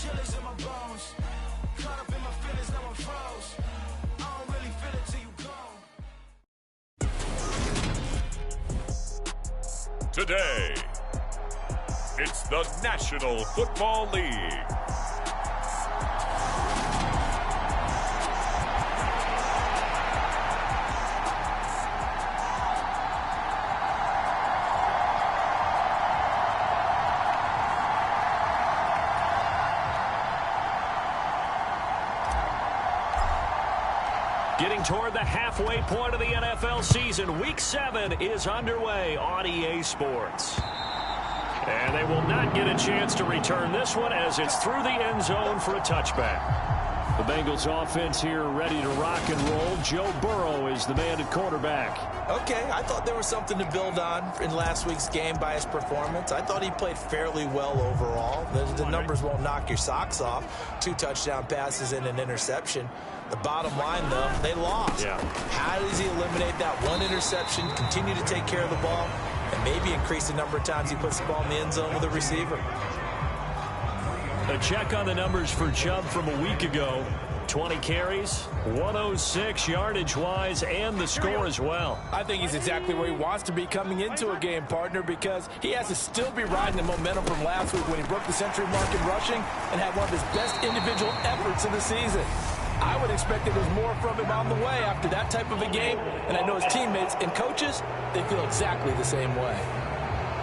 chills in my bones. Caught up in my feelings, now I'm froze. I don't really feel it till you gone. Today, it's the National Football League. Getting toward the halfway point of the NFL season, Week 7 is underway on EA Sports. And they will not get a chance to return this one as it's through the end zone for a touchback. The Bengals offense here ready to rock and roll. Joe Burrow is the man at quarterback. Okay, I thought there was something to build on in last week's game by his performance. I thought he played fairly well overall. The numbers won't knock your socks off. 2 touchdown passes and an interception. The bottom line, though, they lost. Yeah. How does he eliminate that one interception, continue to take care of the ball, and maybe increase the number of times he puts the ball in the end zone with a receiver? A check on the numbers for Chubb from a week ago. 20 carries, 106 yardage-wise, and the score as well. I think he's exactly where he wants to be coming into a game, partner, because he has to still be riding the momentum from last week when he broke the century mark in rushing and had one of his best individual efforts of the season. I would expect that there's more from him on the way after that type of a game, and I know his teammates and coaches, they feel exactly the same way.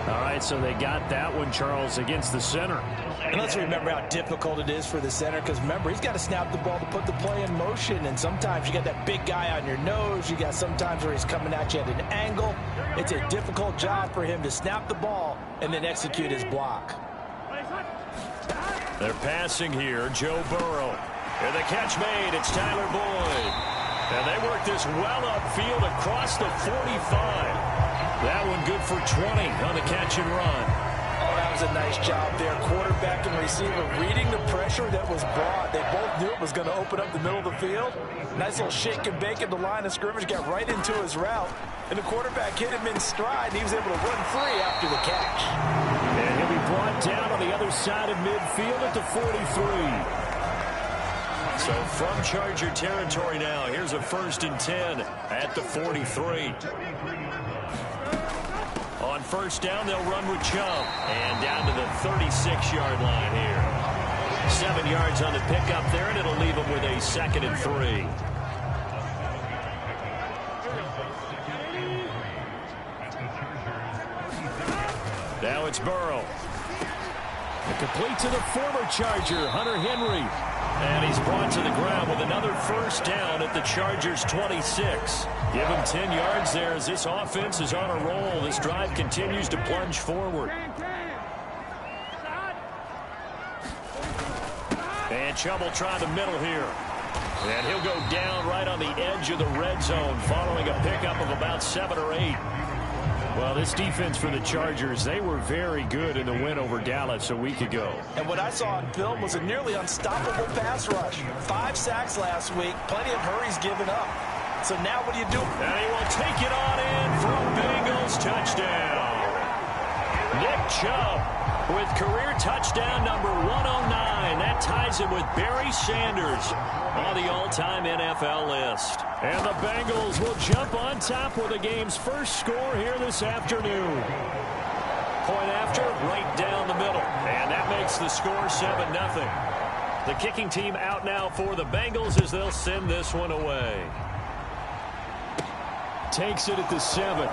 All right, so they got that one, Charles, against the center. And let's remember how difficult it is for the center, because remember, he's got to snap the ball to put the play in motion, and sometimes you got that big guy on your nose. You got sometimes where he's coming at you at an angle. It's a difficult job for him to snap the ball and then execute his block. They're passing here, Joe Burrow. And the catch made, it's Tyler Boyd. And they work this well upfield across the 45. That one good for 20 on the catch and run. Oh, that was a nice job there. Quarterback and receiver reading the pressure that was brought. They both knew it was going to open up the middle of the field. Nice little shake and bake at the line of scrimmage, got right into his route. And the quarterback hit him in stride, and he was able to run free after the catch. And he'll be brought down on the other side of midfield at the 43. So from Charger territory now, here's a 1st and 10 at the 43. On first down, they'll run with Chubb. And down to the 36-yard line here. 7 yards on the pickup there, and it'll leave them with a 2nd and 3. Now it's Burrow. Complete to the former Charger, Hunter Henry. And he's brought to the ground with another 1st down at the Chargers' 26. Give him 10 yards there as this offense is on a roll. This drive continues to plunge forward. And Chubb will try the middle here. And he'll go down right on the edge of the red zone following a pickup of about 7 or 8. Well, this defense for the Chargers, they were very good in the win over Dallas a week ago. And what I saw on film was a nearly unstoppable pass rush. 5 sacks last week, plenty of hurries given up. So now what do you do? And he will take it on in for a Bengals touchdown. Nick Chubb with career touchdown number 109. That ties him with Barry Sanders on the all-time NFL list. And the Bengals will jump on top with the game's first score here this afternoon. Point after, right down the middle. And that makes the score 7-0. The kicking team out now for the Bengals as they'll send this one away. Takes it at the 7.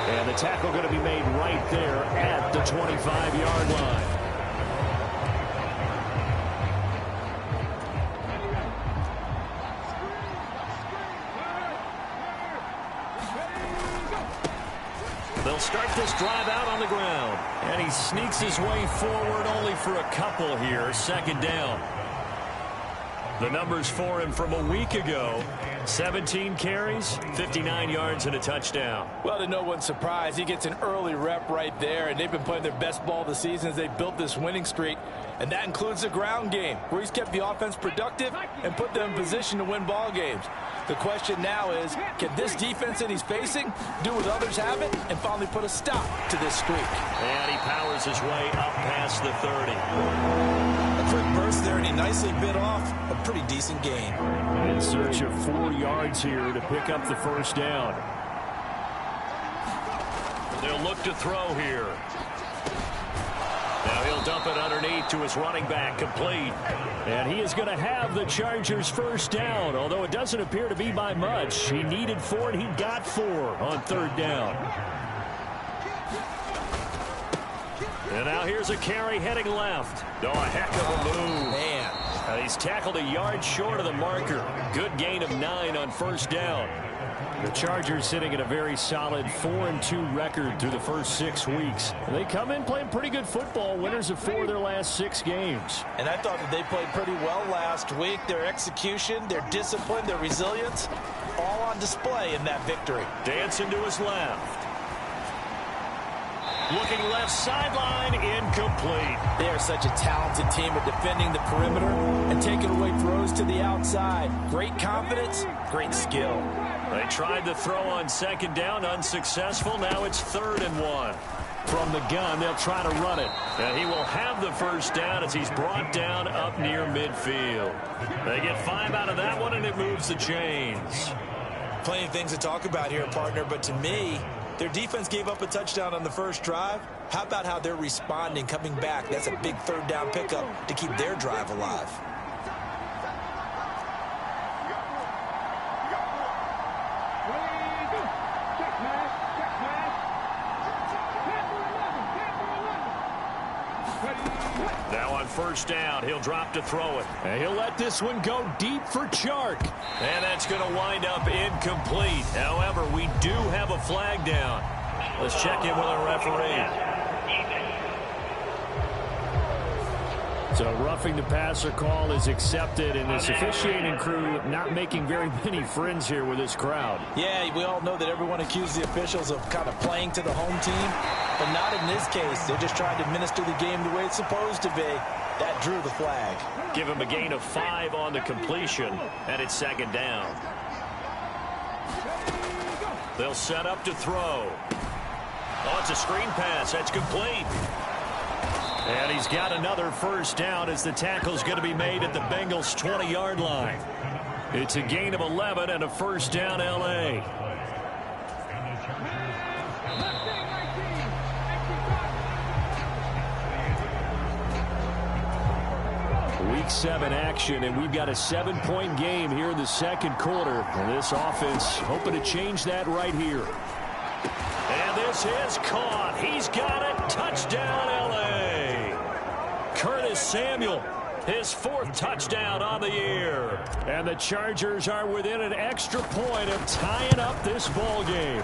And the tackle going to be made right there at the 25-yard line. They'll start this drive out on the ground. And he sneaks his way forward only for a couple here. 2nd down. The numbers for him from a week ago. 17 carries, 59 yards, and a touchdown. Well, to no one's surprise, he gets an early rep right there, and they've been playing their best ball of the season as they built this winning streak, and that includes the ground game, where he's kept the offense productive and put them in position to win ball games. The question now is, can this defense that he's facing do what others haven't and finally put a stop to this streak? And he powers his way up past the 30. A quick burst there, and he nicely bit off a pretty decent gain. In search of 4 yards here to pick up the first down. They'll look to throw here. Now he'll dump it underneath to his running back, complete. And he is going to have the Chargers first down, although it doesn't appear to be by much. He needed 4, and he got 4 on third down. And now here's a carry heading left. Oh, a heck of a move. Man. He's tackled a yard short of the marker. Good gain of 9 on first down. The Chargers sitting at a very solid 4-2 record through the first 6 weeks. They come in playing pretty good football, winners of 4 of their last 6 games. And I thought that they played pretty well last week. Their execution, their discipline, their resilience, all on display in that victory. Dancing to his left. Looking left sideline, incomplete. They are such a talented team at defending the perimeter and taking away throws to the outside. Great confidence, great skill. They tried the throw on second down, unsuccessful. Now it's 3rd and 1. From the gun, they'll try to run it. And he will have the first down as he's brought down up near midfield. They get 5 out of that one, and it moves the chains. Plenty of things to talk about here, partner, but to me, their defense gave up a touchdown on the first drive. How about how they're responding, coming back? That's a big third down pickup to keep their drive alive. Now on first down, he'll drop to throw it. And he'll let this one go deep for Chark. And that's going to wind up incomplete. However, we do have a flag down. Let's check in with our referee. So roughing the passer call is accepted, and this officiating crew not making very many friends here with this crowd. Yeah, we all know that everyone accused the officials of kind of playing to the home team, but not in this case. They're just trying to administer the game the way it's supposed to be. That drew the flag. Give him a gain of 5 on the completion, and it's 2nd down. They'll set up to throw. Oh, it's a screen pass. That's complete. And he's got another first down as the tackle's going to be made at the Bengals' 20-yard line. It's a gain of 11 and a first down, L.A. Week 7 action, and we've got a 7-point game here in the second quarter. And this offense hoping to change that right here. And this is caught. He's got it. Touchdown, L.A. Curtis Samuel, his 4th touchdown on the year. And the Chargers are within an extra point of tying up this ball game.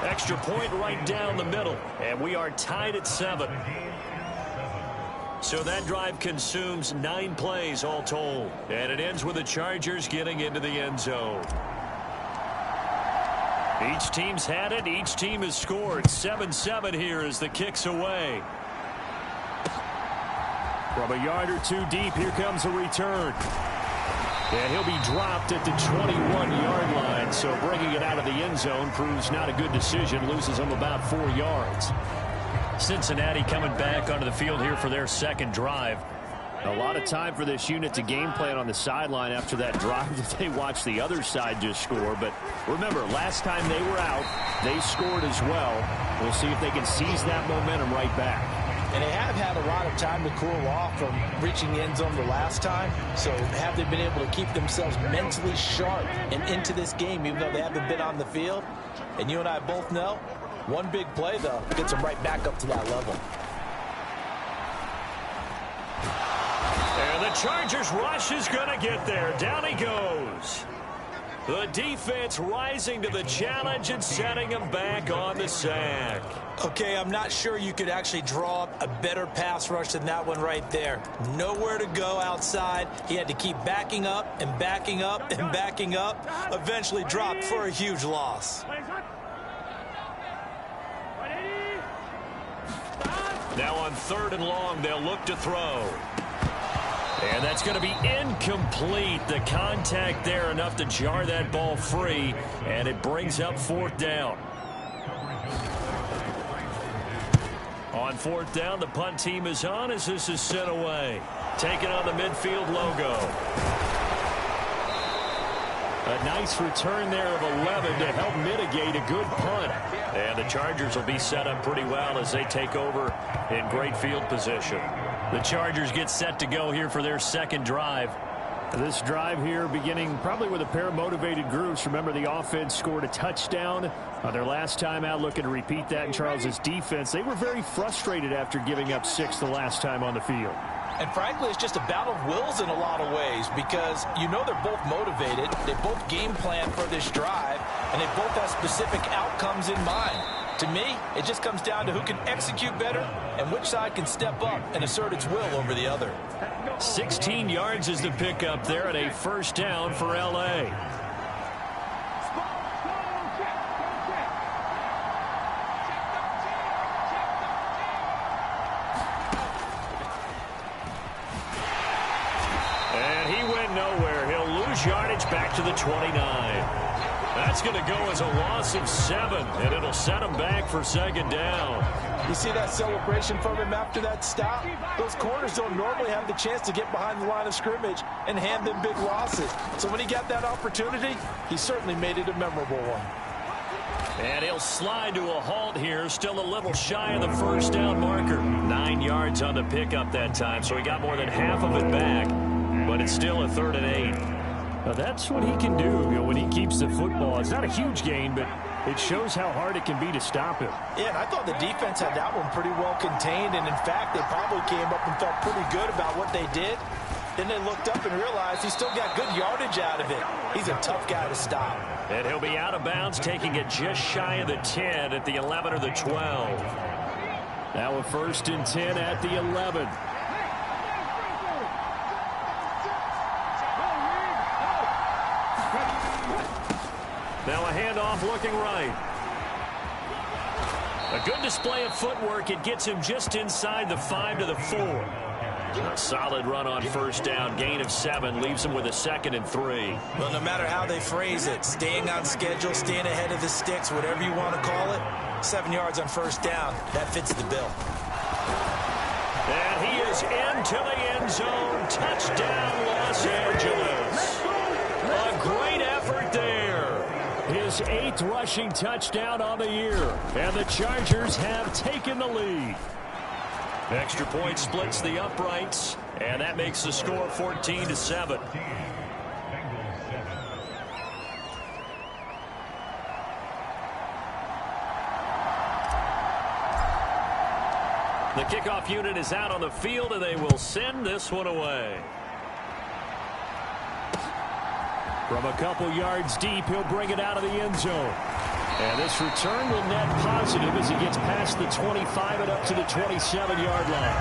Extra point right down the middle. And we are tied at 7. So that drive consumes 9 plays all told. And it ends with the Chargers getting into the end zone. Each team's had it. Each team has scored. 7-7 here as the kick's away. From a yard or 2 deep, here comes a return. And he'll be dropped at the 21-yard line. So bringing it out of the end zone proves not a good decision. Loses him about 4 yards. Cincinnati coming back onto the field here for their second drive. A lot of time for this unit to game plan on the sideline after that drive that they watched the other side just score. But remember, last time they were out, they scored as well. We'll see if they can seize that momentum right back. And they have had a lot of time to cool off from reaching the end zone the last time. So have they been able to keep themselves mentally sharp and into this game, even though they haven't been on the field? And you and I both know, one big play, though, gets them right back up to that level. And the Chargers rush is going to get there. Down he goes. The defense rising to the challenge and setting him back on the sack. Okay, I'm not sure you could actually draw up a better pass rush than that one right there. Nowhere to go outside. He had to keep backing up and backing up and backing up. Eventually dropped for a huge loss. Now on 3rd and long, they'll look to throw. And that's going to be incomplete. The contact there enough to jar that ball free, and it brings up 4th down. On 4th down, the punt team is on as this is sent away. Taking on the midfield logo. A nice return there of 11 to help mitigate a good punt. And the Chargers will be set up pretty well as they take over in great field position. The Chargers get set to go here for their 2nd drive. This drive here beginning probably with a pair of motivated groups. Remember, the offense scored a touchdown on their last time out, looking to repeat that in Charles' defense. They were very frustrated after giving up 6 the last time on the field. And frankly, it's just a battle of wills in a lot of ways because you know they're both motivated. They both game plan for this drive, and they both have specific outcomes in mind. To me, it just comes down to who can execute better and which side can step up and assert its will over the other. 16 yards is the pickup there at a 1st down for L.A. And he went nowhere. He'll lose yardage back to the 29. That's going to go as a loss of 7, and it'll set him back for 2nd down. You see that celebration from him after that stop? Those corners don't normally have the chance to get behind the line of scrimmage and hand them big losses. So when he got that opportunity, he certainly made it a memorable one. And he'll slide to a halt here, still a little shy of the 1st down marker. 9 yards on the pickup that time, so he got more than half of it back, but it's still a 3rd and 8. Well, that's what he can do, when he keeps the football. It's not a huge gain, but it shows how hard it can be to stop him. Yeah, and I thought the defense had that one pretty well contained, and in fact, they probably came up and felt pretty good about what they did. Then they looked up and realized he still got good yardage out of it. He's a tough guy to stop. And he'll be out of bounds, taking it just shy of the 10 at the 11 or the 12. Now a 1st and 10 at the 11. Now a handoff looking right. A good display of footwork. It gets him just inside the 5 to the 4. A solid run on 1st down. Gain of 7 leaves him with a 2nd and 3. Well, no matter how they phrase it, staying on schedule, staying ahead of the sticks, whatever you want to call it, 7 yards on 1st down, that fits the bill. And he is into the end zone. Touchdown, Los Angeles. A great effort there. His 8th rushing touchdown on the year. And the Chargers have taken the lead. Extra point splits the uprights, and that makes the score 14-7. The kickoff unit is out on the field, and they will send this one away. From a couple yards deep, he'll bring it out of the end zone. And this return will net positive as he gets past the 25 and up to the 27-yard line.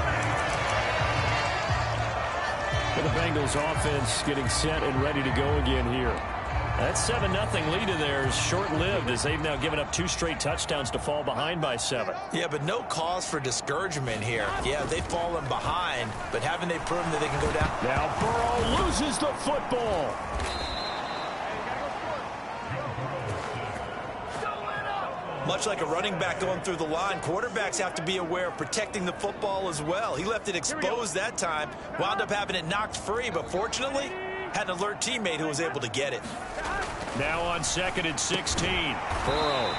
For the Bengals offense getting set and ready to go again here. That 7-0 lead in there is short-lived as they've now given up 2 straight touchdowns to fall behind by 7. Yeah, but no cause for discouragement here. Yeah, they've fallen behind, but haven't they proven that they can go down? Now Burrow loses the football. Much like a running back going through the line, quarterbacks have to be aware of protecting the football as well. He left it exposed that time, wound up having it knocked free, but fortunately, had an alert teammate who was able to get it. Now on 2nd and 16. Burrow.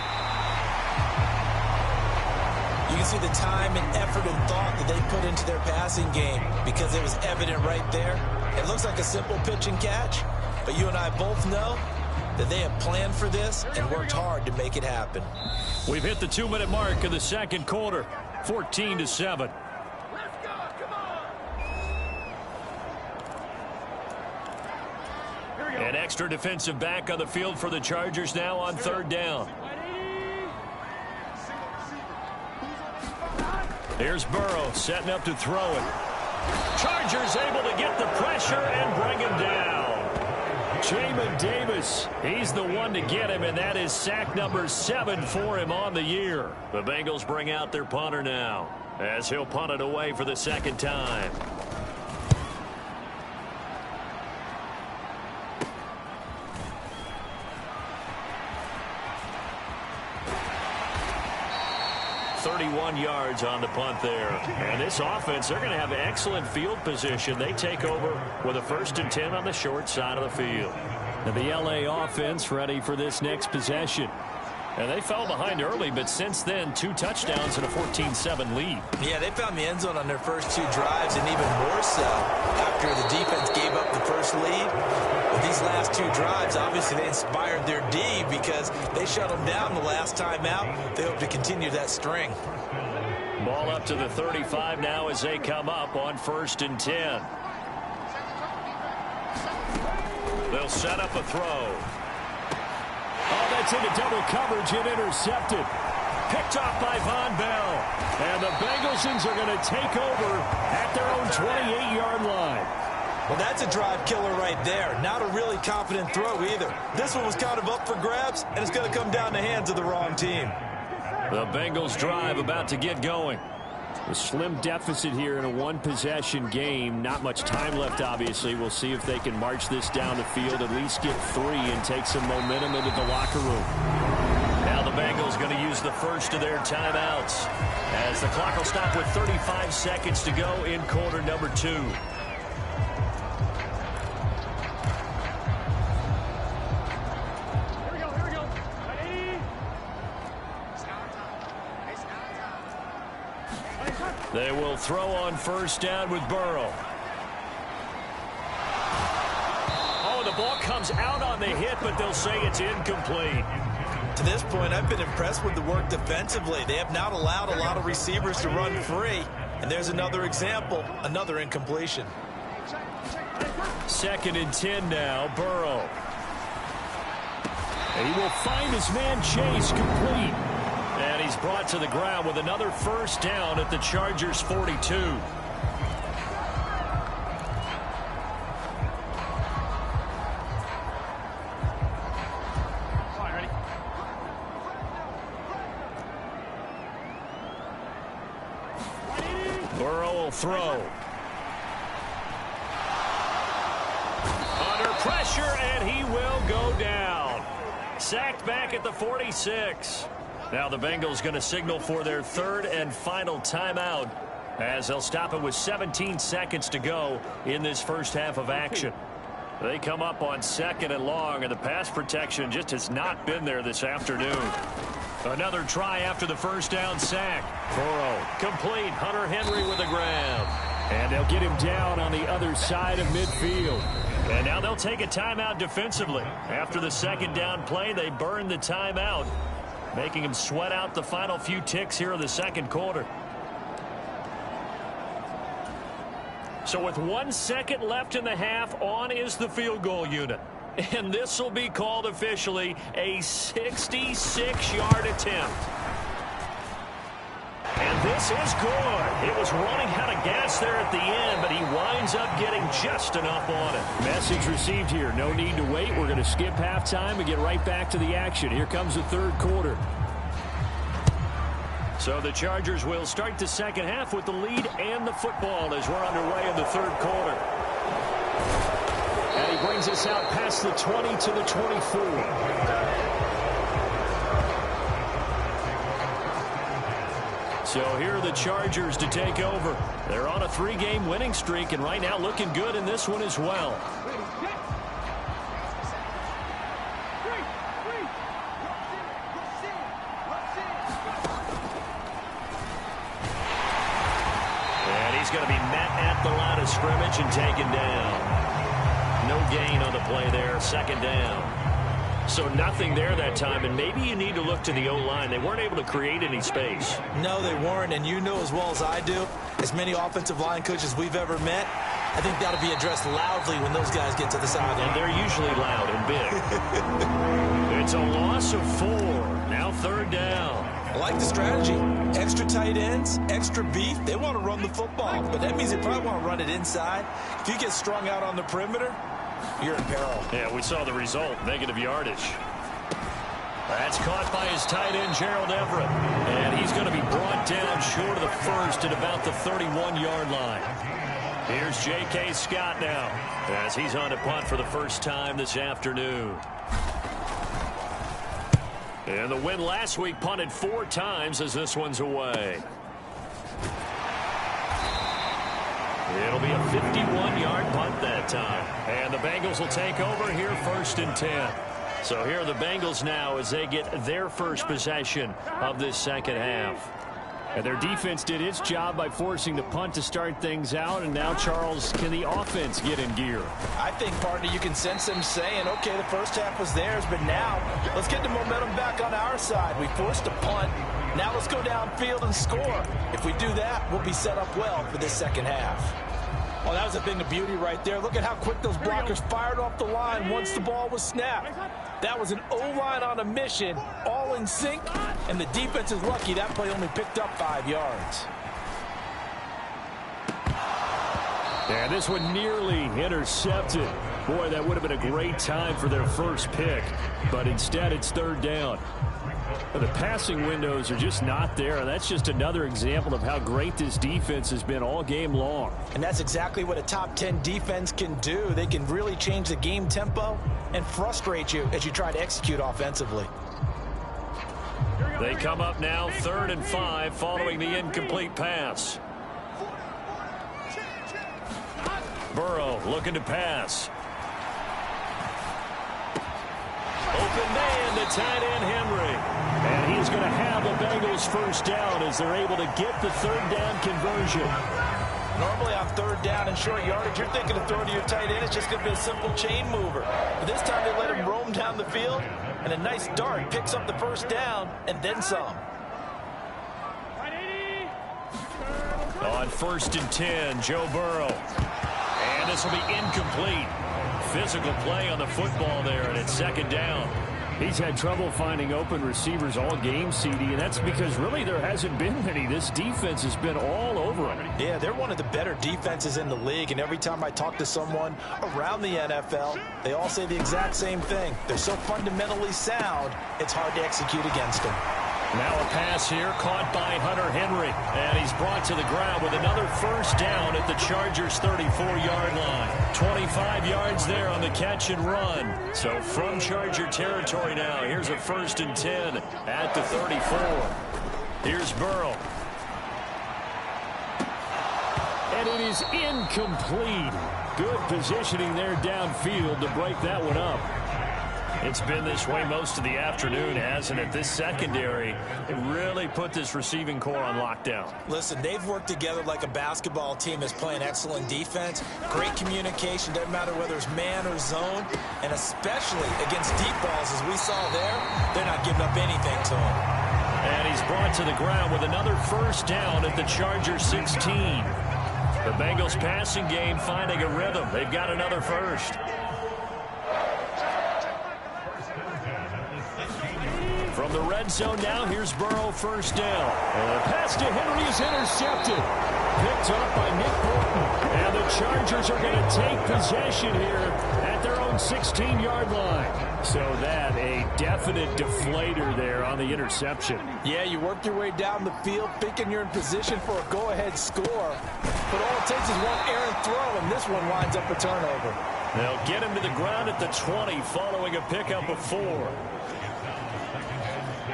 You can see the time and effort and thought that they put into their passing game because it was evident right there. It looks like a simple pitch and catch, but you and I both know that they have planned for this and worked hard to make it happen. We've hit the 2-minute mark of the 2nd quarter, 14-7. An extra defensive back on the field for the Chargers now on third down. Here's Burrow setting up to throw it. Chargers able to get the pressure and bring him down. Jamin Davis, he's the one to get him, and that is sack number 7 for him on the year. The Bengals bring out their punter now as he'll punt it away for the second time. Yards on the punt there. And this offense, they're going to have excellent field position. They take over with a 1st and 10 on the short side of the field. And the LA offense ready for this next possession. And they fell behind early, but since then, 2 touchdowns and a 14-7 lead. Yeah, they found the end zone on their first 2 drives, and even more so after the defense gave up the first lead. With these last 2 drives, obviously they inspired their D because they shut them down the last time out. They hope to continue that string. Ball up to the 35 now as they come up on 1st and 10. They'll set up a throw. Oh, that's into double coverage and intercepted. Picked off by Von Bell. And the Bengals are going to take over at their own 28-yard line. Well, that's a drive killer right there. Not a really confident throw either. This one was kind of up for grabs, and it's going to come down the hands of the wrong team. The Bengals drive about to get going. A slim deficit here in a 1-possession game. Not much time left, obviously. We'll see if they can march this down the field, at least get 3 and take some momentum into the locker room. Now the Bengals going to use the first of their timeouts as the clock will stop with 35 seconds to go in quarter number 2. They will throw on 1st down with Burrow. Oh, the ball comes out on the hit, but they'll say it's incomplete. To this point, I've been impressed with the work defensively. They have not allowed a lot of receivers to run free. And there's another example, another incompletion. 2nd and 10 now, Burrow. He will find his man Chase complete. And he's brought to the ground with another 1st down at the Chargers' 42. Burrow will throw. Under pressure, and he will go down. Sacked back at the 46. Now the Bengals going to signal for their 3rd and final timeout as they'll stop it with 17 seconds to go in this first half of action. They come up on 2nd and long, and the pass protection just has not been there this afternoon. Another try after the 1st down sack. Burrow complete. Hunter Henry with a grab. And they'll get him down on the other side of midfield. And now they'll take a timeout defensively. After the 2nd down play, they burn the timeout, making him sweat out the final few ticks here in the 2nd quarter. So with 1 second left in the half, on is the field goal unit. And this will be called officially a 66-yard attempt. And this is good. It was running out of gas there at the end, but he winds up getting just enough on it. Message received here. No need to wait. We're going to skip halftime and get right back to the action. Here comes the 3rd quarter. So the Chargers will start the 2nd half with the lead and the football as we're underway in the 3rd quarter. And he brings us out past the 20 to the 24. So here are the Chargers to take over. They're on a 3-game winning streak, and right now looking good in this one as well. And he's going to be met at the line of scrimmage and taken down. No gain on the play there, 2nd down. So nothing there that time, and maybe you need to look to the O-line. They weren't able to create any space. No, they weren't, and you know as well as I do, as many offensive line coaches we've ever met, I think that'll be addressed loudly when those guys get to the sideline. And they're usually loud and big. It's a loss of 4. Now 3rd down. I like the strategy. Extra tight ends, extra beef. They want to run the football, but that means they probably want to run it inside. If you get strung out on the perimeter, you're in peril. Yeah, we saw the result. Negative yardage. That's caught by his tight end, Gerald Everett. And he's going to be brought down short of the first at about the 31-yard line. Here's J.K. Scott now as he's on to punt for the first time this afternoon. And the win last week punted 4 times as this one's away. It'll be a 51-yard punt that time. And the Bengals will take over here 1st and 10. So here are the Bengals now as they get their first possession of this second half. And their defense did its job by forcing the punt to start things out. And now, Charles, can the offense get in gear? I think, partner, you can sense them saying, okay, the first half was theirs, but now let's get the momentum back on our side. We forced a punt. Now let's go downfield and score. If we do that, we'll be set up well for this second half. Oh, that was a thing of beauty right there. Look at how quick those blockers fired off the line once the ball was snapped. That was an O-line on a mission, all in sync, and the defense is lucky that play only picked up 5 yards. And this one nearly intercepted. Boy, that would have been a great time for their first pick, but instead it's 3rd down. The passing windows are just not there, and that's just another example of how great this defense has been all game long. And that's exactly what a top 10 defense can do. They can really change the game tempo and frustrate you as you try to execute offensively. They come up now 3rd and 5 following the incomplete pass. Burrow looking to pass. Open man to tight end Henry. And he's going to have the Bengals first down as they're able to get the 3rd down conversion. Normally on 3rd down and short yardage, you're thinking of throwing to your tight end. It's just going to be a simple chain mover. But this time they let him roam down the field, and a nice dart picks up the first down and then some. On 1st and 10, Joe Burrow. And this will be incomplete. Physical play on the football there, and it's 2nd down. He's had trouble finding open receivers all game, CD, and that's because really there hasn't been many. This defense has been all over him. Yeah, they're one of the better defenses in the league, and every time I talk to someone around the NFL, they all say the exact same thing. They're so fundamentally sound, it's hard to execute against them. Now a pass here caught by Hunter Henry, and he's brought to the ground with another first down at the Chargers' 34-yard line. 25 yards there on the catch and run. So from Charger territory now, here's a 1st and 10 at the 34. Here's Burrow. And it is incomplete. Good positioning there downfield to break that one up. It's been this way most of the afternoon, hasn't it? This secondary, it really put this receiving core on lockdown. Listen, they've worked together like a basketball team that's playing excellent defense. Great communication, doesn't matter whether it's man or zone, and especially against deep balls, as we saw there, they're not giving up anything to him. And he's brought to the ground with another first down at the Chargers 16. The Bengals passing game finding a rhythm. They've got another first. From the red zone now, here's Burrow, first down. And the pass to Henry is intercepted. Picked up by Nick Bolton. And the Chargers are going to take possession here at their own 16-yard line. So that, a definite deflator there on the interception. Yeah, you work your way down the field thinking you're in position for a go-ahead score. But all it takes is one errant throw, and this one winds up a turnover. They'll get him to the ground at the 20 following a pickup of 4.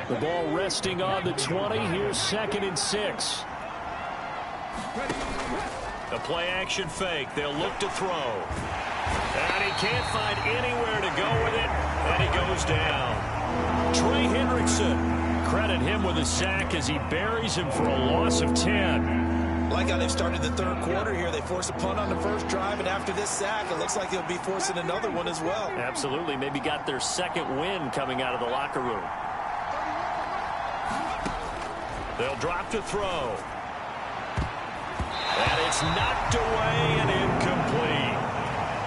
The ball resting on the 20. Here's 2nd and 6. The play-action fake. They'll look to throw. And he can't find anywhere to go with it. And he goes down. Trey Hendrickson. Credit him with a sack as he buries him for a loss of 10. Like how they've started the 3rd quarter here. They forced a punt on the first drive, and after this sack, it looks like they'll be forcing another one as well. Absolutely. Maybe got their 2nd win coming out of the locker room. They'll drop to throw. And it's knocked away and incomplete.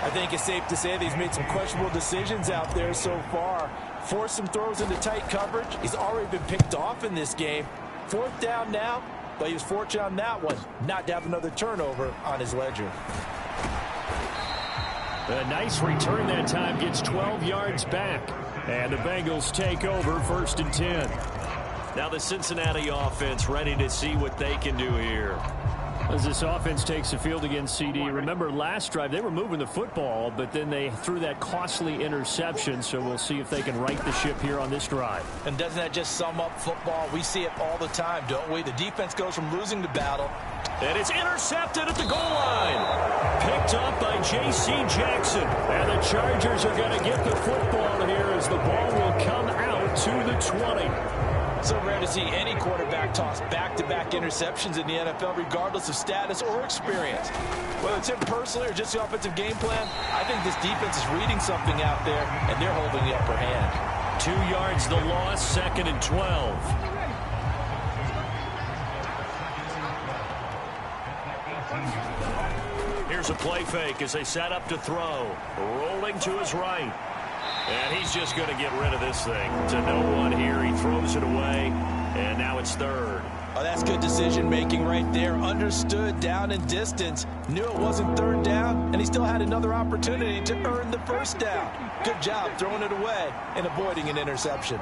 I think it's safe to say that he's made some questionable decisions out there so far. Forced some throws into tight coverage. He's already been picked off in this game. 4th down now, but he was fortunate on that one not to have another turnover on his ledger. A nice return that time, gets 12 yards back. And the Bengals take over 1st and 10. Now the Cincinnati offense ready to see what they can do here. As this offense takes the field against CD, remember last drive they were moving the football, but then they threw that costly interception, so we'll see if they can right the ship here on this drive. And doesn't that just sum up football? We see it all the time, don't we? The defense goes from losing to battle. And it's intercepted at the goal line. Picked up by J.C. Jackson. And the Chargers are going to get the football here as the ball will come out to the 20. So rare to see any quarterback toss back-to-back interceptions in the NFL, regardless of status or experience. Whether it's him personally or just the offensive game plan, I think this defense is reading something out there, and they're holding the upper hand. 2 yards the loss, 2nd and 12. Here's a play fake as they set up to throw. Rolling to his right. And he's just going to get rid of this thing to no one here. He throws it away, and now it's 3rd. Oh, that's good decision-making right there. Understood down and distance. Knew it wasn't 3rd down, and he still had another opportunity to earn the 1st down. Good job throwing it away and avoiding an interception.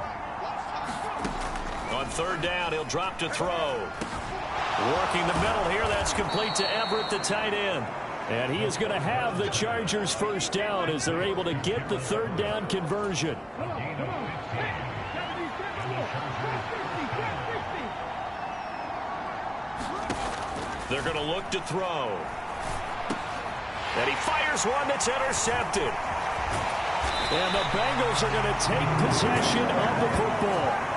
On 3rd down, he'll drop to throw. Working the middle here. That's complete to Everett, the tight end. And he is going to have the Chargers 1st down as they're able to get the 3rd down conversion. They're going to look to throw. And he fires one that's intercepted. And the Bengals are going to take possession of the football.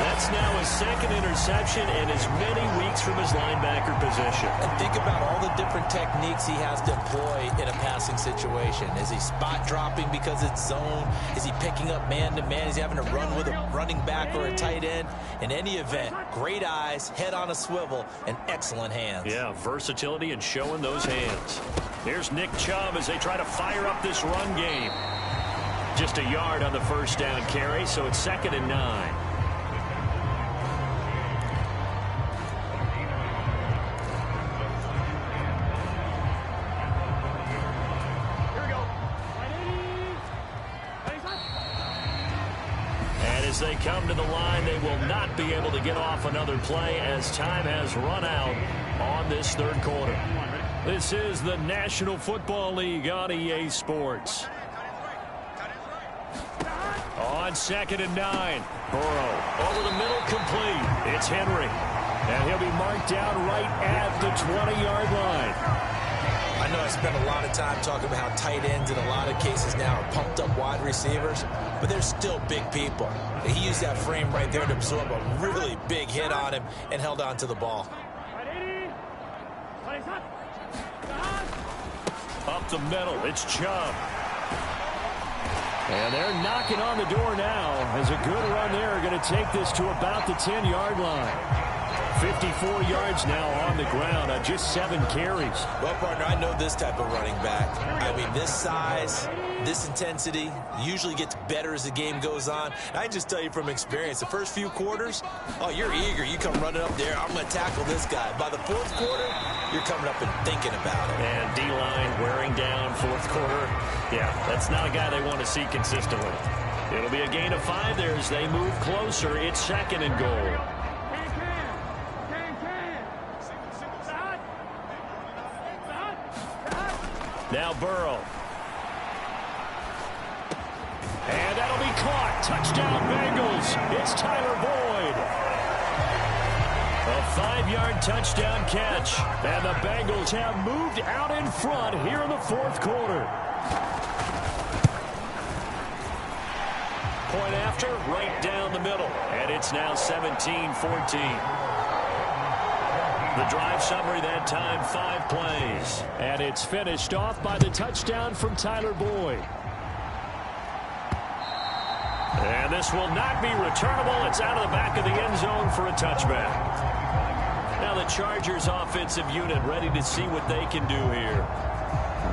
That's now his 2nd interception and as many weeks from his linebacker position. And think about all the different techniques he has to employ in a passing situation. Is he spot dropping because it's zone? Is he picking up man-to-man? Is he having to run with a running back or a tight end? In any event, great eyes, head on a swivel, and excellent hands. Yeah, versatility and showing those hands. Here's Nick Chubb as they try to fire up this run game. Just a yard on the 1st down carry, so it's 2nd and 9. As they come to the line, they will not be able to get off another play as time has run out on this 3rd quarter. This is the National Football League on EA Sports. On 2nd and 9, Burrow over the middle, complete. It's Henry. And he'll be marked down right at the 20-yard line. I know I spent a lot of time talking about how tight ends in a lot of cases now are pumped up wide receivers, but they're still big people. He used that frame right there to absorb a really big hit on him and held on to the ball. Up the middle, it's Chubb. And they're knocking on the door now as a good run there going to take this to about the 10-yard line. 54 yards now on the ground on just 7 carries. Well, partner, I know this type of running back. I mean, this size, this intensity usually gets better as the game goes on. And I just tell you from experience, the first few quarters, oh, you're eager. You come running up there, I'm going to tackle this guy. By the 4th quarter, you're coming up and thinking about it. And D-line wearing down 4th quarter. Yeah, that's not a guy they want to see consistently. It'll be a gain of 5 there as they move closer. It's 2nd and goal. Now Burrow. And that'll be caught. Touchdown Bengals. It's Tyler Boyd. A 5-yard touchdown catch. And the Bengals have moved out in front here in the 4th quarter. Point after, right down the middle. And it's now 17-14. The drive summary that time, 5 plays. And it's finished off by the touchdown from Tyler Boyd. And this will not be returnable. It's out of the back of the end zone for a touchback. Now the Chargers offensive unit ready to see what they can do here.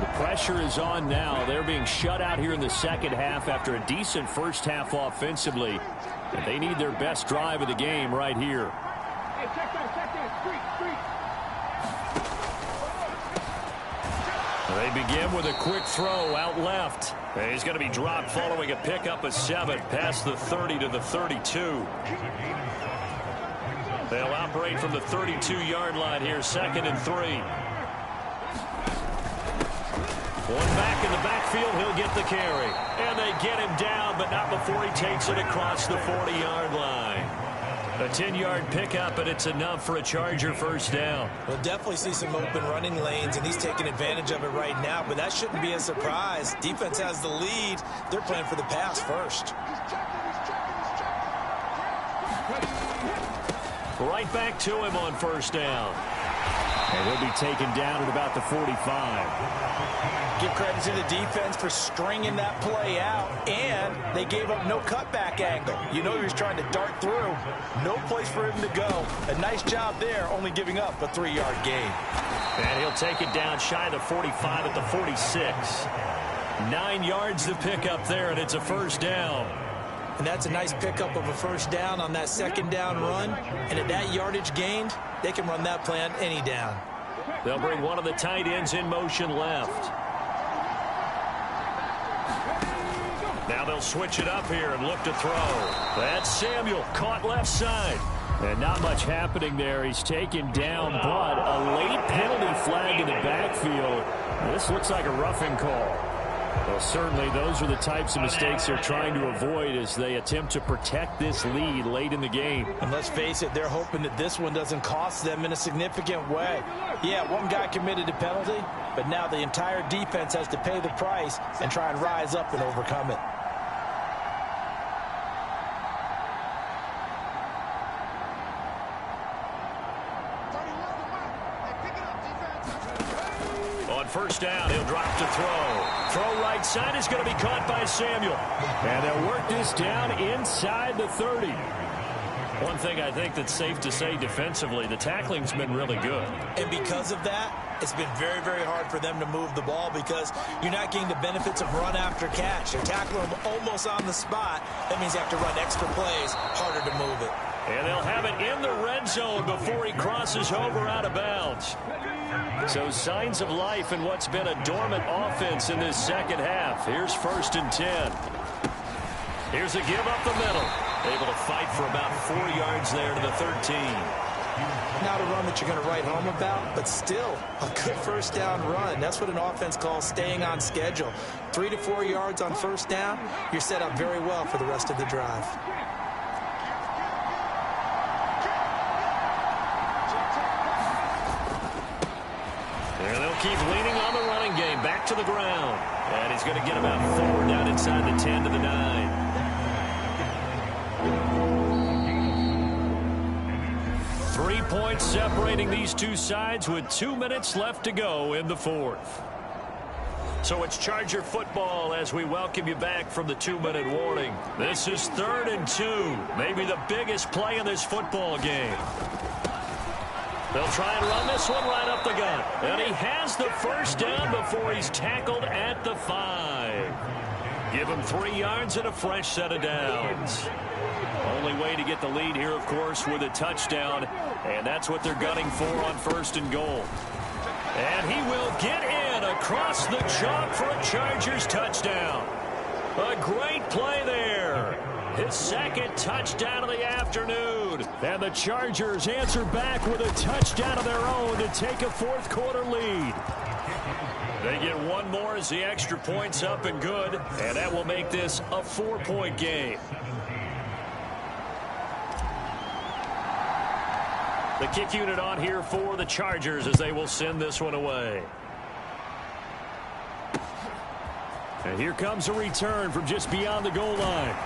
The pressure is on now. They're being shut out here in the second half after a decent first half offensively. And they need their best drive of the game right here. They begin with a quick throw out left. And he's going to be dropped following a pickup of 7 past the 30 to the 32. They'll operate from the 32-yard line here, 2nd and 3. One back in the backfield, he'll get the carry. And they get him down, but not before he takes it across the 40-yard line. A 10-yard pickup, and it's enough for a Charger first down. We'll definitely see some open running lanes, and he's taking advantage of it right now, but that shouldn't be a surprise. Defense has the lead. They're playing for the pass first. Right back to him on first down. And he'll be taken down at about the 45. Give credit to the defense for stringing that play out, and they gave up no cutback angle. You know he was trying to dart through. No place for him to go. A nice job there, only giving up a 3-yard gain. And he'll take it down shy of the 45 at the 46. 9 yards to pick up there, and it's a first down. And that's a nice pickup of a first down on that second down run. And at that yardage gained, they can run that play on any down. They'll bring one of the tight ends in motion left. Now they'll switch it up here and look to throw. That's Samuel, caught left side. And not much happening there. He's taken down, but a late penalty flag in the backfield. This looks like a roughing call. Well, certainly those are the types of mistakes they're trying to avoid as they attempt to protect this lead late in the game. And let's face it, they're hoping that this one doesn't cost them in a significant way. Yeah, one guy committed a penalty, but now the entire defense has to pay the price and try and rise up and overcome it. First down, he'll drop to throw. Throw right side is going to be caught by Samuel. And they'll work this down inside the 30. One thing I think that's safe to say defensively, the tackling's been really good. And because of that, it's been very, very hard for them to move the ball because you're not getting the benefits of run after catch. They're tackling them almost on the spot. That means you have to run extra plays, harder to move it. And they'll have it in the red zone before he crosses over out of bounds. So signs of life in what's been a dormant offense in this second half. Here's 1st and 10. Here's a give up the middle. Able to fight for about 4 yards there to the 13. Not a run that you're going to write home about, but still a good first down run. That's what an offense calls staying on schedule. 3 to 4 yards on first down, you're set up very well for the rest of the drive. Keep leaning on the running game. Back to the ground. And he's going to get about 4 down inside the 10 to the 9. 3 points separating these two sides with 2 minutes left to go in the 4th. So it's Charger football as we welcome you back from the 2-minute warning. This is 3rd and 2. Maybe the biggest play in this football game. They'll try and run this one right up the gut. And he has the first down before he's tackled at the 5. Give him 3 yards and a fresh set of downs. Only way to get the lead here, of course, with a touchdown. And that's what they're gunning for on 1st and goal. And he will get in across the chalk for a Chargers touchdown. A great play there. His 2nd touchdown of the afternoon. And the Chargers answer back with a touchdown of their own to take a 4th quarter lead. They get 1 more as the extra point's up and good. And that will make this a 4-point game. The kick unit on here for the Chargers as they will send this one away. And here comes a return from just beyond the goal line.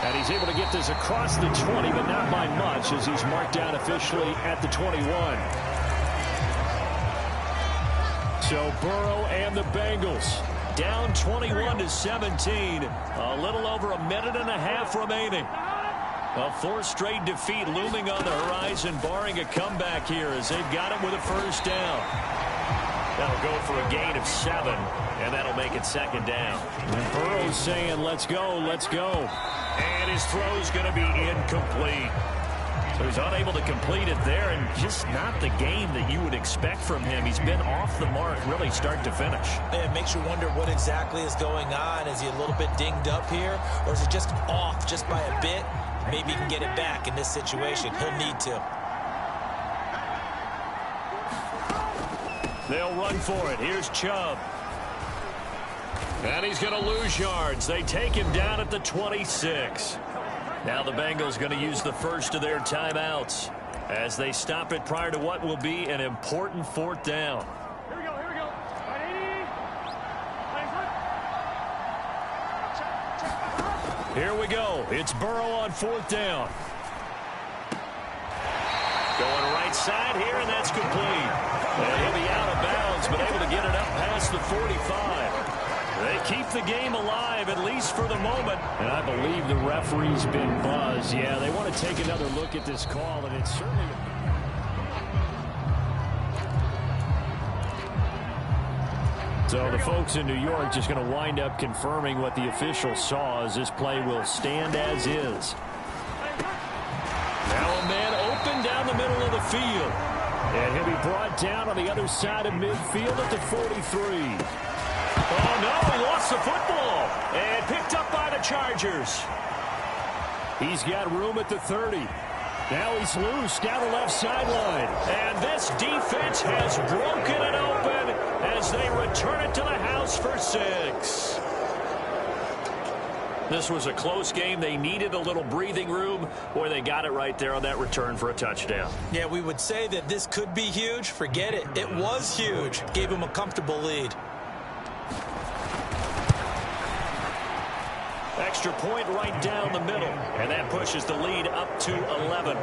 And he's able to get this across the 20, but not by much as he's marked down officially at the 21. So Burrow and the Bengals down 21-17. A little over a minute and a half remaining. A 4th straight defeat looming on the horizon, barring a comeback here as they've got it with a first down. That'll go for a gain of 7, and that'll make it second down. And Burrow's saying, let's go, let's go. And his throw's going to be incomplete. So he's unable to complete it there, and just not the game that you would expect from him. He's been off the mark really start to finish. Yeah, it makes you wonder what exactly is going on. Is he a little bit dinged up here, or is it just off just by a bit? Maybe he can get it back in this situation. He'll need to. They'll run for it. Here's Chubb. And he's going to lose yards. They take him down at the 26. Now the Bengals going to use the first of their timeouts as they stop it prior to what will be an important 4th down. Here we go, here we go. Here we go. It's Burrow on 4th down. Going right side here, and that's complete. And he'll be out of bounds, but able to get it up past the 45. They keep the game alive, at least for the moment. And I believe the referee's been buzzed. Yeah, they want to take another look at this call, and it's certainly... So the folks in New York just going to wind up confirming what the official saw, as this play will stand as is. Now a man open down the middle of the field. And he'll be brought down on the other side of midfield at the 43. Oh, no, he lost the football. And picked up by the Chargers. He's got room at the 30. Now he's loose down the left sideline. And this defense has broken it open as they return it to the house for 6. This was a close game. They needed a little breathing room. Boy, they got it right there on that return for a touchdown. Yeah, we would say that this could be huge. Forget it. It was huge. Gave him a comfortable lead. Extra point right down the middle, and that pushes the lead up to 11.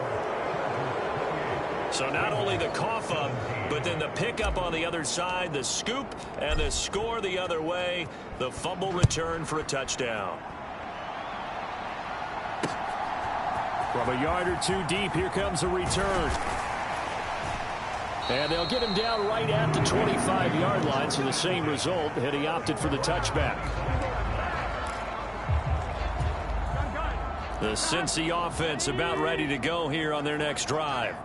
So not only the cough up, but then the pickup on the other side, the scoop, and the score the other way. The fumble return for a touchdown. From a yard or two deep, here comes a return. And they'll get him down right at the 25-yard line, so the same result, had he opted for the touchback. The Cincy offense about ready to go here on their next drive.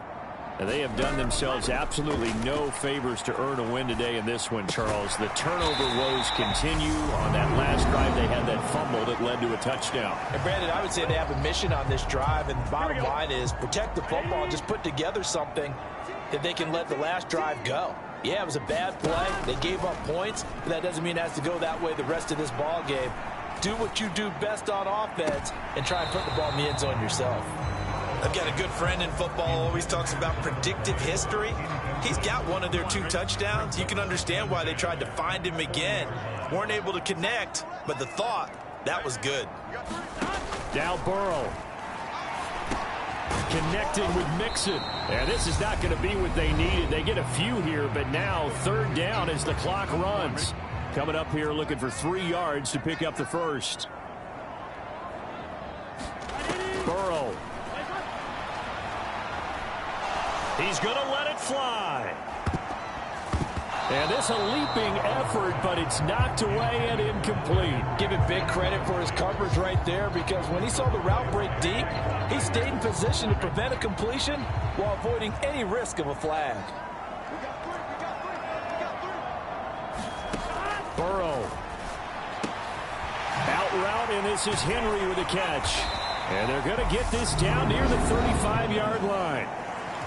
And they have done themselves absolutely no favors to earn a win today in this one, Charles. The turnover woes continue. On that last drive, they had that fumble that led to a touchdown. And Brandon, I would say they have a mission on this drive, and the bottom line is protect the football and just put together something that they can let the last drive go. Yeah, it was a bad play. They gave up points, but that doesn't mean it has to go that way the rest of this ball game. Do what you do best on offense and try and put the ball in the end zone yourself. I've got a good friend in football, always talks about predictive history. He's got one of their 2 touchdowns. You can understand why they tried to find him again. Weren't able to connect, but the thought, that was good. Now Burrow. Connecting with Mixon. And this is not going to be what they needed. They get a few here, but now 3rd down as the clock runs. Coming up here looking for 3 yards to pick up the first. Burrow. He's going to let it fly. And this a leaping effort, but it's knocked away and incomplete. Give him big credit for his coverage right there, because when he saw the route break deep, he stayed in position to prevent a completion while avoiding any risk of a flag. Burrow. Out route, and this is Henry with a catch. And they're going to get this down near the 35-yard line.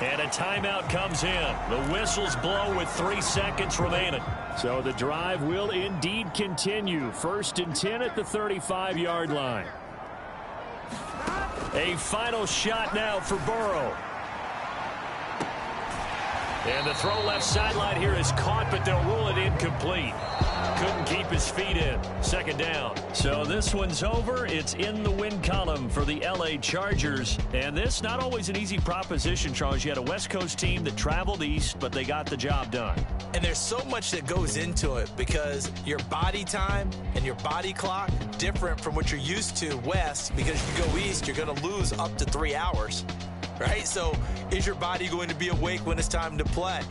And a timeout comes in. The whistles blow with 3 seconds remaining. So the drive will indeed continue. 1st and 10 at the 35-yard line. A final shot now for Burrow. And the throw left sideline here is caught, but they'll rule it incomplete. Couldn't keep his feet in. 2nd down. So this one's over. It's in the win column for the LA Chargers. And this not always an easy proposition, Charles. You had a West Coast team that traveled east, but they got the job done. And there's so much that goes into it, because your body time and your body clock different from what you're used to west, because if you go east, you're going to lose up to 3 hours. right? So is your body going to be awake when it's time to play?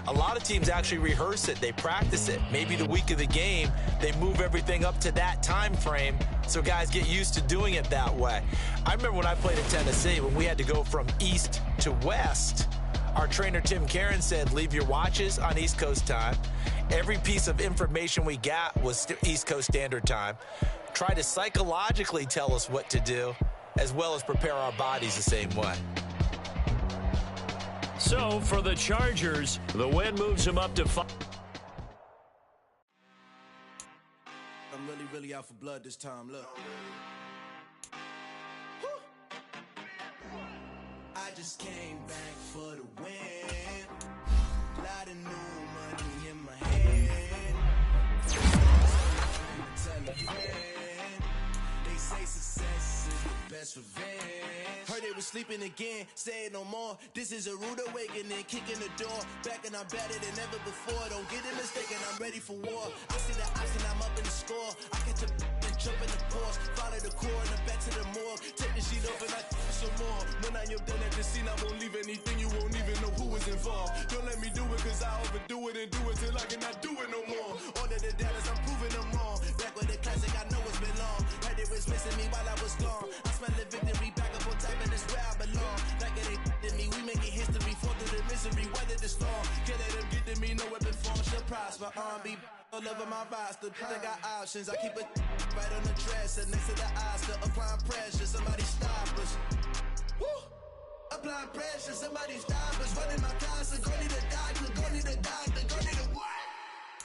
A lot of teams actually rehearse it. They practice it. Maybe the week of the game, they move everything up to that time frame so guys get used to doing it that way. I remember when I played in Tennessee, when we had to go from east to west, our trainer Tim Karen said, leave your watches on East Coast time. Every piece of information we got was East Coast Standard Time. Try to psychologically tell us what to do, as well as prepare our bodies the same way. So for the Chargers, the win moves them up to 5. I'm really out for blood this time, look. I just came back for the win. Lot of new money in my hand. Tell a friend. They say success is the best revenge. Heard they was sleeping again, say it no more. This is a rude awakening, kicking the door. Back and I'm better than ever before. Don't get it mistaken, I'm ready for war. I see the option, I'm up in the score. I catch a and jump in the course. Follow the core and back to the morgue. Take the sheet off and I some more. When I am done at the scene, I won't leave anything. You won't even know who is involved. Don't let me do it, cause I overdo it and do it till I cannot do it no more. All of the doubters, I'm proving them wrong. Back with the classic, I know it's been long. Right, they was missing me while I was gone. I smell the victory back up on top, and it's where I belong. Like it ain't to me, we making history. Fall through the misery, weather the storm. Can't let them get to me, no weapon form shall prosper. R&B all over my roster. I got options, I keep it right on the dresser. Next to the Oscar, applying pressure. Somebody stop us. Woo! Applying pressure, somebody stop us. Running my casa, go need a doctor, go need a doctor, go need a what?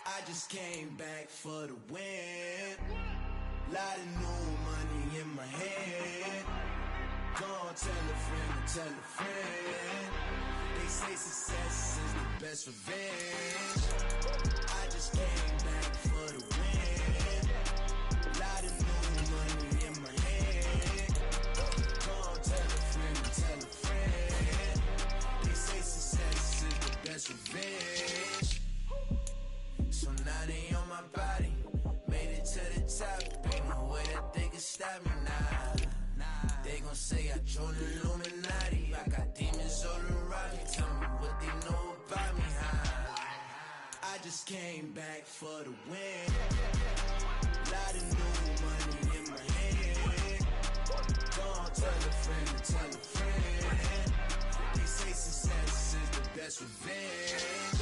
I just came back for the win. Lot of new money in my hand. Go on, tell a friend, tell a friend. They say success is the best revenge. I just came back for the win. Lot of new money in my hand. Go on, tell a friend, they say success is the best revenge. So now they on my body, made it to the top. Ain't no way that they can stop me now. They gon' say I joined the Illuminati. I got demons all around me. Tell me what they know about me, huh? I just came back for the win. Lot of new money in my hand. Go on, tell a friend. They say success is the best revenge.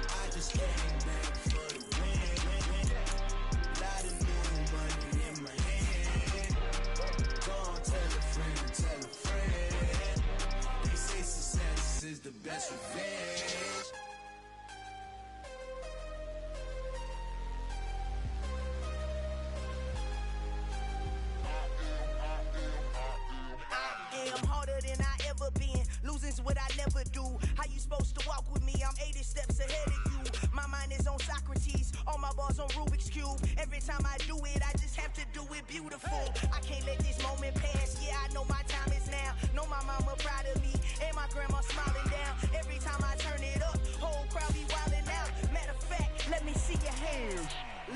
I just came back for the win. Lot of new money in my hand. Go on, tell a friend. They say success is the best revenge. I'm harder than I ever been. Losing's what I never do. How you supposed to walk with me? I'm 80 steps ahead of you. My mind is on Socrates. All my bars on Rubik's Cube. Every time I do it, I just have to do it beautiful. I can't let this moment pass. Yeah, I know my time is now. Know my mama proud of me. And my grandma smiling down. Every time I turn it up, whole crowd be wilding out. Matter of fact, let me see your hands.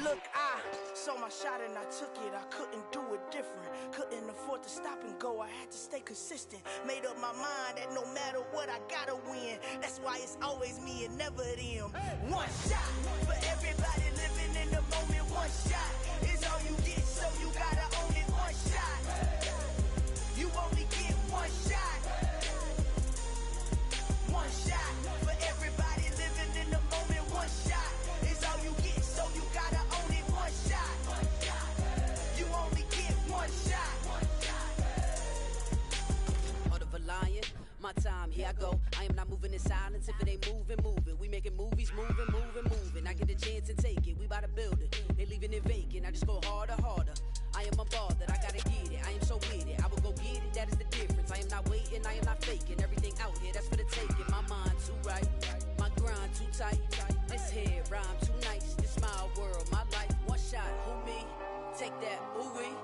Look, I saw my shot and I took it. I couldn't do it different. Couldn't afford to stop and go. I had to stay consistent. Made up my mind that no matter what, I gotta win. That's why it's always me and never them. One shot for everybody living in the moment. One shot is all you get, so you gotta own it. One shot. You only get one shot. One shot for everybody living in the moment. One shot is all you get, so you gotta own it. One shot. You only get one shot. Heart of a lion, my time, here I go. I am not moving in silence. If it ain't moving, moving. We making movies, moving. I get a chance and take it. We bout to build it. They leaving it vacant. I just go harder. I am a ball that I gotta get it. I am so with it. I will go get it. That is the difference. I am not waiting. I am not faking. Everything out here, that's for the taking. My mind too right. My grind too tight. This head rhyme too nice. This my world, my life. One shot, who me? Take that, ooh wee.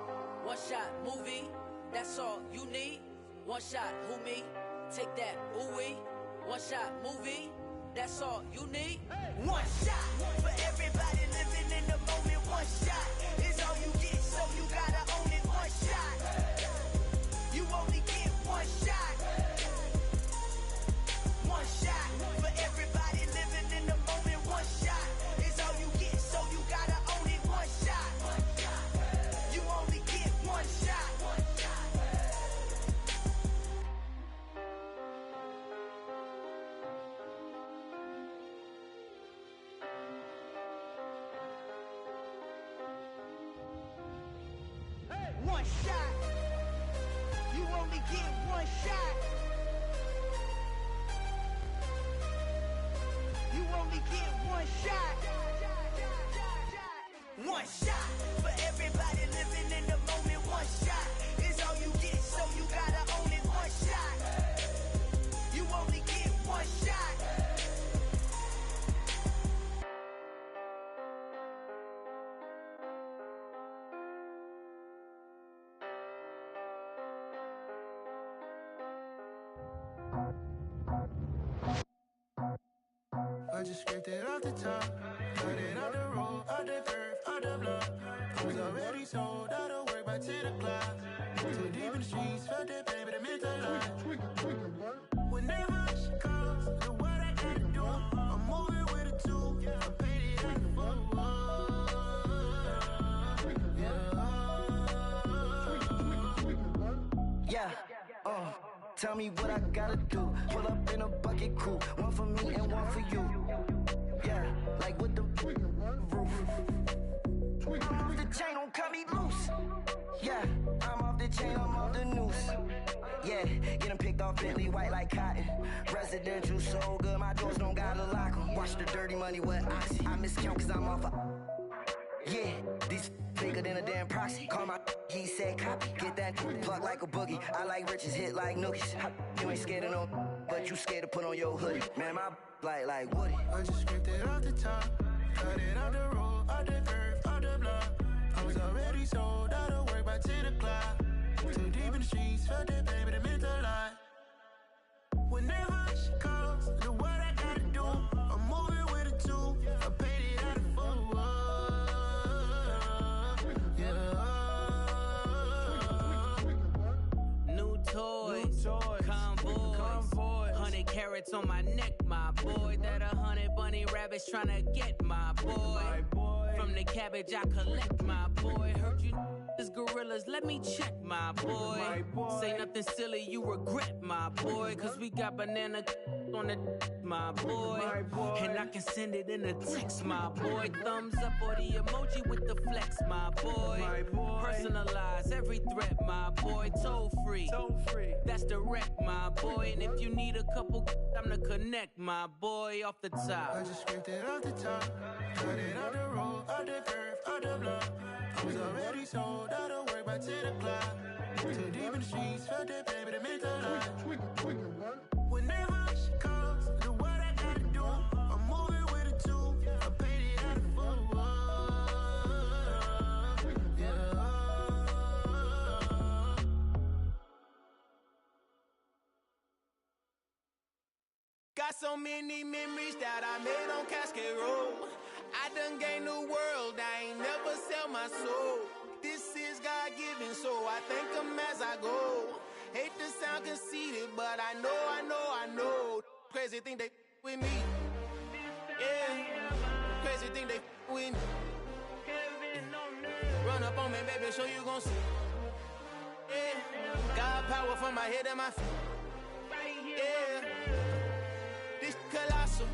One shot, movie. That's all you need. One shot, who me? Take that, ooh wee. One shot, movie. That's all you need. One shot for everybody living in the moment. One shot is all you get, so you gotta own it. One shot. You only get one shot. only get one shot. You only get one shot. One shot for everybody living in the moment. One shot is all you get, so you gotta own it. One shot. You only get one shot. I just scraped it off the top, cut it off the road, off the curve, off the block. I was already sold out of work by 10 o'clock. Too deep in the streets, felt that pain, but it meant a lot. Whenever she calls, know what I gotta do. I'm moving with a two, I paid it out the full. Yeah, tell me what I gotta do. Pull up in a bucket crew, one for me and one for you. Yeah, like with the roof. I'm off the chain, don't cut me loose. Yeah, I'm off the chain, I'm off the noose. Yeah, getting picked off Bentley white like cotton. Residential so good, my doors don't gotta lock 'em. Watch the dirty money with oxy. I miscount cause I'm off yeah, these bigger than a damn proxy. Call my he said copy. Get that plug like a boogie. I like riches, hit like nookies. You ain't scared of no, but you scared to put on your hoodie. Man, my like Woody. I just scraped it off the top, cut it off the road, off the curve, off the block. I was already sold out of work by 10 o'clock. Too deep in the streets, felt that pain, but it meant a lot. Whenever she calls, know what I gotta do. I'm moving with a two, I paid it out of full. New toys, convoys, 100 carats on my neck, my boy. That 100 bunny rabbits tryna get my boy. From the cabbage I collect, my boy. Heard you is gorillas, let me check, my boy. Say nothing silly, you regret, my boy. Cause we got banana on the my boy. And I can send it in a text, my boy. Thumbs up or the emoji with the flex, my boy. Personalize every threat, my boy. Toll free. That's direct, my boy. And if you need a couple, I'm the connect, my boy. Off the top. I just scraped it off the top, cut it off the road, off the curve, off the block. I was already sold out of work by 10 o'clock. Too deep in the streets, felt that pain, but it meant a lot. Whenever she calls, know what I gotta do. I'm moving with a two, I paid it out of full. Got so many memories that I made on Cascade Road. I done gained the world, I ain't never sell my soul. This is God-given, so I thank him as I go. Hate to sound conceited, but I know. Crazy thing they with me. Yeah, crazy thing they with me. Run up on me, baby, show you gon' see. Yeah, God power from my head and my feet. Yeah, this colossal.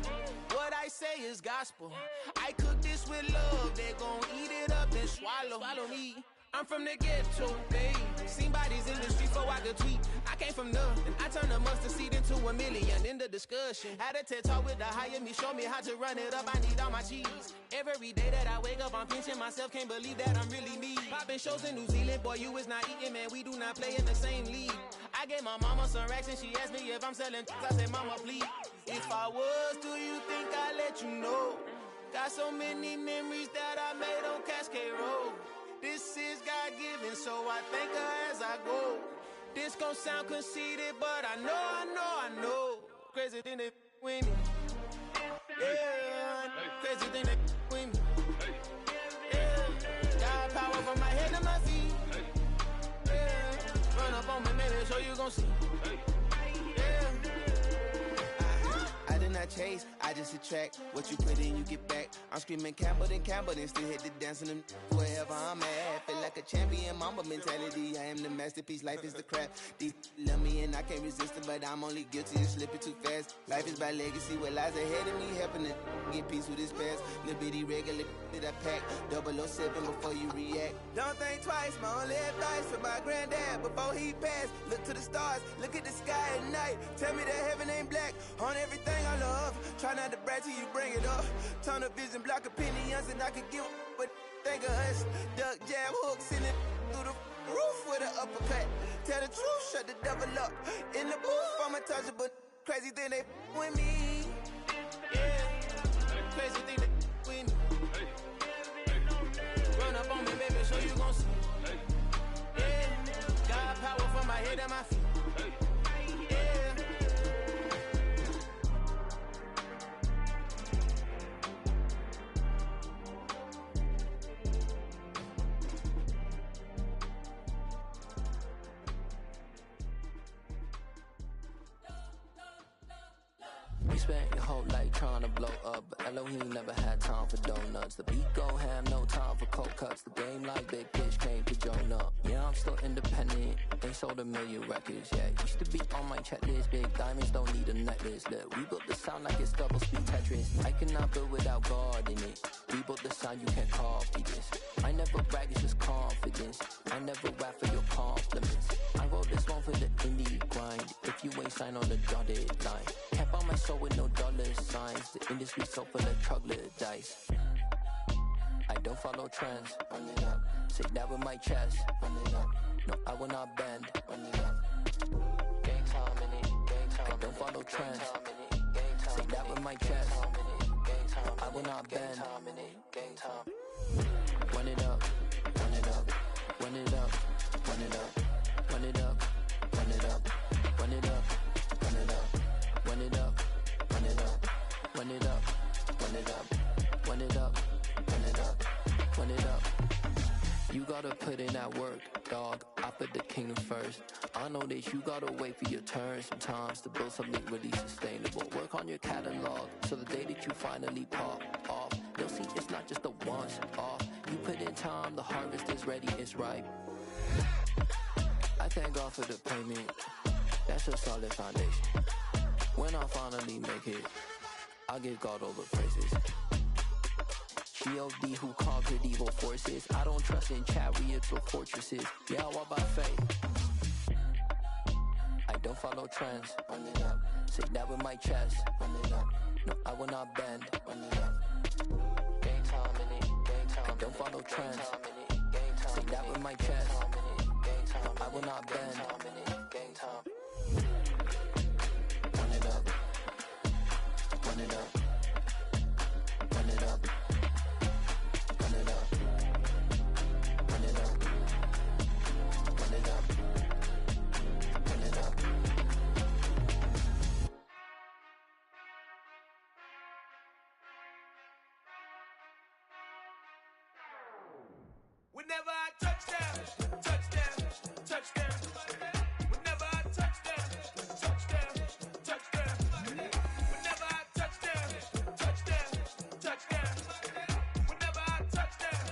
What I say is gospel. I cook this with love. They gon' eat it up and swallow me. I'm from the ghetto, babe. Seen bodies in the street so I could tweet. I came from nothing. I turned a mustard seed into a million in the discussion. Had a TED talk with the higher me, show me how to run it up. I need all my cheese. Every day that I wake up, I'm pinching myself. Can't believe that I'm really me. Popping shows in New Zealand, boy, you is not eating, man. We do not play in the same league. I gave my mama some racks and she asked me if I'm selling. I said, mama, please. If I was, do you think I'd let you know? Got so many memories that I made on Cascade Road. This is God-given, so I thank her as I go. This gon' sound conceited, but I know. Crazy thing they with me. Yeah, crazy thing they with me. Yeah, got power from my head to my feet. Yeah, run up on me, maybe so you gon' see. I did not chase, I just attract. What you put in, you get back. I'm screaming Campbell, then still hit the dance in them. Wherever I'm at, feel like a champion, mamba mentality. I am the masterpiece, life is the crap. Deep love me and I can't resist it, but I'm only guilty of slipping too fast. Life is by legacy, what lies ahead of me, helping to get peace with his past. Little bitty regular that I pack, 007 before you react. Don't think twice, my only advice for my granddad before he passed. Look to the stars, look at the sky at night. Tell me that heaven ain't black on everything I love. Try not to brag till you bring it up. Tunnel vision, block opinions, and I could give but think of us. Duck, jab, hooks in it through the roof with an uppercut. Tell the truth, shut the devil up. In the booth, I'm untouchable. Crazy thing they with me. Yeah, crazy thing they with me. Run up on me, baby, so you gon' see. Yeah, got power from my head and my feet. Spent your whole life trying to blow up, but Elohim never had time for donuts. The beat go ham, no time for cold cuts. The game like Big Fish came to join up. Yeah, I'm still independent, they sold 1 million records. Yeah, used to be on my checklist. Big diamonds don't need a necklace. Look, we built the sound like it's double speed Tetris. I cannot build without God in it. We built the sound, you can't copy this. I never brag, it's just confidence. I never rap for your compliments. I wrote this one for the indie grind. If you ain't signed on the dotted line, can't buy my soul with no dollar signs. The industry so full of troglodytes. I don't follow trends. Run it up. Say that with my chest. Run it up. No, I will not bend. Run it up. Gang time in it. Gang time. I don't follow trends. Say that with my chest. No, I will not bend. Gang time. Run it up. Run it up. Run it up. Run it up. Run it up. Run it up. Run it up. Run it up. Run it up. Run it up. Run it up. Run it up. Run it up. Run it up. Run it up. You gotta put in that work, dog. I put the kingdom first. I know that you gotta wait for your turn sometimes to build something really sustainable. Work on your catalog, so the day that you finally pop off, you'll see it's not just a once off. You put in time, the harvest is ready, it's ripe. I thank God for the payment. That's a solid foundation. When I finally make it, I'll give God all the praises. G.O.D. who conquered evil forces. I don't trust in chariots or fortresses. Yeah, I walk by faith. I don't follow trends. Run it up. Say that with my chest. Run it up. No, I will not bend. Run it up. Gang time in it. Gang time. I don't follow trends. Say that with my chest. No, I will not bend. Gang time. Run it up. Run it up. Run it up. Run it up. Run it up. Run it up. Run it up. Whenever I touch down, touchdown, touchdown. Whenever I touch down, touchdown, touchdown. Whenever I touch down, touchdown, touchdown. Whenever I touch down,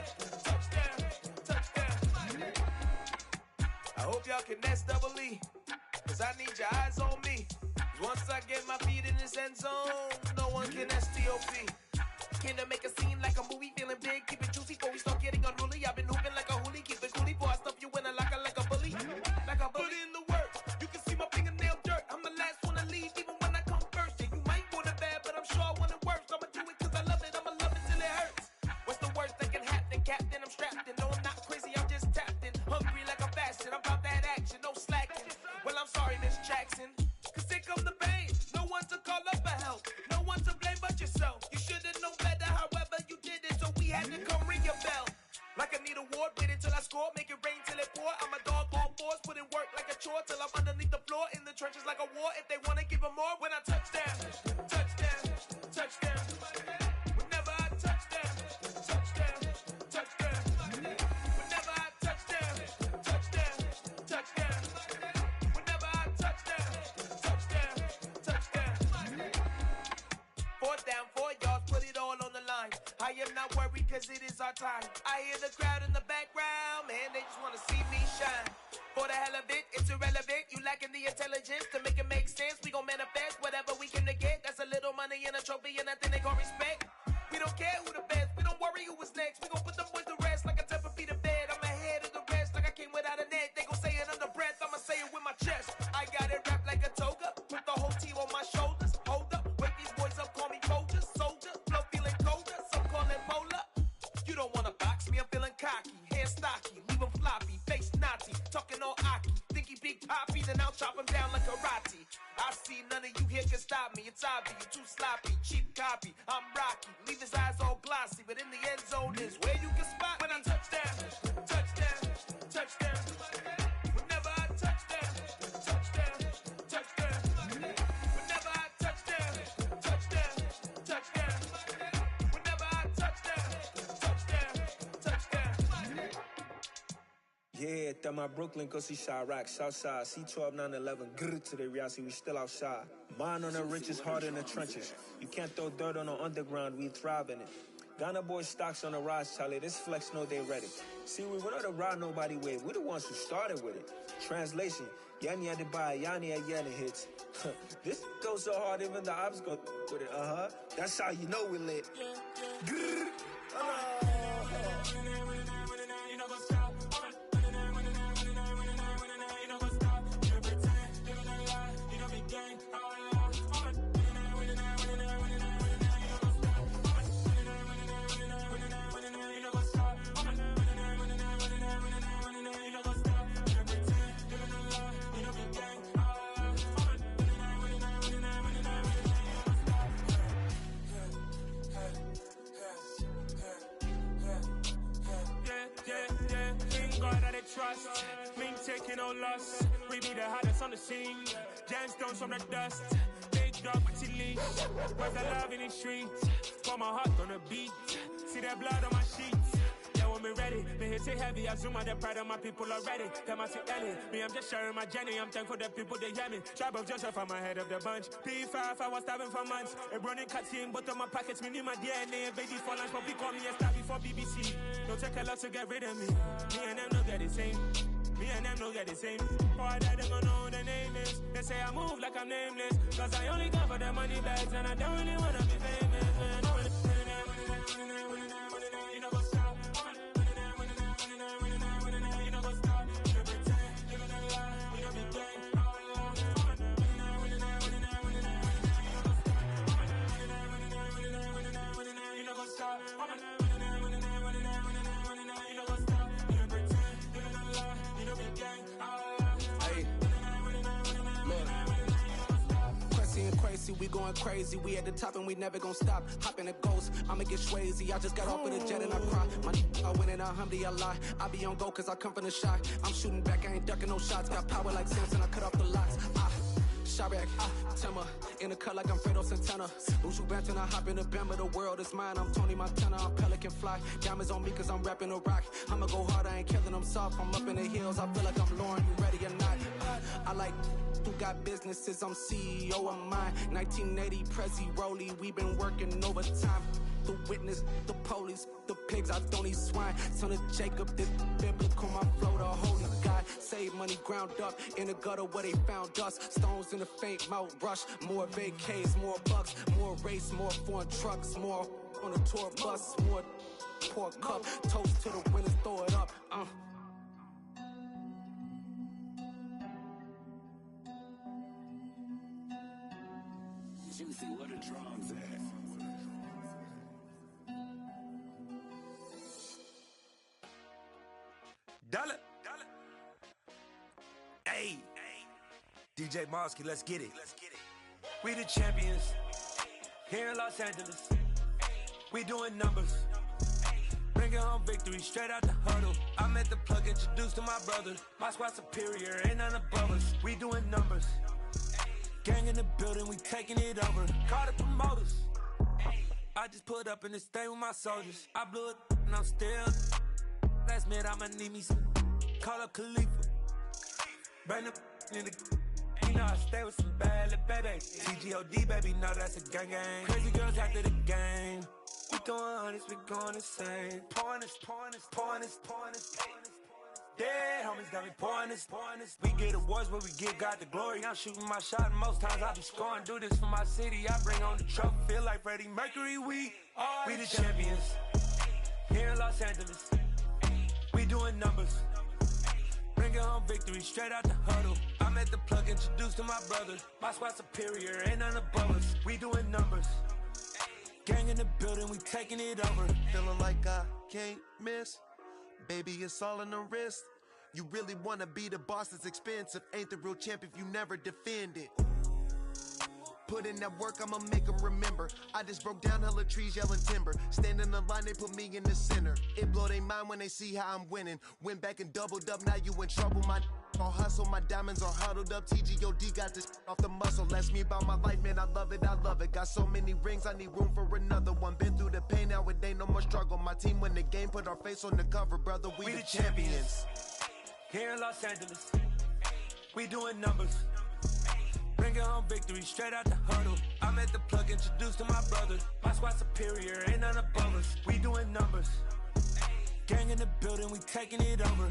touchdown, touchdown. I hope y'all can nest double E, cause I need your eyes on me. 'Cause once I get my feet in this end zone, no one can STOP. Came to make a scene like a movie, feeling big, keep it juicy before we start getting unruly. I've been hooping like a hoolie, keep it coolie before I stuff you in a locker like a bully. Like a bully. Put in the work, you can see my fingernail dirt. I'm the last one to leave, even when I come first. Yeah, you might want it bad, but I'm sure I want it worse. I'ma do it cause I love it, I'ma love it till it hurts. What's the worst that can happen, Captain? I'm strapped in, no I'm not crazy, I'm just tapped in. Hungry like I'm fasting, I'm about that action, no slacking. Well, I'm sorry, Miss Jackson, cause here come the pain. No one to call up for help, no one to blame but yourself. You should've known better, however you did it, so we had to come ring your bell. Like I need a award, wait until I score, make it rain till it pour. I'm a dog on fours, put in work like a chore till I'm underneath the floor, in the trenches like a war. If they wanna give them more, when I touch down, touchdown, touchdown. Whenever I touch down, touchdown, touchdown. Whenever I touch down, touchdown, touchdown. Whenever I touch down, touchdown, touchdown. 4th down, 4 yards, put it all on the line. How I am not worried cause it is our time. I hear the crowd in the background, man, they just wanna see me shine. For the hell of it, it's irrelevant. You lacking the intelligence to make it make sense. We gon' manifest whatever we came to get. That's a little money and a trophy and nothing they gon' respect. We don't care who the best, we don't worry who was next. We gon' put them boys to rest like a Tempur-Pedic bed. I'm ahead of the rest like I came without a net. They gon' say it under breath, I'ma say it with my chest. I got it wrapped like a toga, put the whole team on my shoulders. Hold up, wake these boys up, call me Folger, soldier. Flow feeling colder, some call it polar. You don't wanna box me, I'm feeling cocky. Hair stocky, leave him floppy, face naughty. Talking all aki, think he big poppy, then I'll chop him down like karate. I see none of you here can stop me. It's obvious, you too sloppy, cheap copy. I'm Rocky, leave his eyes all glossy, but in the end zone is where you can spot when I touchdown, touchdown, touchdown. Whenever I touchdown, touchdown, touchdown. Whenever I touchdown, touchdown, touchdown. Whenever I touchdown, touchdown, touchdown. Yeah, that my Brooklyn, go see Chirac, Southside, C12, 911, grr to the reality, we still outside. Mine on the richest, heart in the trenches. You can't throw dirt on the underground, we thrive in it. Ghana boys stocks on the rise, Charlie, this flex know they ready. See, we not to ride nobody with, we the ones who started with it. Translation, Yanni had to buy, Yanni had Yanni hits. This goes so hard, even the ops go with it, That's how you know we lit. Grr. Trust, me taking no loss. We be the hottest on the scene. Gemstones from the dust. Big dog with your leash. Where's the love in the streets? Got my heart on the beat. See that blood on my sheets. Yeah, when me ready, me hit it heavy. I zoom out the pride of my people already. Them I see Ellie. Me, I'm just sharing my journey. I'm thankful the people they hear me. Tribe of Joseph, I'm ahead of the bunch. P5, I was starving for months. A running cutscene, but on my pockets, me need my DNA. Baby for lunch, but we call me a star before BBC. Don't take a lot to get rid of me. Me and them don't get the same. Me and them don't get the same. Boy, that them gonna know who the name is. They say I move like I'm nameless. Cause I only come for the money bags and I don't really wanna be famous, man. You know what's up? You know what's up? You pretend, living a lie. You know be gang. You know what's up? We going crazy, we at the top and we never gonna stop. Hop in a ghost, I'ma get swayzy. I just got off of the jet and I cry. My I win in a Humvee, I lie. I be on go cause I come from the shot. I'm shooting back, I ain't ducking no shots. Got power like Samson, I cut off the locks. Chirac, Timmer, in the cut like I'm Fredo Santana. Ushu Banton, I hop in the Bama, the world is mine. I'm Tony Montana, I'm Pelican Fly. Diamonds on me cause I'm rapping a rock. I'ma go hard, I ain't killing them soft. I'm up in the hills, I feel like I'm Lauren, you ready or not? I like who got businesses, I'm CEO of mine. 1980, Prezi Rolly, we been working overtime. The witness, the police, the pigs, I don't eat swine. Son of Jacob, this biblical, my flow, the holy God. Save money ground up in the gutter where they found us. Stones in the faint mouth rush. More vacays, more bucks, more race, more foreign trucks, more on a tour bus, more pour cup. Toast to the winners, throw it up. Juicy, what a drums at? Dollar. Hey. DJ Mosky, let's get it. We the champions. Here in Los Angeles. We doing numbers. Bringing home victory straight out the huddle. I met the plug, introduced to my brothers. My squad superior, ain't none above us. We doing numbers. Gang in the building, we taking it over. Call the promoters. I just put up in this thing with my soldiers. I blew it and I'm still. Last minute I'ma need me some. Call up Khalifa. Bring the in the. You know I stay with some bad little baby. TGOD, baby, know that's a gang gang. Crazy girls after the game. We throwing hundreds, we going insane. Pouring this. Dead homies got me pouring this. We get awards, but we give God the glory. I'm shooting my shot, and most times I be scoring. Do this for my city, I bring on the trophy. Feel like Freddie Mercury, we the champions. Here in Los Angeles, we doing numbers. Bringing home victory straight out the huddle. I'm at the plug, introduced to my brothers. My squad superior, ain't none above us. We doing numbers. Gang in the building, we taking it over. Feeling like I can't miss. Baby, it's all in the wrist. You really wanna be the boss, it's expensive. Ain't the real champ if you never defend it. Put in that work, I'ma make them remember. I just broke down hella trees, yelling timber. Stand in the line, they put me in the center. It blow their mind when they see how I'm winning. Went back and doubled up, now you in trouble. My all hustle, my diamonds are huddled up. TGOD got this off the muscle. That's me about my life, man, I love it. Got so many rings, I need room for another one. Been through the pain, now it ain't no more struggle. My team win the game, put our face on the cover, brother, we the champions. Here in Los Angeles, we doing numbers. Bringing home victory straight out the huddle. I'm at the plug, introduced to my brothers. My squad superior, ain't none above us. We doing numbers. Gang in the building, we taking it over.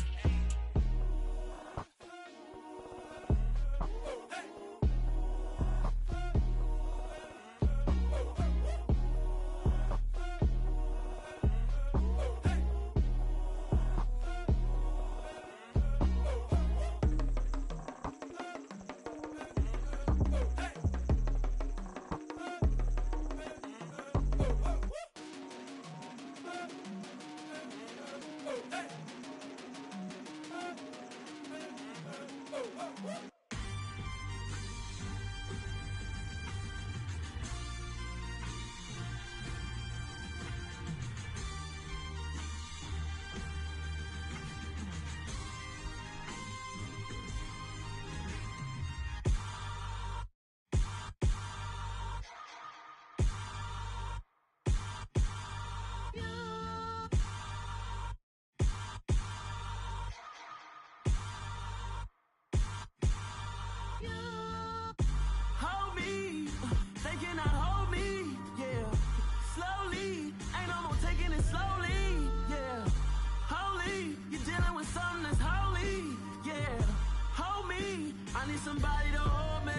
Somebody to hold me.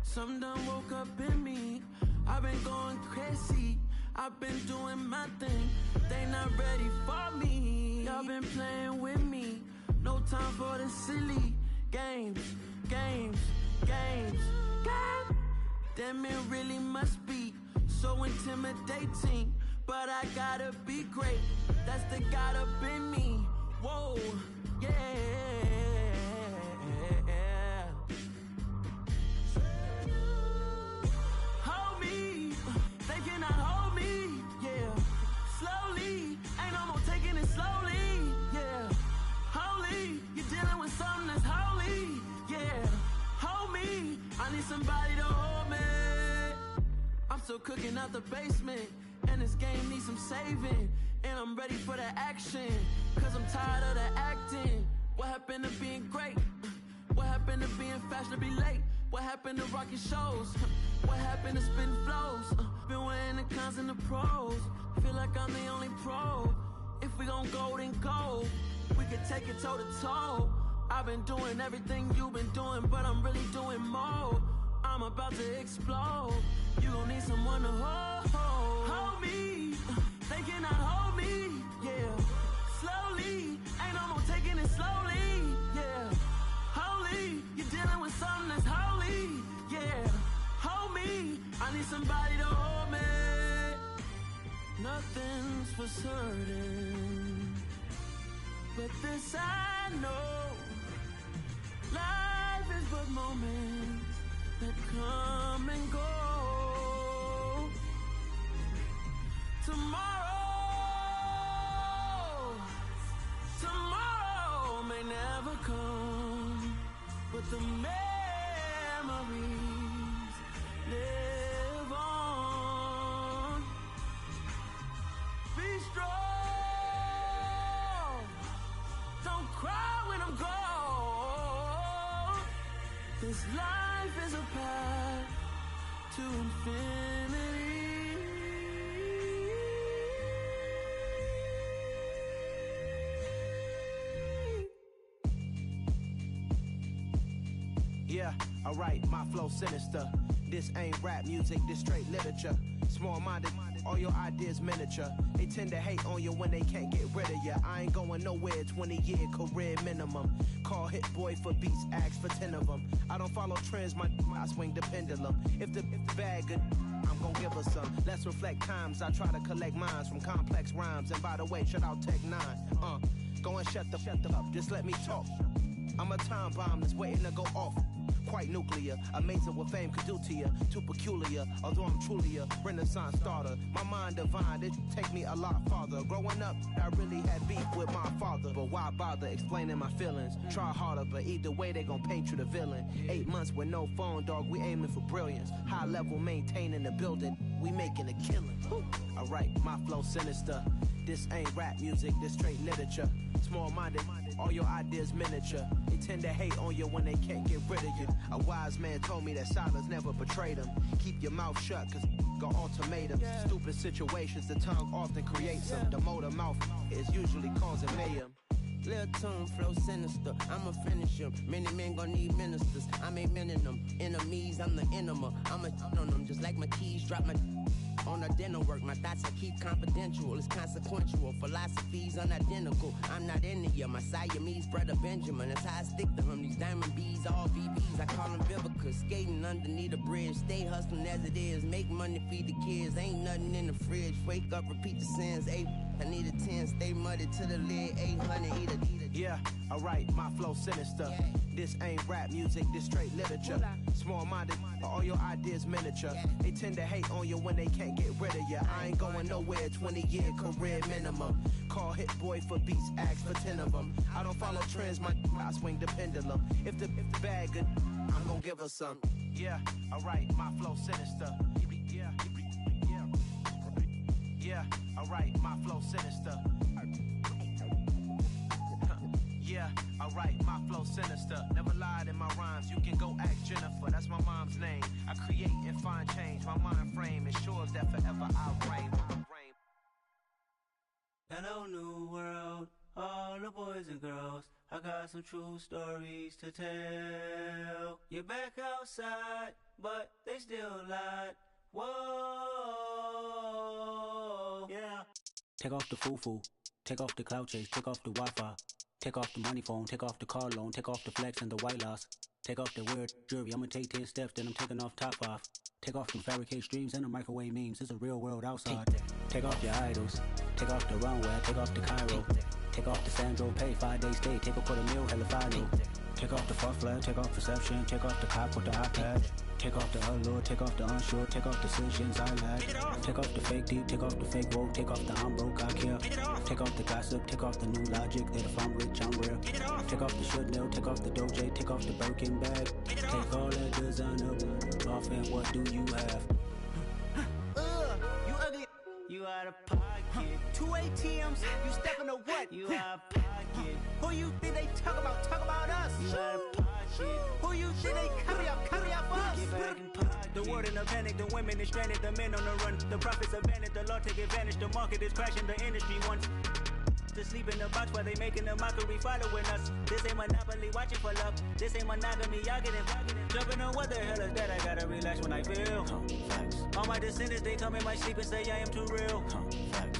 Some done woke up in me. I've been going crazy. I've been doing my thing. They not ready for me. Y'all been playing with me. No time for the silly games. Damn, it really must be so intimidating. But I gotta be great. That's the God up in me. Whoa, yeah. Hold me, they cannot hold me, yeah. Slowly, ain't no more taking it slowly, yeah. Holy, you're dealing with something that's holy, yeah. Hold me, I need somebody to hold me. I'm still cooking out the basement, and this game needs some saving. And I'm ready for the action, cause I'm tired of the acting. What happened to being great? What happened to being fashionably late? What happened to rocking shows? What happened to spitting flows? Been wearing the cons and the pros. Feel like I'm the only pro. If we gon' go, then go. We could take it toe to toe. I've been doing everything you've been doing, but I'm really doing more. I'm about to explode. You gon' need someone to hold me. They cannot hold me, yeah. Slowly, ain't no more taking it slowly, yeah. Holy, you're dealing with something that's holy, yeah. Hold me, I need somebody to hold me. Nothing's for certain, but this I know. Life is but moments that come and go. Tomorrow may never come, but the memories live on. Be strong, don't cry when I'm gone. This This life is a path to infinity. Yeah, alright, my flow sinister. This ain't rap music, this straight literature. Small-minded, all your ideas miniature. They tend to hate on you when they can't get rid of you. I ain't going nowhere, 20-year career minimum. Call Hit Boy for beats, ask for 10 of them. I don't follow trends, I swing the pendulum. If the bag good, I'm gon' give her some. Let's reflect times, I try to collect minds from complex rhymes. And by the way, shout out Tech 9. Go and shut the up, just let me talk. I'm a time bomb that's waiting to go off. Quite nuclear, amazing what fame could do to you. Too peculiar, although I'm truly a renaissance starter. My mind divine, it take me a lot farther. Growing up, I really had beef with my father. But why bother explaining my feelings? Try harder, but either way they gon' paint you the villain. 8 months with no phone, dog, we aiming for brilliance. High level maintaining the building, we making a killing. Alright, my flow sinister. This ain't rap music, this straight literature. Small-minded, all your ideas miniature. They tend to hate on you when they can't get rid of you. A wise man told me that silence never betrayed him. Keep your mouth shut, cause got ultimatums. Stupid situations, the tongue often creates them. The motor mouth is usually causing mayhem. Lil' tune, flow sinister, I'ma finish him. Many men gon' need ministers, I'm aiming them. Enemies, I'm the enema, I'ma on them. Just like my keys, drop my on the dinner work. My thoughts I keep confidential, it's consequential. Philosophies unidentical, I'm not into you. My Siamese brother Benjamin, that's how I stick to him. These diamond bees, all VVs, I call them Vivica. Skating underneath the bridge, stay hustling as it is. Make money, feed the kids, ain't nothing in the fridge. Wake up, repeat the sins, I need a 10, stay muddy to the lid, 800, eat a. Yeah, alright, my flow sinister. This ain't rap music, this straight literature. Small-minded, all your ideas miniature. They tend to hate on you when they can't get rid of you. I ain't going nowhere, 20-year career minimum. Call Hit Boy for beats, ask for 10 of them. I don't follow trends, I swing the pendulum. If the bag good, I'm gon' give her some. Yeah, alright, my flow sinister. Yeah, alright, my flow sinister. Yeah, alright, my flow sinister. Never lied in my rhymes, you can go ask Jennifer, that's my mom's name. I create and find change, my mind frame ensures that forever I'll reign. Hello, new world, all the boys and girls. I got some true stories to tell. You're back outside, but they still lied. Whoa, yeah. Take off the foo-foo, take off the cloud chase, take off the Wi-Fi. Take off the money phone, take off the car loan, take off the flex and the white loss. Take off the weird jewelry, I'ma take 10 steps, then I'm taking off top 5. Take off them fabricate streams and the microwave memes, it's a real world outside. Take off your idols, take off the runway, take off the Cairo. Take off the Sandro pay, 5-day stay, take a $250,000, hella final. Take off the fuck flag, take off perception, take off the cop with the iPad. Take off the allure, take off the unsure, take off decisions I lack. Take off the fake deep, take off the fake woke, take off the I'm broke, I care. Take off the gossip, take off the new logic, that if I'm rich, I'm real. Take off the should know, take off the Doja, take off the Birkin bag. Take all that designer off and what do you have? You ugly. You out of pocket. 2 ATMs, you stepping to what? You out of pocket. Who you think they talk about? Talk about us. You out of pocket. Who you think they carry up for us? Get back in pocket. The world in a panic, the women is stranded, the men on the run. The profits abandoned, the law take advantage. The market is crashing, the industry wants to sleep in the box while they making a mockery following us. This ain't monopoly, watching for love. This ain't monogamy, y'all getting jumping on what the hell is that? I gotta relax when I feel. All my descendants, they come in my sleep and say I am too real.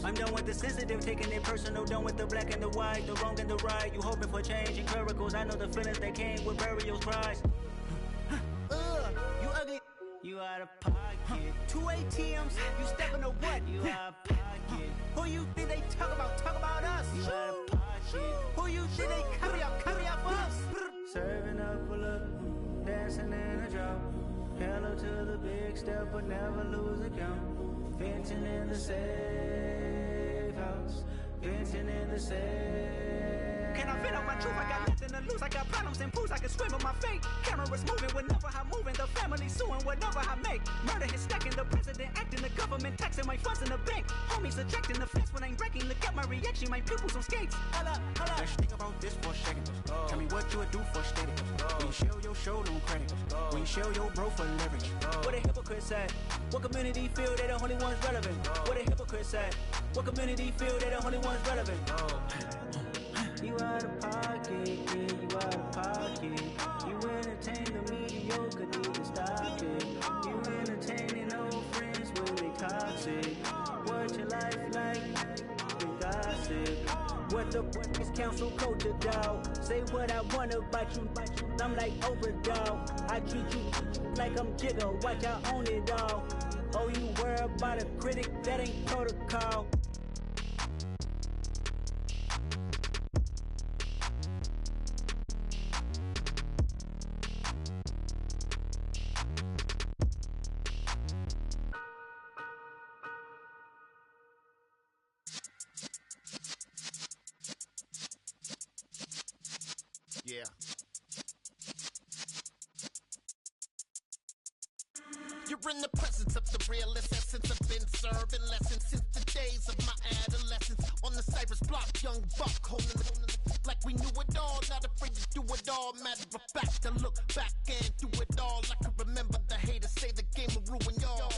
I'm done with the sensitive, taking it personal. Done with the black and the white, the wrong and the right. You hoping for change and miracles. I know the feelings that came with burial cries. You ugly. You out of pocket. 2 ATMs, you stepping to what? You out of pocket. Who you think they talk about? Talk about us. You out of pocket. Who you think they carry up for us? Serving up a look, dancing in a drop. Hello to the big step, but never lose a count. Venting in the safe house. Venting in the safe. Can I vent out my truth? I got nothing to lose. I got problems and pools. I can swim with my fate. Cameras moving whenever I'm moving. The family suing whatever I make. Murder is stacking. The president acting. The government government taxing my funds in the bank. Homies subtracting the fence when I'm breaking. Look at my reaction, my pupils on skates. Holla, holla. Let's think about this for a second. Tell me what you would do for steady. When you show your show, no credit. When you show your bro for leverage. What a hypocrite said. What community feel they the only ones relevant? What a hypocrite said. What community feel they the only ones relevant? You out of pocket, yeah, you out of pocket. You entertain the mediocre, need to stop it. You entertaining old friends when they toxic. What your life like? You gossip. What the is council culture, dog? Say what I want about you. I'm like overdog. I treat you like I'm Jigga. Watch I own it all. Oh, you worry about a critic? That ain't protocol. Yeah. You're in the presence of the realest essence. I've been serving lessons since the days of my adolescence. On the Cypress block, young buck holding like we knew it all. Not afraid to do it all. Matter of fact, I look back and do it all. I can remember the haters say the game will ruin y'all.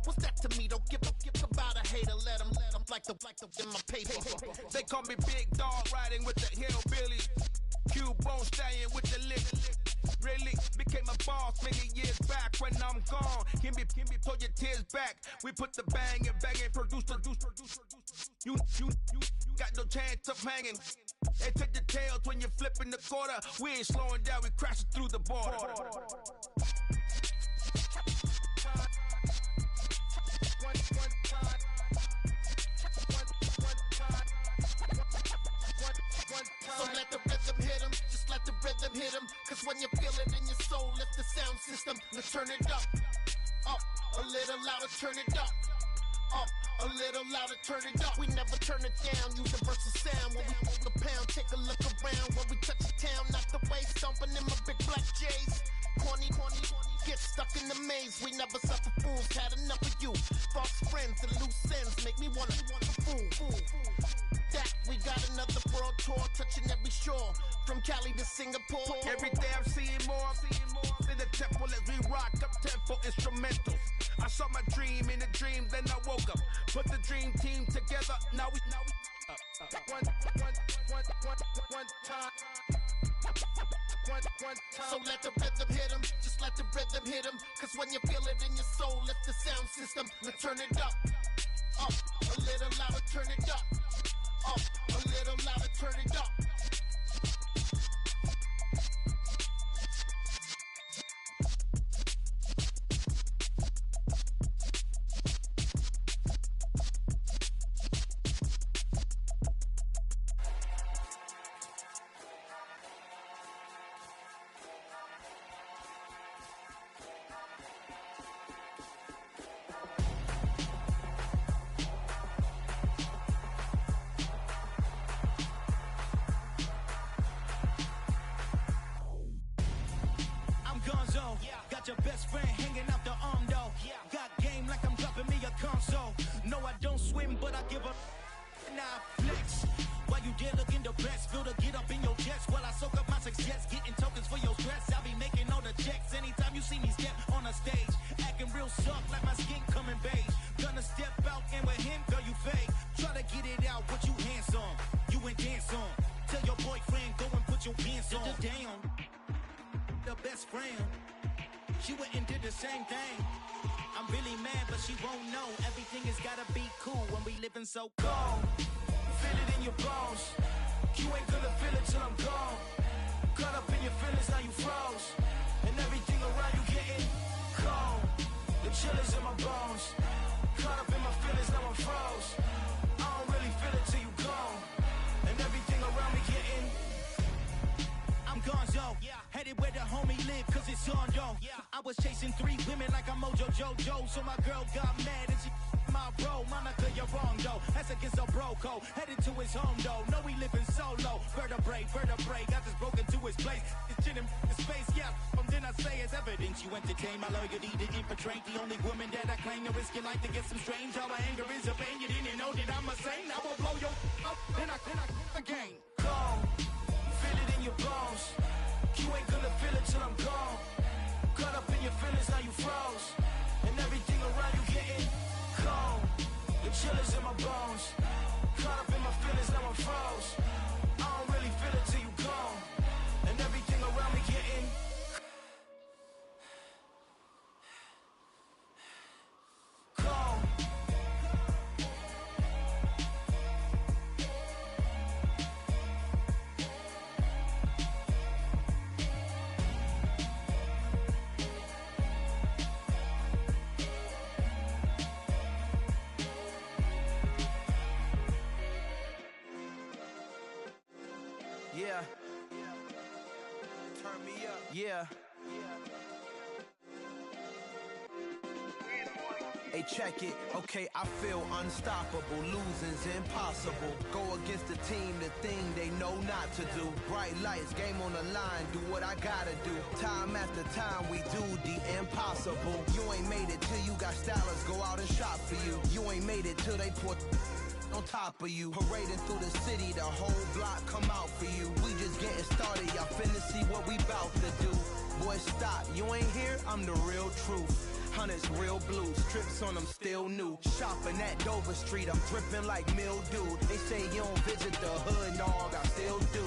What's that to me? Don't give about a hater. Let them like the in my paper. They call me Big Dog, riding with the hillbillies. Q-Bone stallion with the lick. Really became a boss many years back. When I'm gone, can be pull your tears back. We put the bang and produce. You got no chance of hanging. They take the tails when you're flipping the quarter. We ain't slowing down, we crashing through the border. So let the rhythm hit him, just let the rhythm hit him. Cause when you feel it in your soul, lift the sound system. Let's turn it up, a little louder, turn it up, a little louder, turn it up. We never turn it down, universal sound. When we hold the pound, take a look around. When we touch the town, not the way, stomping in my big black J's. Corny, get stuck in the maze. We never suffer fools, had enough of you. False friends and loose ends make me wanna fool. That we got another world tour, touching every shore, from Cali to Singapore. Every day I'm seeing more in the temple as we rock up tempo instrumentals. I saw my dream in a dream, then I woke up. Put the dream team together, now we one time. So let the rhythm hit him, just let the rhythm hit him. Cause when you feel it in your soul, lift the sound system. Let's turn it up, a little louder, turn it up, a little louder, turn it up. Got your best friend hanging out the arm though. Got game like I'm dropping me a console. No, I don't swim, but I give up. Nah, flex. While you there looking the best, feel the get up in your chest while I soak up my success, getting tokens for your stress. I'll be making all the checks anytime you see me step on a stage, acting real soft like my skin coming beige. Gonna step out and with him, girl, you fake. Try to get it out, what you hands on, you ain't dance on. Tell your boyfriend go and put your pants on. Down, the best friend. She went and did the same thing. I'm really mad, but she won't know. Everything has gotta be cool when we living so cold. Feel it in your bones. You ain't gonna feel it till I'm gone. Caught up in your feelings, now you froze. And everything around you getting cold. The chill is in my bones. Caught up in my feelings, now I'm froze. I don't really feel it till you gone. And everything around me getting I'm gonzo. Headed where the homie live, cause it's on, yo. I was chasing 3 women like I'm Mojo Jojo, so my girl got mad and she my bro, Monica, you're wrong though. That's against a bro code. Headed to his home though. No, we living solo. Vertebrae, I just broke into his place. It's shit in space, yeah. Then I say it's evidence you entertain my loyalty to infiltrate the only woman that I claim to risk your life to get some strange. All my anger is a pain. You didn't know that I'm a saint. I will blow your up, then I again. Gone, feel it in your bones. You ain't gonna feel it till I'm gone. Caught up in your feelings, now you froze. And everything around you getting cold. The chill is in my bones. Caught up in my feelings, now I'm froze. I don't really feel it till you gone. And everything around me getting cold. Yeah. Turn me up. Yeah. Hey, check it. Okay, I feel unstoppable. Losing's impossible. Go against the team, the thing they know not to do. Bright lights, game on the line, do what I gotta do. Time after time, we do the impossible. You ain't made it till you got stylists go out and shop for you. You ain't made it till they put on top of you. Parading through the city, the whole block come out for you. We just getting started, y'all finna see what we bout to do. Boy, stop, you ain't here, I'm the real truth. Hunters real blue, strips on them still new. Shopping at Dover Street, I'm dripping like mildew. They say you don't visit the hood, dog, I still do.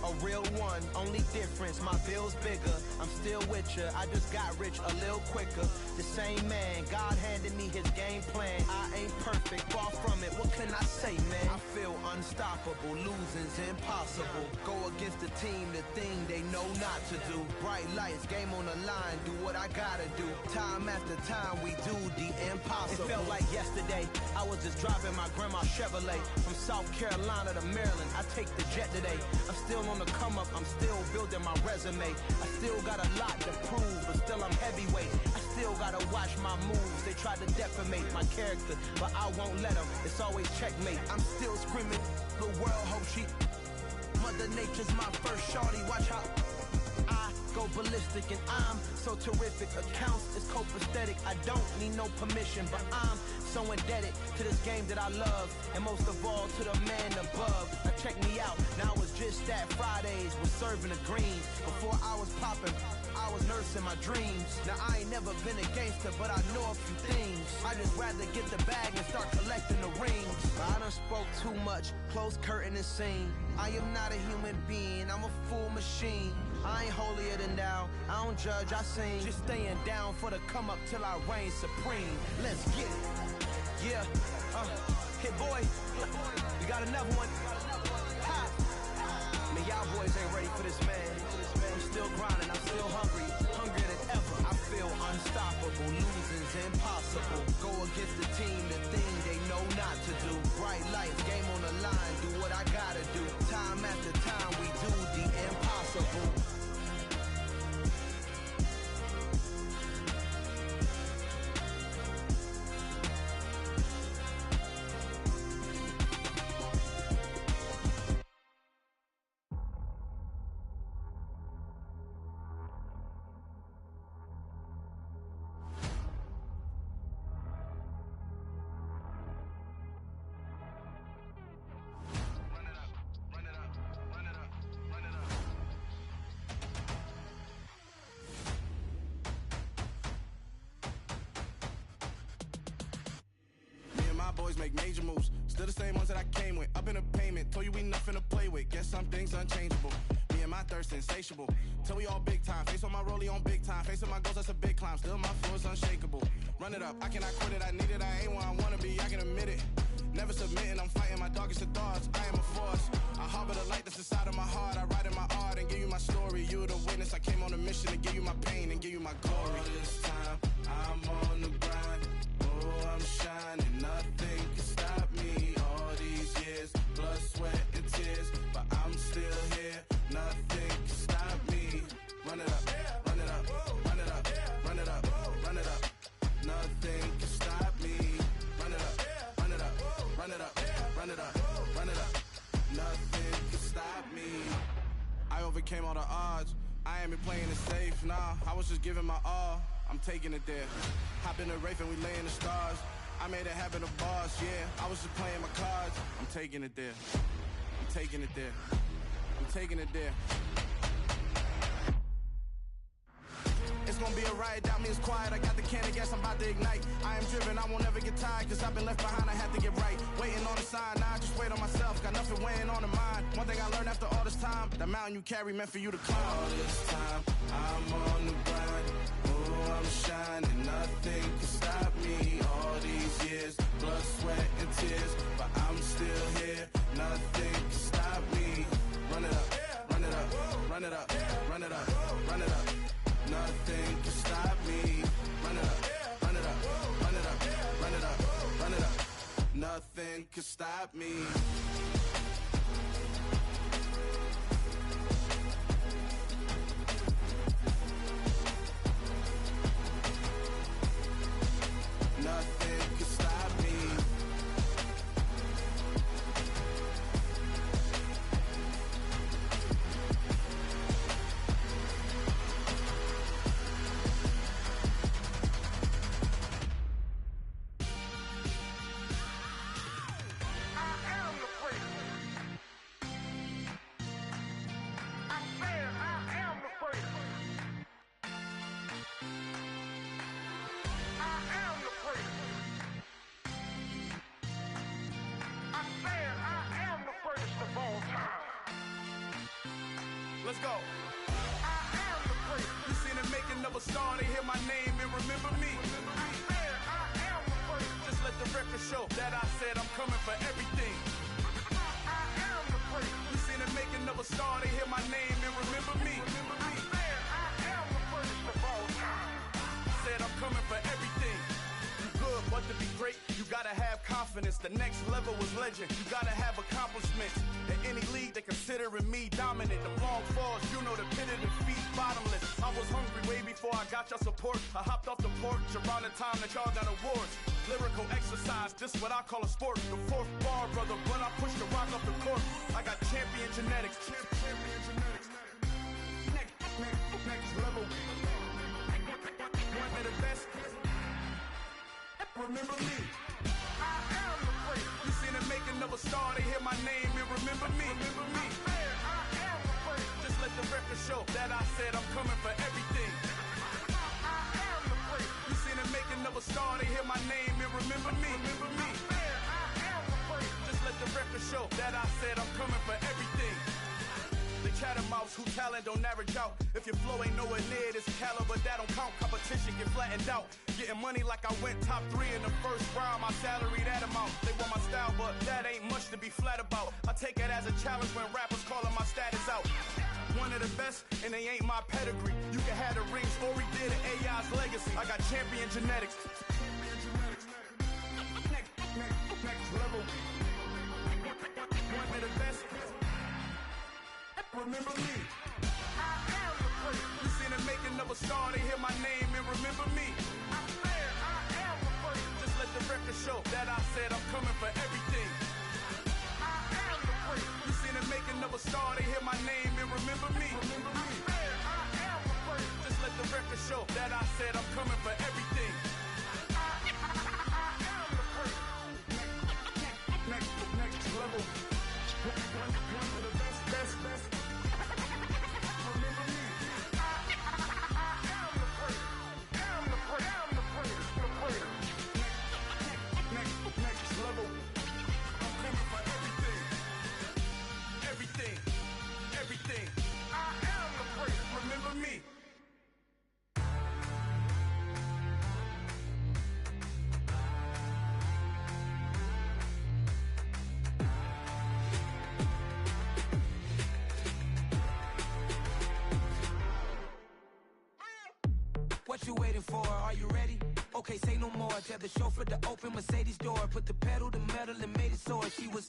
A real one, only difference, my bill's bigger. I'm still with ya, I just got rich a little quicker. The same man, God handed me his game plan. I ain't perfect, far from it, what can I say, man? I feel unstoppable, losing's impossible. Go against the team, the thing they know not to do. Bright lights, game on the line, do what I gotta do. Time after time, we do the impossible. It felt like yesterday, I was just driving my grandma's Chevrolet. From South Carolina to Maryland, I take the jet today. I'm still on the come up, I'm still building my resume. I still got a lot to prove, but still I'm heavyweight. I still gotta watch my moves. They try to defamate my character, but I won't let them. It's always checkmate. I'm still screaming, the world hope she. Mother Nature's my first shorty, watch how I go ballistic and I'm so terrific. Accounts is copacetic, I don't need no permission, but I'm so indebted to this game that I love, and most of all to the man above. Now check me out, now it's just that Fridays was serving the greens. Before I was popping, I was nursing my dreams. Now I ain't never been a gangster, but I know a few things. I just rather get the bag and start collecting the rings. I done spoke too much, close curtain and scene. I am not a human being, I'm a full machine. I ain't holier than thou, I don't judge, I sing. Just staying down for the come up till I reign supreme. Let's get it. Yeah, hey boy, you got another one. Ha. Man, y'all boys ain't ready for this, man. I'm still grinding, I'm still hungry, hungrier than ever. I feel unstoppable, losing's impossible. Go against the team, the thing they know not to do. Bright lights, game on the line, do what I gotta do. Time after time, we do the impossible. Boys make major moves, still the same ones that I came with. Up in a payment, told you we nothing to play with. Guess some things unchangeable. Me and my thirst insatiable. Till we all big time. Face on my rollie on big time. Facing my goals, that's a big climb. Still my flow is unshakable. Run it up, I cannot quit it. I need it, I ain't where I wanna be. I can admit it. Never submitting, I'm fighting my darkest of thoughts. I am a force. I harbor the light that's inside of my heart. I write in my art and give you my story. You the witness. I came on a mission to give you my pain and give you my glory. All this time, I'm on the grind. Oh, I'm shining. Nothing can stop me. All these years, blood, sweat, and tears. But I'm still here. Nothing can stop me. Run it up, run it up, run it up, run it up, run it up. Nothing can stop me. Run it up. overcame all the odds. I ain't been playing it safe, nah. I was just giving my all. I'm taking it there. Hop in the Wraith and we lay in the stars. I made it happen to boss, yeah. I was just playing my cards. I'm taking it there. I'm taking it there. I'm taking it there. It's gonna be a riot, doubt me it's quiet. I got the can of gas, I'm about to ignite. I am driven, I won't ever get tired, cause I've been left behind, I have to get right. Waiting on the sign, now I just wait on myself. Got nothing weighing on the mind. One thing I learned after all this time, that mountain you carry meant for you to climb. All this time, I'm on the grind. Oh, I'm shining, nothing can stop me. All these years, blood, sweat, and tears, but I'm still here. Nothing can stop me. Run it up, run it up, run it up, run it up, run it up. Nothing can stop me. Run it up, run it up, run it up, run it up, run it up. Nothing can stop me. Nothing can stop me. Let's go. You seen the making of a star, they hear my name and remember me. Just let the record show that I said I'm coming for everything. You seen the making of a star, they hear my name and remember me. Said I'm coming for everything. You good, but to be great, you gotta have confidence. The next level was legend. You gotta have accomplishments. In any league, they considering me dominant. The long falls, you know the pit of defeat, bottomless. I was hungry way before I got your support. I hopped off the porch around the time that y'all got awards. Lyrical exercise, this what I call a sport. The fourth bar, brother, when I push the rock up the court. I got champion genetics. Champion genetics. Next level. One of the best. Remember me. You seen the making of a star, they hear my name and remember me. Just let the record show that I said I'm coming for everything. You seen the making of a star, they hear my name and remember me. Just let the record show that I said I'm coming for everything. The chattermouths who talent don't average out. If your flow ain't nowhere near this caliber, that don't count. Competition get flattened out. Getting money like I went top 3 in the first round. My salary that amount. They want my style, but that ain't much to be flat about. I take it as a challenge when rappers calling my status out. One of the best, and they ain't my pedigree. You can have the rings, or we did an AI's legacy. I got champion genetics. Next level. One of the best. Remember me. You seen the making of a star, they hear my name and remember me. Just let the record show that I said I'm coming for everything. You seen the making of a star, they hear my name and remember me. Just let the record show that I said I'm coming for everything. Next level. One of the best. Next level. I'm coming for everything. Everything. I am the great. Remember me. What you waiting for? Are you ready? Okay, say no more. Tell the chauffeur to open Mercedes door. Put the pedal to metal and made it soar. She was,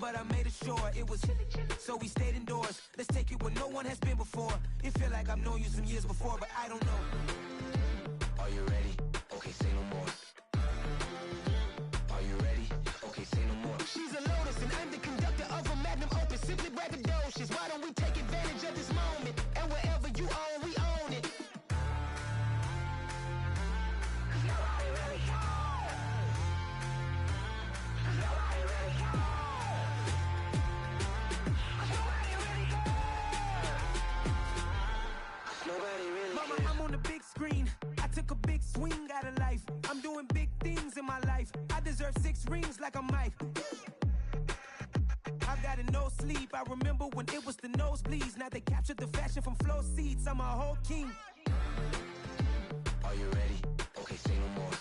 but I made it sure it was. So we stayed indoors. Let's take it where no one has been before. It feel like I've known you some years before, but I don't know. Are you ready? Okay, say no more. Are you ready? Okay, say no more. She's a Lotus and I'm the conductor of a magnum opus. Simply braggadocious. Why don't we take advantage of this moment? things in my life. I deserve 6 rings like a Mike. I've got no sleep. I remember when it was the nosebleeds. Now they captured the fashion from flow seats. I'm a whole king. Are you ready? Okay, say no more.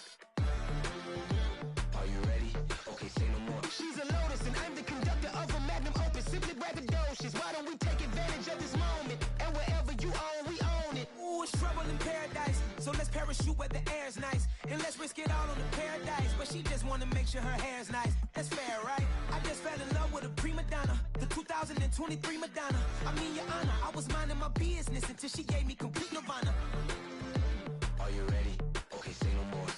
Are you ready? Okay, say no more. She's a lotus and I'm the conductor of a magnum opus. Simply braggadocious. Why don't we take advantage of this moment? And wherever you own, we own it. Ooh, it's trouble in paradise. So let's parachute where the air's nice. And let's risk it all on the paradise. But she just wanna make sure her hair's nice. That's fair, right? I just fell in love with a prima donna. The 2023 Madonna. I mean, your honor, I was minding my business until she gave me complete nirvana. Are you ready? Okay, say no more.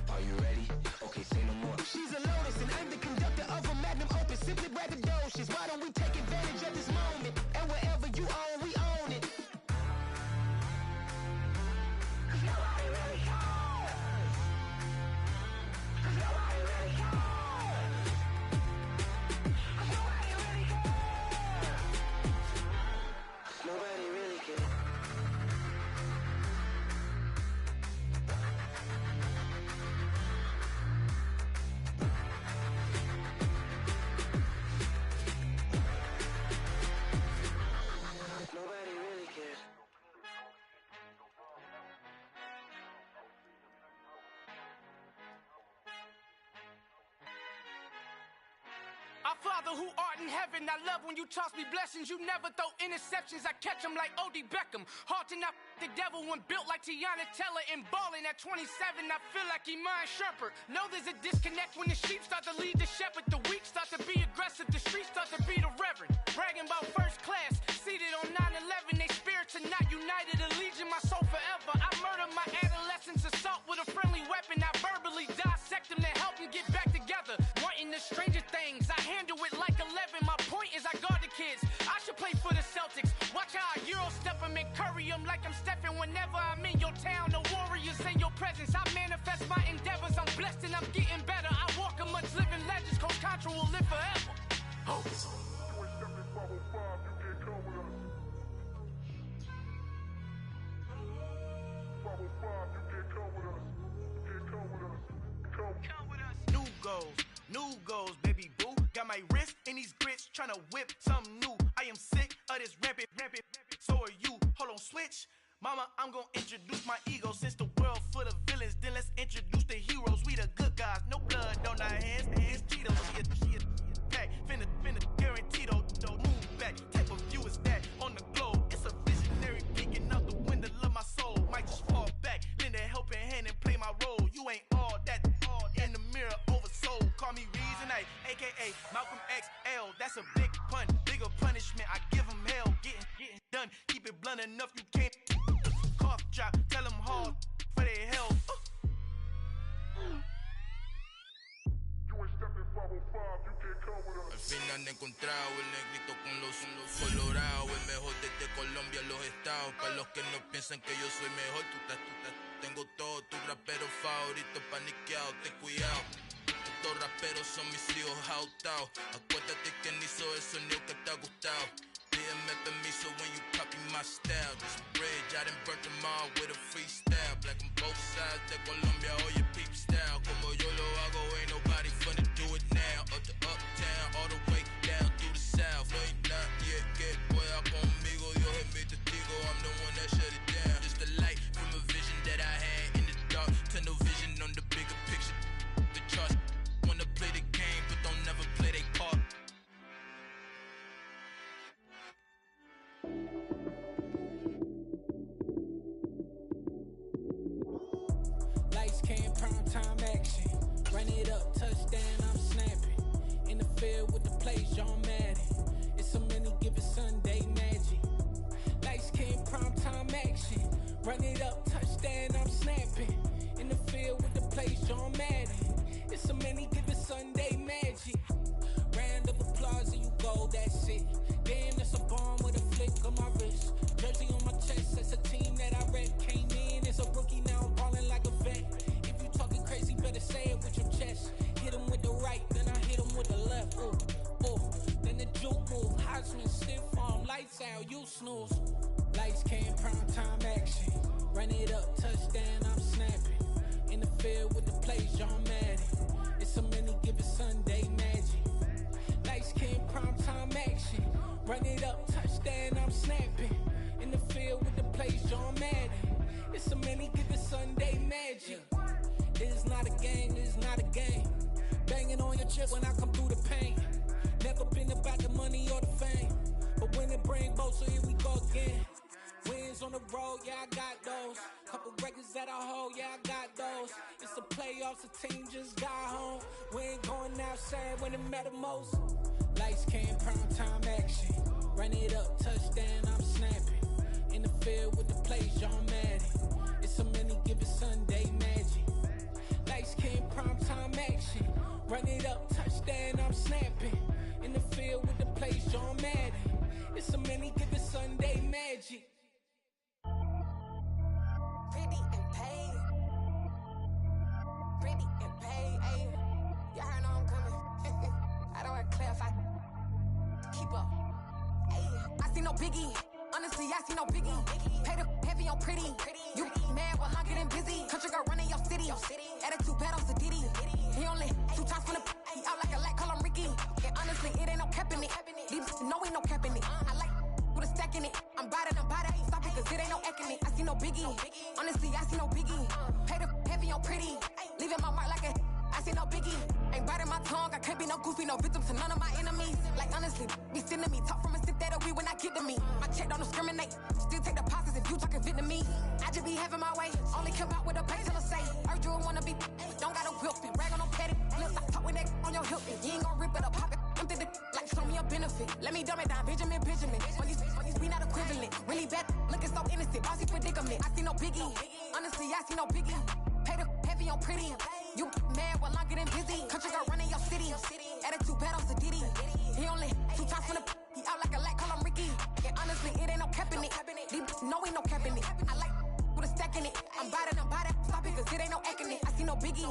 Are you ready? Okay, say no more. She's a lotus and I'm the conductor of a magnum opus. Simply braggadocious. Why don't we take advantage of this moment? And wherever you own, we own it. Nobody really cares. Nobody really cares. Nobody really cares. Nobody really cares. Nobody really cares. Our Father who art in heaven, I love when you toss me blessings. You never throw interceptions, I catch them like O.D. Beckham. Hard to not the devil when built like Tiana Teller and balling at 27. I feel like Iman Shumpert. Know there's a disconnect when the sheep start to lead the shepherd. The weak start to be aggressive, the streets start to be the reverend. Bragging about first class, seated on 9/11. They spirits are not united, a legion, my soul forever. I murder my adolescence, assault with a friendly weapon. I verbally dissect them to help them get back together. Wanting the stranger things, I handle it like 11. My point is I guard the kids. I should play for the Celtics. Watch how I Euro step them and curry them like I'm Stephen. Whenever I'm in your town, the warriors in your presence. I manifest my endeavors. I'm blessed and I'm getting better. I walk amongst living legends. Coach Contra will live forever. Oh. New goals, baby boo. Got my wrist in these grits, tryna whip something new. I am sick of this rampant. So are you. Hold on, switch. Mama, I'm gonna introduce my ego. Since the world full of villains, then let's introduce the heroes. We the good guys, no blood on our hands. Hands Cheetos, she a pack. Finna guarantee don't move back. Type of view is that on the globe. It's a visionary peeking out the window of my soul. Might just fall back, lend a helping hand and play my role. You ain't all that in the mirror oversold. Call me Reason A, aka Malcolm XL. That's a big pun, bigger punishment. I give him hell, getting done. Keep it blunt enough, you can't cough drop. Tell them hard for their health. Al fin han encontrado el negrito con los colorados, el mejor desde Colombia, los estados. Para los que no piensan que yo soy mejor, tengo todo tu rapero favorito paniqueado, ten cuidado. Estos raperos son mis hijos jautados. Acuérdate que ni hizo el sonido que te ha gustado. Pídeme permiso when you copy my style. This bridge, I done burnt them all with a freestyle. Black on both sides de Colombia, oye peep style. Como yo lo hago, ain't nobody finna do it now. Up to uptown, all the way down through the south. No hay nadie que pueda conmigo, Dios es mi testigo. I'm the one that shut it down. Just the light from a vision that I had in the dark. Tunnel vision on the bigger picture. The charts wanna play the game, but don't never play their part. Lights, cam, prime time action. Run it up, touchdown, I'm snapping. In the field with the plays, John Madden. It's so many, give it Sunday magic. Lights, cam, prime time action. Run it up, touchdown, I'm snapping. In the field with the plays, John Madden. It's so many, give it Sunday magic. Round of applause and you go, that's it. Damn, that's a bomb with a flick on my wrist. Jersey on my chest, that's a team that I rep. Came in as a rookie, now I'm ballin' like a vet. If you talking crazy, better say it with your chest. Hit him with the right, then I hit him with the left. Ooh, ooh. Then the juke move, Heisman, stiff arm, lights out, you snooze. Lights, cam, prime time action. Run it up, touchdown, I'm snapping. In the field with the plays, John Madden. It's a many given Sunday magic. Light skin, prime time action. Run it up, touchdown, I'm snapping. In the field with the plays, John Madden. It's a many given Sunday magic. It's not a game, it's not a game. Banging on your chip when I come through the pain. Never been about the money or the fame. But when it bring both, so here we go again. Wins on the road, yeah, I got those. Couple records that I hold, yeah, I got those. It's the playoffs, the team just got home. We ain't going outside when it matter most. Lights came, prime time action. Run it up, touchdown, I'm snapping. In the field with the plays, John Madden. It's a many given Sunday magic. Lights came, prime time action. Run it up, touchdown, I'm snapping. In the field with the plays, John Madden. It's a many given Sunday magic. Pretty and paid. Pretty and paid, ayy. Y'all heard I'm coming. I don't clarify. Keep up. Ayy. I see no biggie. Honestly, I see no biggie. Pay the heavy on pretty. You mad while I'm getting busy. Country girl running your city. Attitude bad on Diddy. He only 2 times from the he out like a light, call him Ricky. And honestly, it ain't no cap in it. These no ain't no cap in it. I like with a stack in it. I'm bad it. Stop it, cause it ain't no eck in it. I see no biggie. Honestly, I see no biggie. Pay the heavy on pretty. Leaving my mark like a I see no biggie. Ain't biting my tongue. I can't be no goofy, no victim to none of my enemies. Like honestly, be sending me talk from a sit that we when I get to me. My check don't discriminate. Still take deposits if you talking Vietnamese. I just be having my way. Only come out with a pay till I say. Heard you wanna be, don't gotta whip it. Brag on no petty. Look, I talk with that on your hip. You ain't gon' rip it up, pop it. I'm the like show me a benefit. Let me dumb it down, Benjamin. On these we not equivalent. Really bad, looking so innocent. Bossy predicament. I see no biggie. Honestly, I see no biggie. Pay the heavy on pretty. You mad while I'm getting busy. Country girl running your city. Attitude bad on Diddy. He only 2 times from the he out like a light, call him Ricky. And honestly, it ain't no cap in it. These no ain't no cap in it. I like with a stack in it. I'm bad it. Stop it, cause it ain't no eck in it. I see no biggie.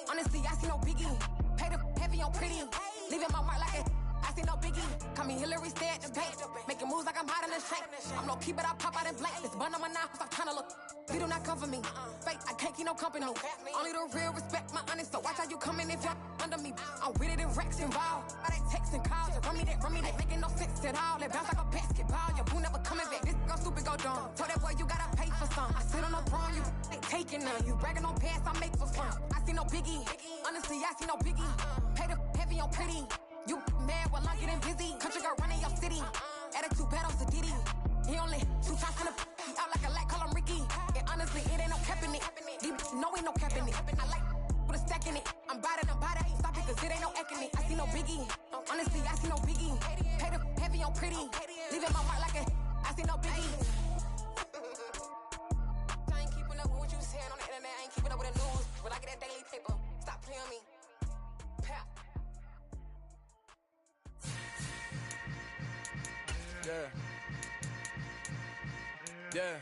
Honestly, I see no biggie. Pay the heavy on pretty. Leaving my mark like a I see no biggie. Call me Hillary, stay at the bank. Making moves like I'm hiding the shank. I'm low key, but I pop out in blank. This bun on my knife, stop trying to look. You do not come for me. Fake, I can't keep no company. Only the real respect my honest. So watch how you coming if you're under me. I'm with it in Rex involved. I they text and calls. Run me that making no sense at all. They bounce like a basketball. Your boo never coming back. This go stupid, go dumb. Told that boy you gotta pay for some. I sit on the throne, you ain't taking none. You bragging on past, I make for fun. I see no biggie. Honestly, I see no biggie. Pay the heavy on pretty. You mad while I'm getting busy. Country girl running your city. Attitude bad on Diddy. He only 2 times from the he out like a light, call him Ricky. And honestly, it ain't no cap in it. These no ain't no cap in it. I like with a stack in it. I'm bad it. Stop it, cause it ain't no eck in it. I see no biggie. Honestly, I see no biggie. Pay the heavy on pretty. Leaving my mark like a I see no biggie. I ain't keeping up with what you saying on the internet. I ain't keeping up with the news. When I get that daily paper, stop playing me. Pap. Yeah.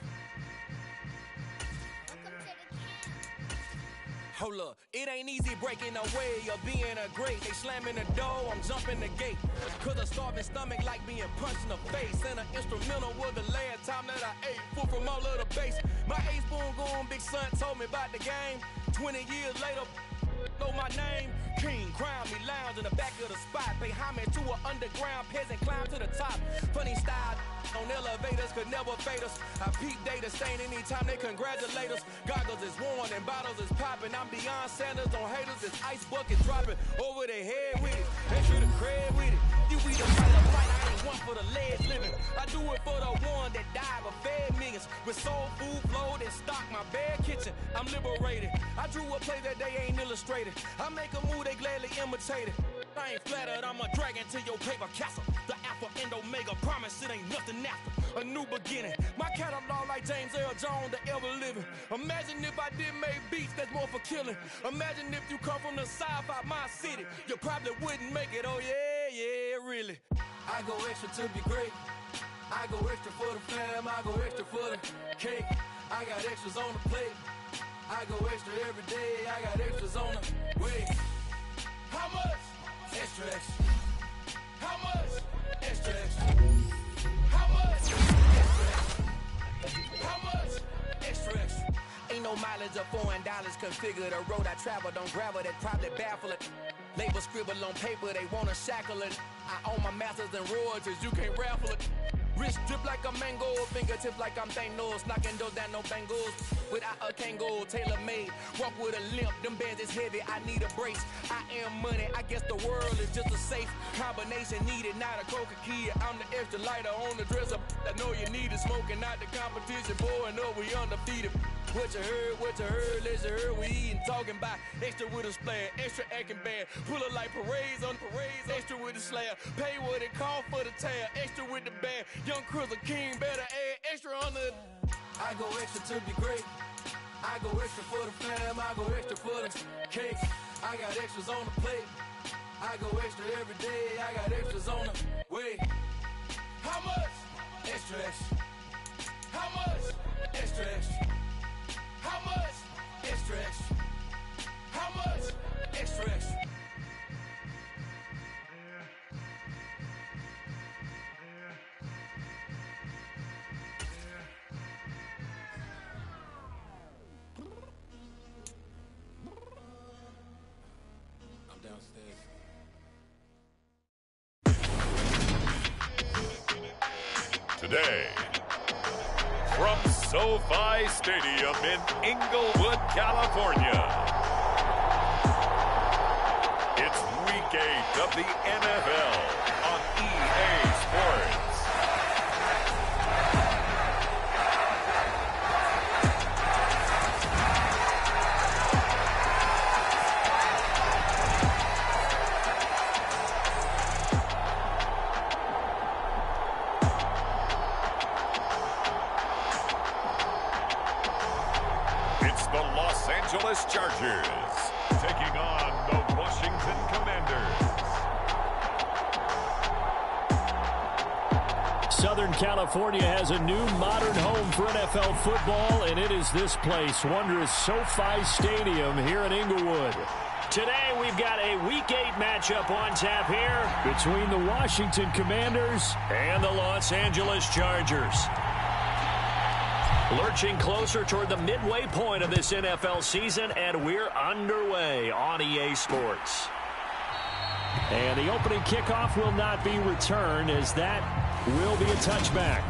Hold up, it ain't easy breaking away or being a great. They slamming the door, I'm jumping the gate. Cause a starving stomach like being punched in the face. And an instrumental was the last time that I ate. Food from all of the bass. My ace boom goon, big son told me about the game. 20 years later, know my name. King, crown me, lounge in the back of the spot. Pay homage to an underground peasant, climb to the top. Funny style on elevators could never fade us. I peep data stain anytime they congratulate us. Goggles is worn and bottles is popping. I'm beyond Sanders on haters. This ice bucket dropping over their head with it. They should have cred with it. You be the fight of fight. I ain't one for the legs living. I do it for the one that died but fed millions. With soul food flowed and stock my bare kitchen. I'm liberated. I drew a play that they ain't illustrated. I make a move they gladly imitated. I ain't flattered, I'm a dragon to your paper castle. The Alpha and Omega, promise it ain't nothing after. A new beginning. My catalog like James Earl Jones, the ever living. Imagine if I did make beats that's more for killing. Imagine if you come from the south out my city. You probably wouldn't make it, oh yeah, really. I go extra to be great. I go extra for the fam, I go extra for the cake. I got extras on the plate. I go extra every day, I got extras on the way. How much? Extra, extra. How much? Extra, extra. How much? Extra, extra. How much? Extra, extra. Ain't no mileage knowledge of foreign dollars configure the road I travel. Don't gravel, that probably baffle it. Label scribble on paper, they wanna shackle it. I own my masters and royalties, you can't raffle it. Wrist drip like a mango, fingertips like I'm Thanos, knocking those down, no bangles. Without a Kango, tailor-made, walk with a limp, them bands is heavy, I need a brace. I am money, I guess the world is just a safe combination needed, not a coca key. I'm the extra lighter on the dresser, I know you need it, smoking out the competition, boy, no, we undefeated. What you heard, let's heard, we eating, talking about extra with a splash, extra acting bad, pull it like parades on parades, extra with the slab, pay what it call for the tab, extra with the band, young Cruiser King, better add extra on the. I go extra to be great, I go extra for the fam, I go extra for the cake, I got extras on the plate, I go extra every day, I got extras on the way. How much? Extra, extra. How much? Extra, extra. How much? Extra, extra. How much? Extra, extra. I'm downstairs. Today, from SoFi Stadium in Inglewood, California, it's Week 8 of the NFL on EA Sports. Angeles Chargers taking on the Washington Commanders. Southern California has a new modern home for NFL football, and it is this place, wondrous SoFi Stadium here in Inglewood. Today we've got a Week 8 matchup on tap here between the Washington Commanders and the Los Angeles Chargers. Lurching closer toward the midway point of this NFL season, and we're underway on EA Sports. And the opening kickoff will not be returned, as that will be a touchback.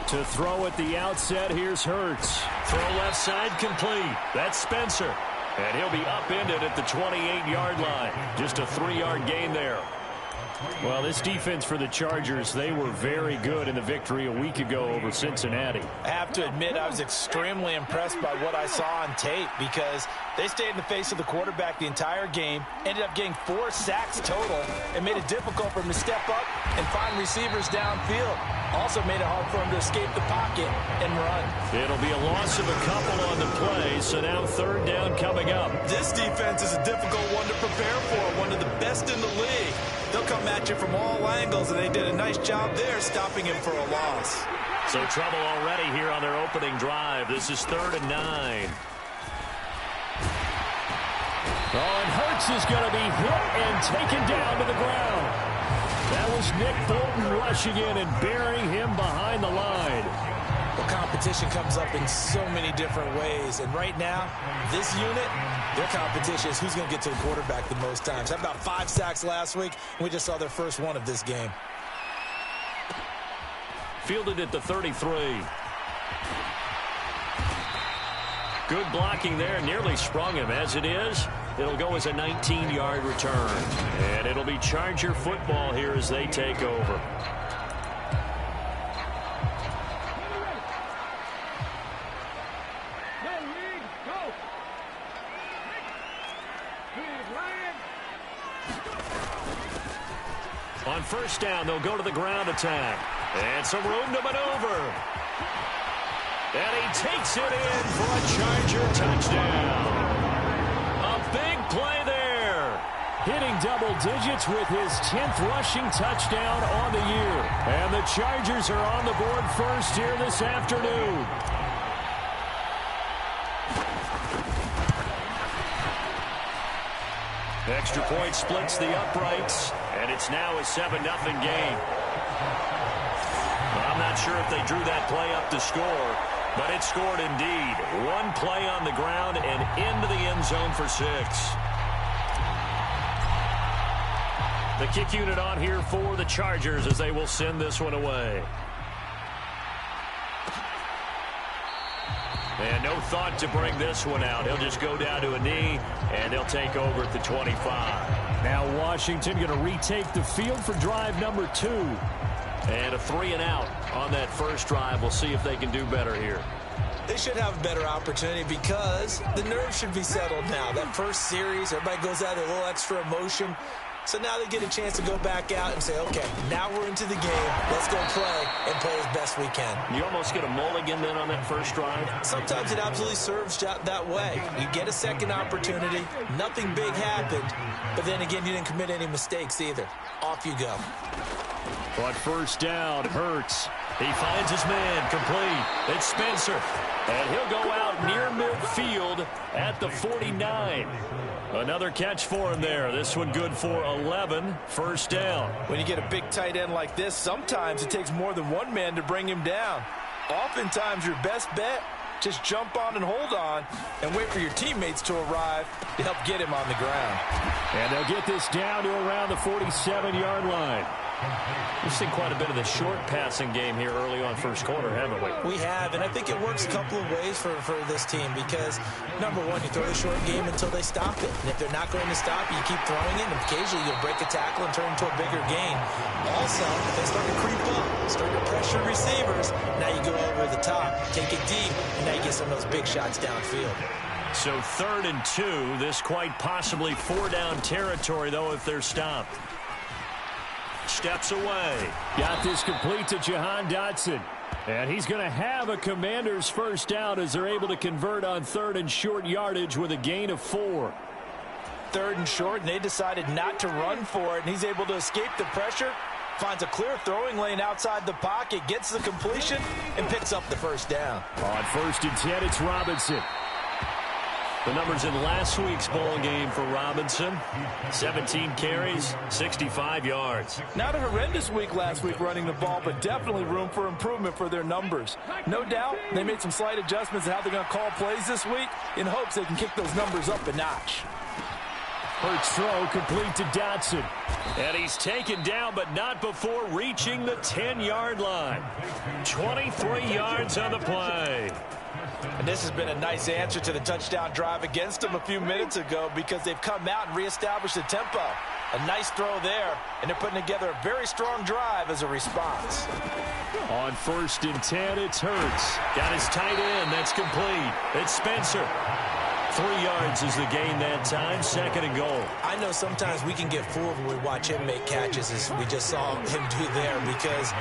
To throw at the outset, here's Hurts. Throw left side complete. That's Spencer. And he'll be upended at the 28-yard line. Just a 3-yard gain there. Well, this defense for the Chargers, they were very good in the victory a week ago over Cincinnati. I have to admit, I was extremely impressed by what I saw on tape, because they stayed in the face of the quarterback the entire game, ended up getting 4 sacks total, and made it difficult for him to step up and find receivers downfield. Also made it hard for him to escape the pocket and run. It'll be a loss of a couple on the play, so now 3rd down coming up. This defense is a difficult one to prepare for, one of the best in the league. They'll come at you from all angles, and they did a nice job there stopping him for a loss. So trouble already here on their opening drive. This is 3rd and 9. Oh, and Hurts is going to be hit and taken down to the ground. That was Nick Bolton rushing in and burying him behind the line. Well, competition comes up in so many different ways. And right now, this unit, their competition is who's going to get to the quarterback the most times. Had about 5 sacks last week, and we just saw their first one of this game. Fielded at the 33. Good blocking there. Nearly sprung him. As it is, it'll go as a 19-yard return. And it'll be Charger football here as they take over. On 1st down, they'll go to the ground attack. And some room to maneuver. And he takes it in for a Charger touchdown. A big play there. Hitting double digits with his 10th rushing touchdown on the year. And the Chargers are on the board first here this afternoon. Extra point splits the uprights, and it's now a 7-0 game. I'm not sure if they drew that play up to score, but it scored indeed. One play on the ground and into the end zone for 6. The kick unit on here for the Chargers as they will send this one away. And no thought to bring this one out. He'll just go down to a knee, and they'll take over at the 25. Now Washington going to retake the field for drive number 2. And a 3-and-out on that first drive. We'll see if they can do better here. They should have a better opportunity because the nerves should be settled now. That first series, everybody goes out with a little extra emotion. So now they get a chance to go back out and say, okay, now we're into the game. Let's go play and play as best we can. You almost get a mulligan then on that first drive? Sometimes it absolutely serves that way. You get a second opportunity. Nothing big happened. But then again, you didn't commit any mistakes either. Off you go. But first down, Hurts. He finds his man, complete. It's Spencer. And he'll go out near midfield at the 49. Another catch for him there. This one good for 11. First down. When you get a big tight end like this, sometimes it takes more than one man to bring him down. Oftentimes, your best bet, just jump on and hold on and wait for your teammates to arrive to help get him on the ground. And they'll get this down to around the 47-yard line. We've seen quite a bit of the short passing game here early on first quarter, haven't we? We have, and I think it works a couple of ways for this team because, number one, you throw the short game until they stop it. And if they're not going to stop it, you keep throwing it, and occasionally you'll break a tackle and turn into a bigger gain. Also, if they start to creep up, start to pressure receivers, now you go over the top, take it deep, and now you get some of those big shots downfield. So 3rd and 2, this quite possibly 4-down territory, though, if they're stopped. Steps away. Got this complete to Jahan Dotson. And he's going to have a Commanders first down as they're able to convert on 3rd and short yardage with a gain of 4. 3rd and short, and they decided not to run for it, and he's able to escape the pressure, finds a clear throwing lane outside the pocket, gets the completion, and picks up the first down. On 1st and 10, it's Robinson. The numbers in last week's bowl game for Robinson. 17 carries, 65 yards. Not a horrendous week last week running the ball, but definitely room for improvement for their numbers. No doubt they made some slight adjustments in how they're going to call plays this week in hopes they can kick those numbers up a notch. Hurts throw complete to Dotson. And he's taken down, but not before reaching the 10-yard line. 23 yards on the play. And this has been a nice answer to the touchdown drive against them a few minutes ago because they've come out and reestablished the tempo. A nice throw there, and they're putting together a very strong drive as a response. On 1st and 10, it's Hurts. Got his tight end. That's complete. It's Spencer. 3 yards is the gain that time. 2nd and goal. I know sometimes we can get fooled when we watch him make catches as we just saw him do there because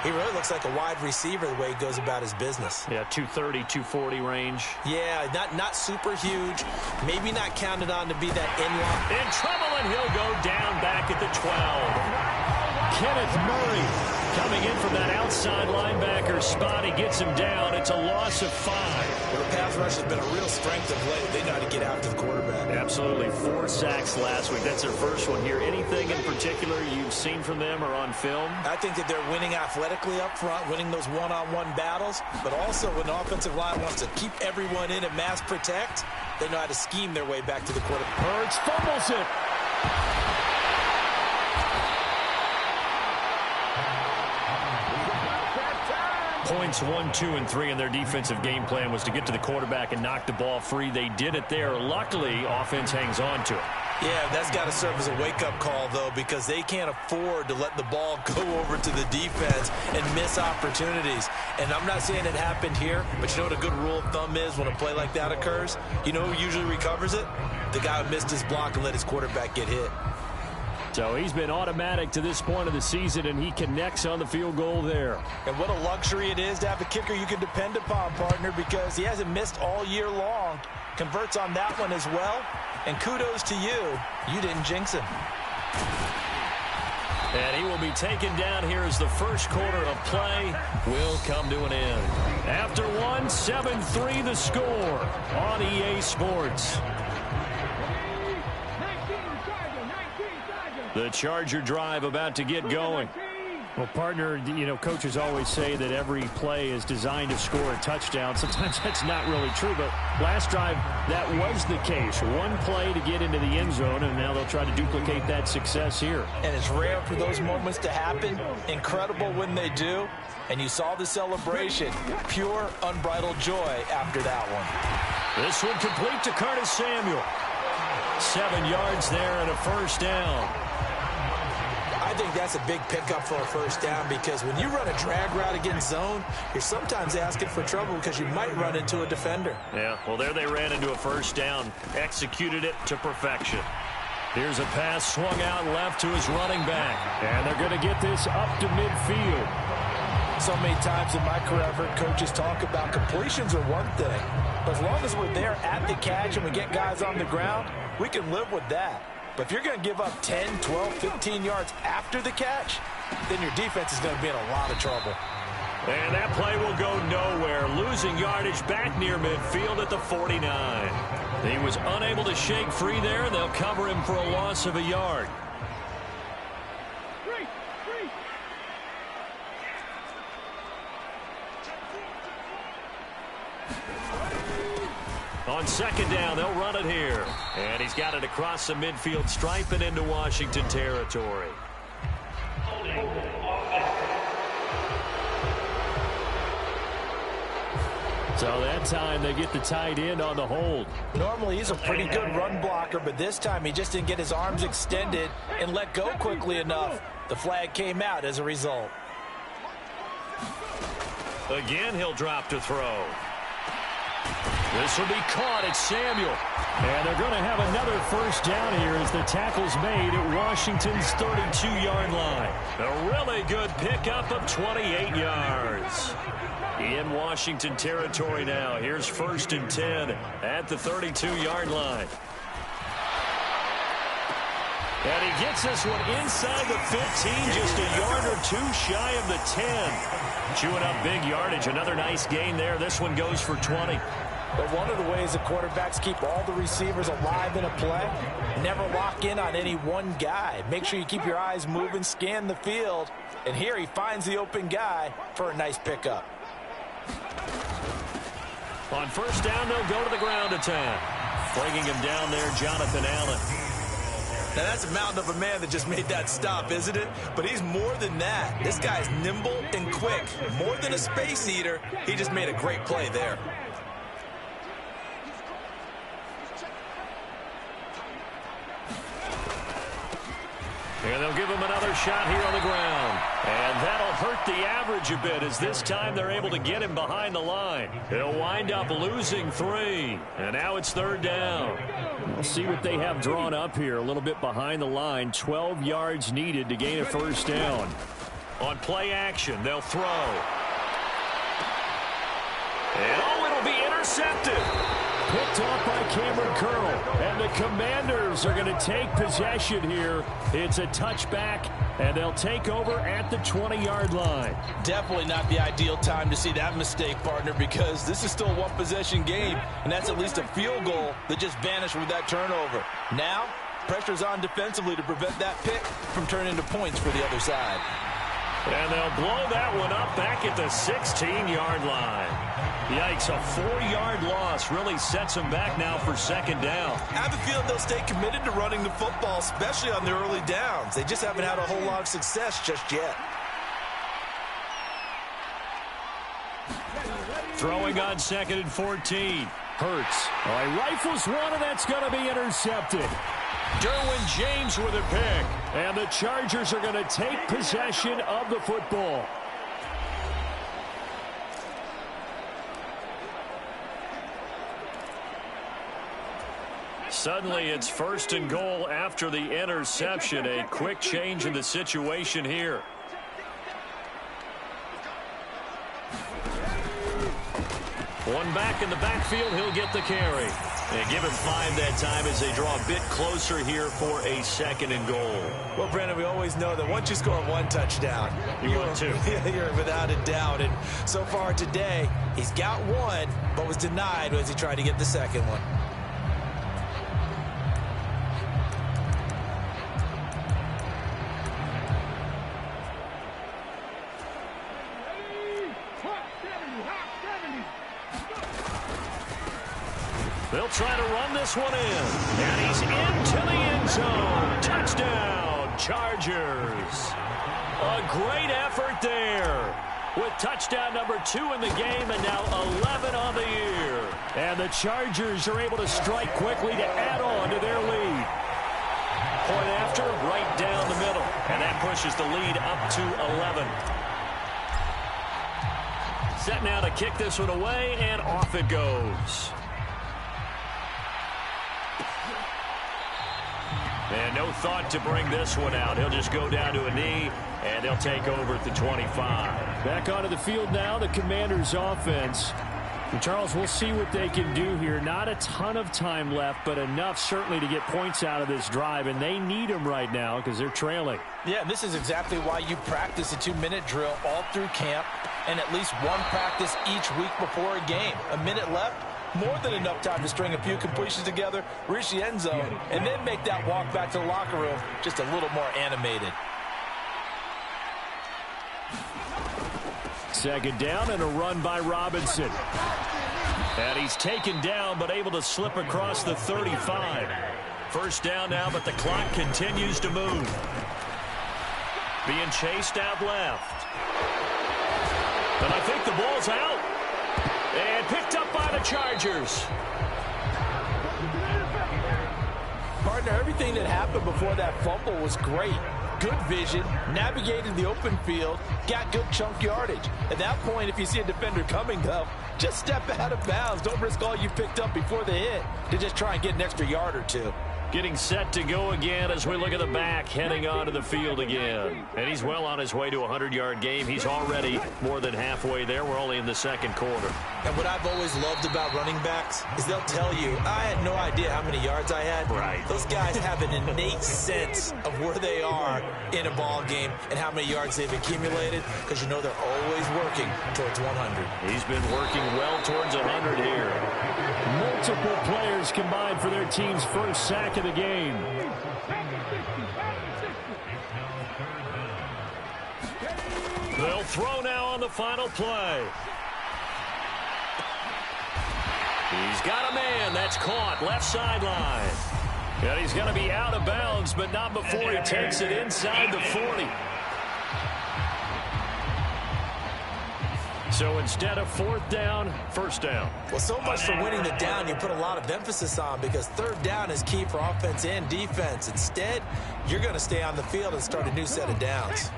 he really looks like a wide receiver the way he goes about his business. Yeah, 230, 240 range. Yeah, not super huge. Maybe not counted on to be that in-line. In trouble, and he'll go down back at the 12. Kenneth Murray coming in from that outside linebacker spot. He gets him down. It's a loss of 5. Well, the pass rush has been a real strength of late. They know how to get after the quarterback. Absolutely. 4 sacks last week. That's their first one here. Anything in particular you've seen from them or on film? I think that they're winning athletically up front, winning those one-on-one battles, but also when the offensive line wants to keep everyone in and mass protect, they know how to scheme their way back to the quarterback. Hurts fumbles it. Points 1, 2, and 3 in their defensive game plan was to get to the quarterback and knock the ball free. They did it there. Luckily, offense hangs on to it. Yeah, that's got to serve as a wake-up call, though, because they can't afford to let the ball go over to the defense and miss opportunities. And I'm not saying it happened here, but you know what a good rule of thumb is when a play like that occurs? You know who usually recovers it? The guy who missed his block and let his quarterback get hit. So he's been automatic to this point of the season, and he connects on the field goal there. And what a luxury it is to have a kicker you can depend upon, partner, because he hasn't missed all year long. Converts on that one as well. And kudos to you. You didn't jinx him. And he will be taken down here as the first quarter of play will come to an end. After one, 7-3 the score on EA Sports. The Charger drive about to get going. Well, partner, coaches always say that every play is designed to score a touchdown. Sometimes that's not really true, but last drive, that was the case. One play to get into the end zone, and now they'll try to duplicate that success here. And it's rare for those moments to happen. Incredible when they do. And you saw the celebration. Pure, unbridled joy after that one. This one complete to Curtis Samuel. 7 yards there and a first down. I think that's a big pickup for a first down because when you run a drag route against zone, you're sometimes asking for trouble because you might run into a defender. Yeah, well, there they ran into a first down, executed it to perfection. Here's a pass swung out left to his running back, and they're going to get this up to midfield. So many times in my career, I've heard coaches talk about completions are one thing, but as long as we're there at the catch and we get guys on the ground, we can live with that. But if you're going to give up 10, 12, 15 yards after the catch, then your defense is going to be in a lot of trouble. And that play will go nowhere. Losing yardage back near midfield at the 49. He was unable to shake free there, and they'll cover him for a loss of a yard. On second down, they'll run it here. And he's got it across the midfield stripe and into Washington territory. So that time they get the tight end on the hold. Normally he's a pretty good run blocker, but this time he just didn't get his arms extended and let go quickly enough. The flag came out as a result. Again, he'll drop to throw. This will be caught. It's Samuel. And they're going to have another first down here as the tackle's made at Washington's 32-yard line. A really good pickup of 28 yards. In Washington territory now. Here's 1st and 10 at the 32-yard line. And he gets this one inside the 15, just a yard or two shy of the 10. Chewing up big yardage. Another nice gain there. This one goes for 20. But one of the ways the quarterbacks keep all the receivers alive in a play, never lock in on any one guy. Make sure you keep your eyes moving, scan the field. And here he finds the open guy for a nice pickup. On first down, they'll go to the ground attack. Bringing him down there, Jonathan Allen. Now, that's a mountain of a man that just made that stop, isn't it? But he's more than that. This guy's nimble and quick. More than a space eater, he just made a great play there. And they'll give him another shot here on the ground. And that'll hurt the average a bit as this time they're able to get him behind the line. He'll wind up losing 3. And now it's 3rd down. We'll see what they have drawn up here. A little bit behind the line. 12 yards needed to gain a first down. On play action, they'll throw. And it'll be intercepted. Picked off by Cameron Curl. And the Commanders are going to take possession here. It's a touchback, and they'll take over at the 20-yard line. Definitely not the ideal time to see that mistake, partner, because this is still a one-possession game, and that's at least a field goal that just vanished with that turnover. Now, pressure's on defensively to prevent that pick from turning into points for the other side. And they'll blow that one up back at the 16-yard line. Yikes, a 4-yard loss really sets them back now for 2nd down. I have a feeling they'll stay committed to running the football, especially on the early downs. They just haven't had a whole lot of success just yet. Throwing on 2nd and 14. Hurts. He rifles one, and that's going to be intercepted. Derwin James with a pick. And the Chargers are going to take possession of the football. Suddenly it's 1st and goal after the interception. A quick change in the situation here. One back in the backfield, he'll get the carry. And give him 5 that time as they draw a bit closer here for a 2nd and goal. Well, Brandon, we always know that once you score 1 touchdown, you want 2. You're without a doubt. And so far today, he's got 1, but was denied as he tried to get the 2nd one. He'll try to run this one in. And he's into the end zone. Touchdown, Chargers. A great effort there. With touchdown number 2 in the game and now 11 on the year. And the Chargers are able to strike quickly to add on to their lead. Point after, right down the middle. And that pushes the lead up to 11. Set now to kick this one away, and off it goes. And no thought to bring this one out. He'll just go down to a knee, and he'll take over at the 25. Back onto the field now, the Commanders' offense. And Charles, we'll see what they can do here. Not a ton of time left, but enough certainly to get points out of this drive, and they need them right now because they're trailing. Yeah, and this is exactly why you practice a 2-minute drill all through camp and at least one practice each week before a game. A minute left, more than enough time to string a few completions together, reach the end zone, and then make that walk back to the locker room just a little more animated. Second down and a run by Robinson. And he's taken down but able to slip across the 35. First down now, but the clock continues to move. Being chased out left. And I think the ball's out. And picked up by the Chargers. Partner, everything that happened before that fumble was great. Good vision, navigated the open field, got good chunk yardage. At that point, if you see a defender coming, though, just step out of bounds. Don't risk all you picked up before the hit to just try and get an extra yard or two. Getting set to go again as we look at the back, heading onto the field again. And he's well on his way to a 100-yard game. He's already more than halfway there. We're only in the second quarter. And what I've always loved about running backs is they'll tell you, I had no idea how many yards I had. Right. Those guys have an innate sense of where they are in a ball game and how many yards they've accumulated because you know they're always working towards 100. He's been working well towards 100 here. Multiple players combined for their team's first sack of the game. They'll throw now on the final play. He's got a man. That's caught. Left sideline. And he's going to be out of bounds, but not before he takes it inside the 40. So instead of fourth down, first down. Well, so much for winning the down you put a lot of emphasis on because third down is key for offense and defense. Instead, you're going to stay on the field and start a new set of downs.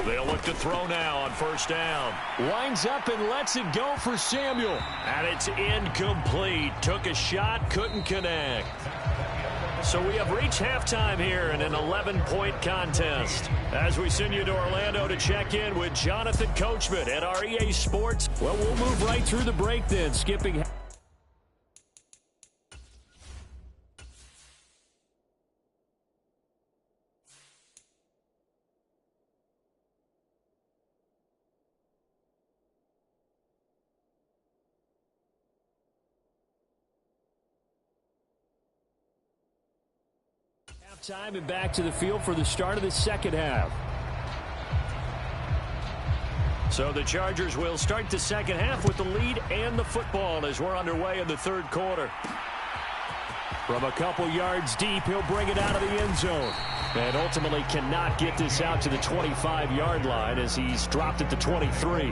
They'll look to throw now on first down. Winds up and lets it go for Samuel. And it's incomplete. Took a shot, couldn't connect. So we have reached halftime here in an 11-point contest. As we send you to Orlando to check in with Jonathan Coachman at our EA Sports. Well, we'll move right through the break then, skipping. Time and back to the field for the start of the second half. So the Chargers will start the second half with the lead and the football as we're underway in the third quarter. From a couple yards deep, he'll bring it out of the end zone. And ultimately cannot get this out to the 25-yard line as he's dropped at the 23.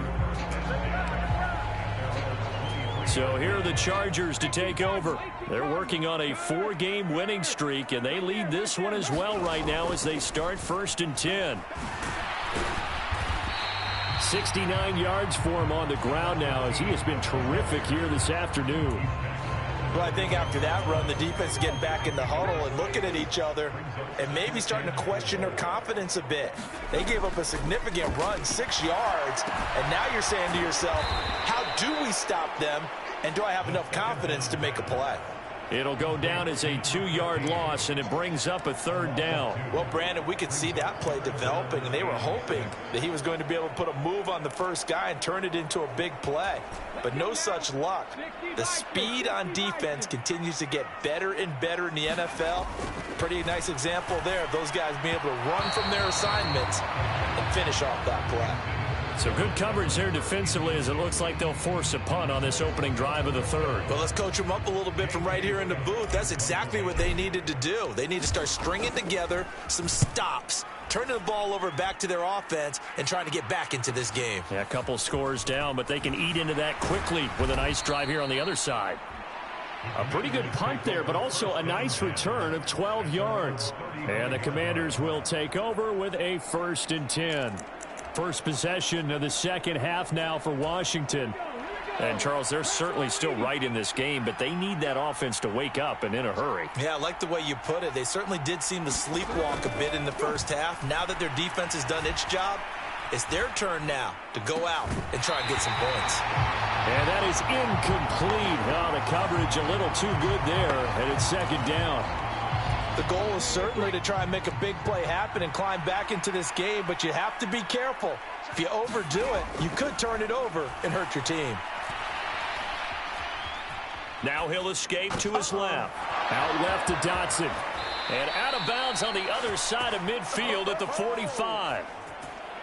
So here are the Chargers to take over. They're working on a 4-game winning streak, and they lead this one as well right now as they start first and 10. 69 yards for him on the ground now as he has been terrific here this afternoon. Well, I think after that run, the defense is getting back in the huddle and looking at each other and maybe starting to question their confidence a bit. They gave up a significant run, 6 yards, and now you're saying to yourself, how do we stop them, and do I have enough confidence to make a play? It'll go down as a 2-yard loss, and it brings up a third down. Well, Brandon, we could see that play developing, and they were hoping that he was going to be able to put a move on the first guy and turn it into a big play. But no such luck. The speed on defense continues to get better and better in the NFL. Pretty nice example there of those guys being able to run from their assignments and finish off that play. So good coverage there defensively as it looks like they'll force a punt on this opening drive of the third. Well, let's coach them up a little bit from right here in the booth. That's exactly what they needed to do. They need to start stringing together some stops, turning the ball over back to their offense, and trying to get back into this game. Yeah, a couple scores down, but they can eat into that quickly with a nice drive here on the other side. A pretty good punt there, but also a nice return of 12 yards. And the Commanders will take over with a 1st and 10. First possession of the second half now for Washington. And, Charles, they're certainly still right in this game, but they need that offense to wake up and in a hurry. Yeah, I like the way you put it. They certainly did seem to sleepwalk a bit in the first half. Now that their defense has done its job, it's their turn now to go out and try and get some points. And that is incomplete. Oh, the coverage a little too good there, and it's second down. The goal is certainly to try and make a big play happen and climb back into this game, but you have to be careful. If you overdo it, you could turn it over and hurt your team. Now he'll escape to his left. Out left to Dotson. And out of bounds on the other side of midfield at the 45.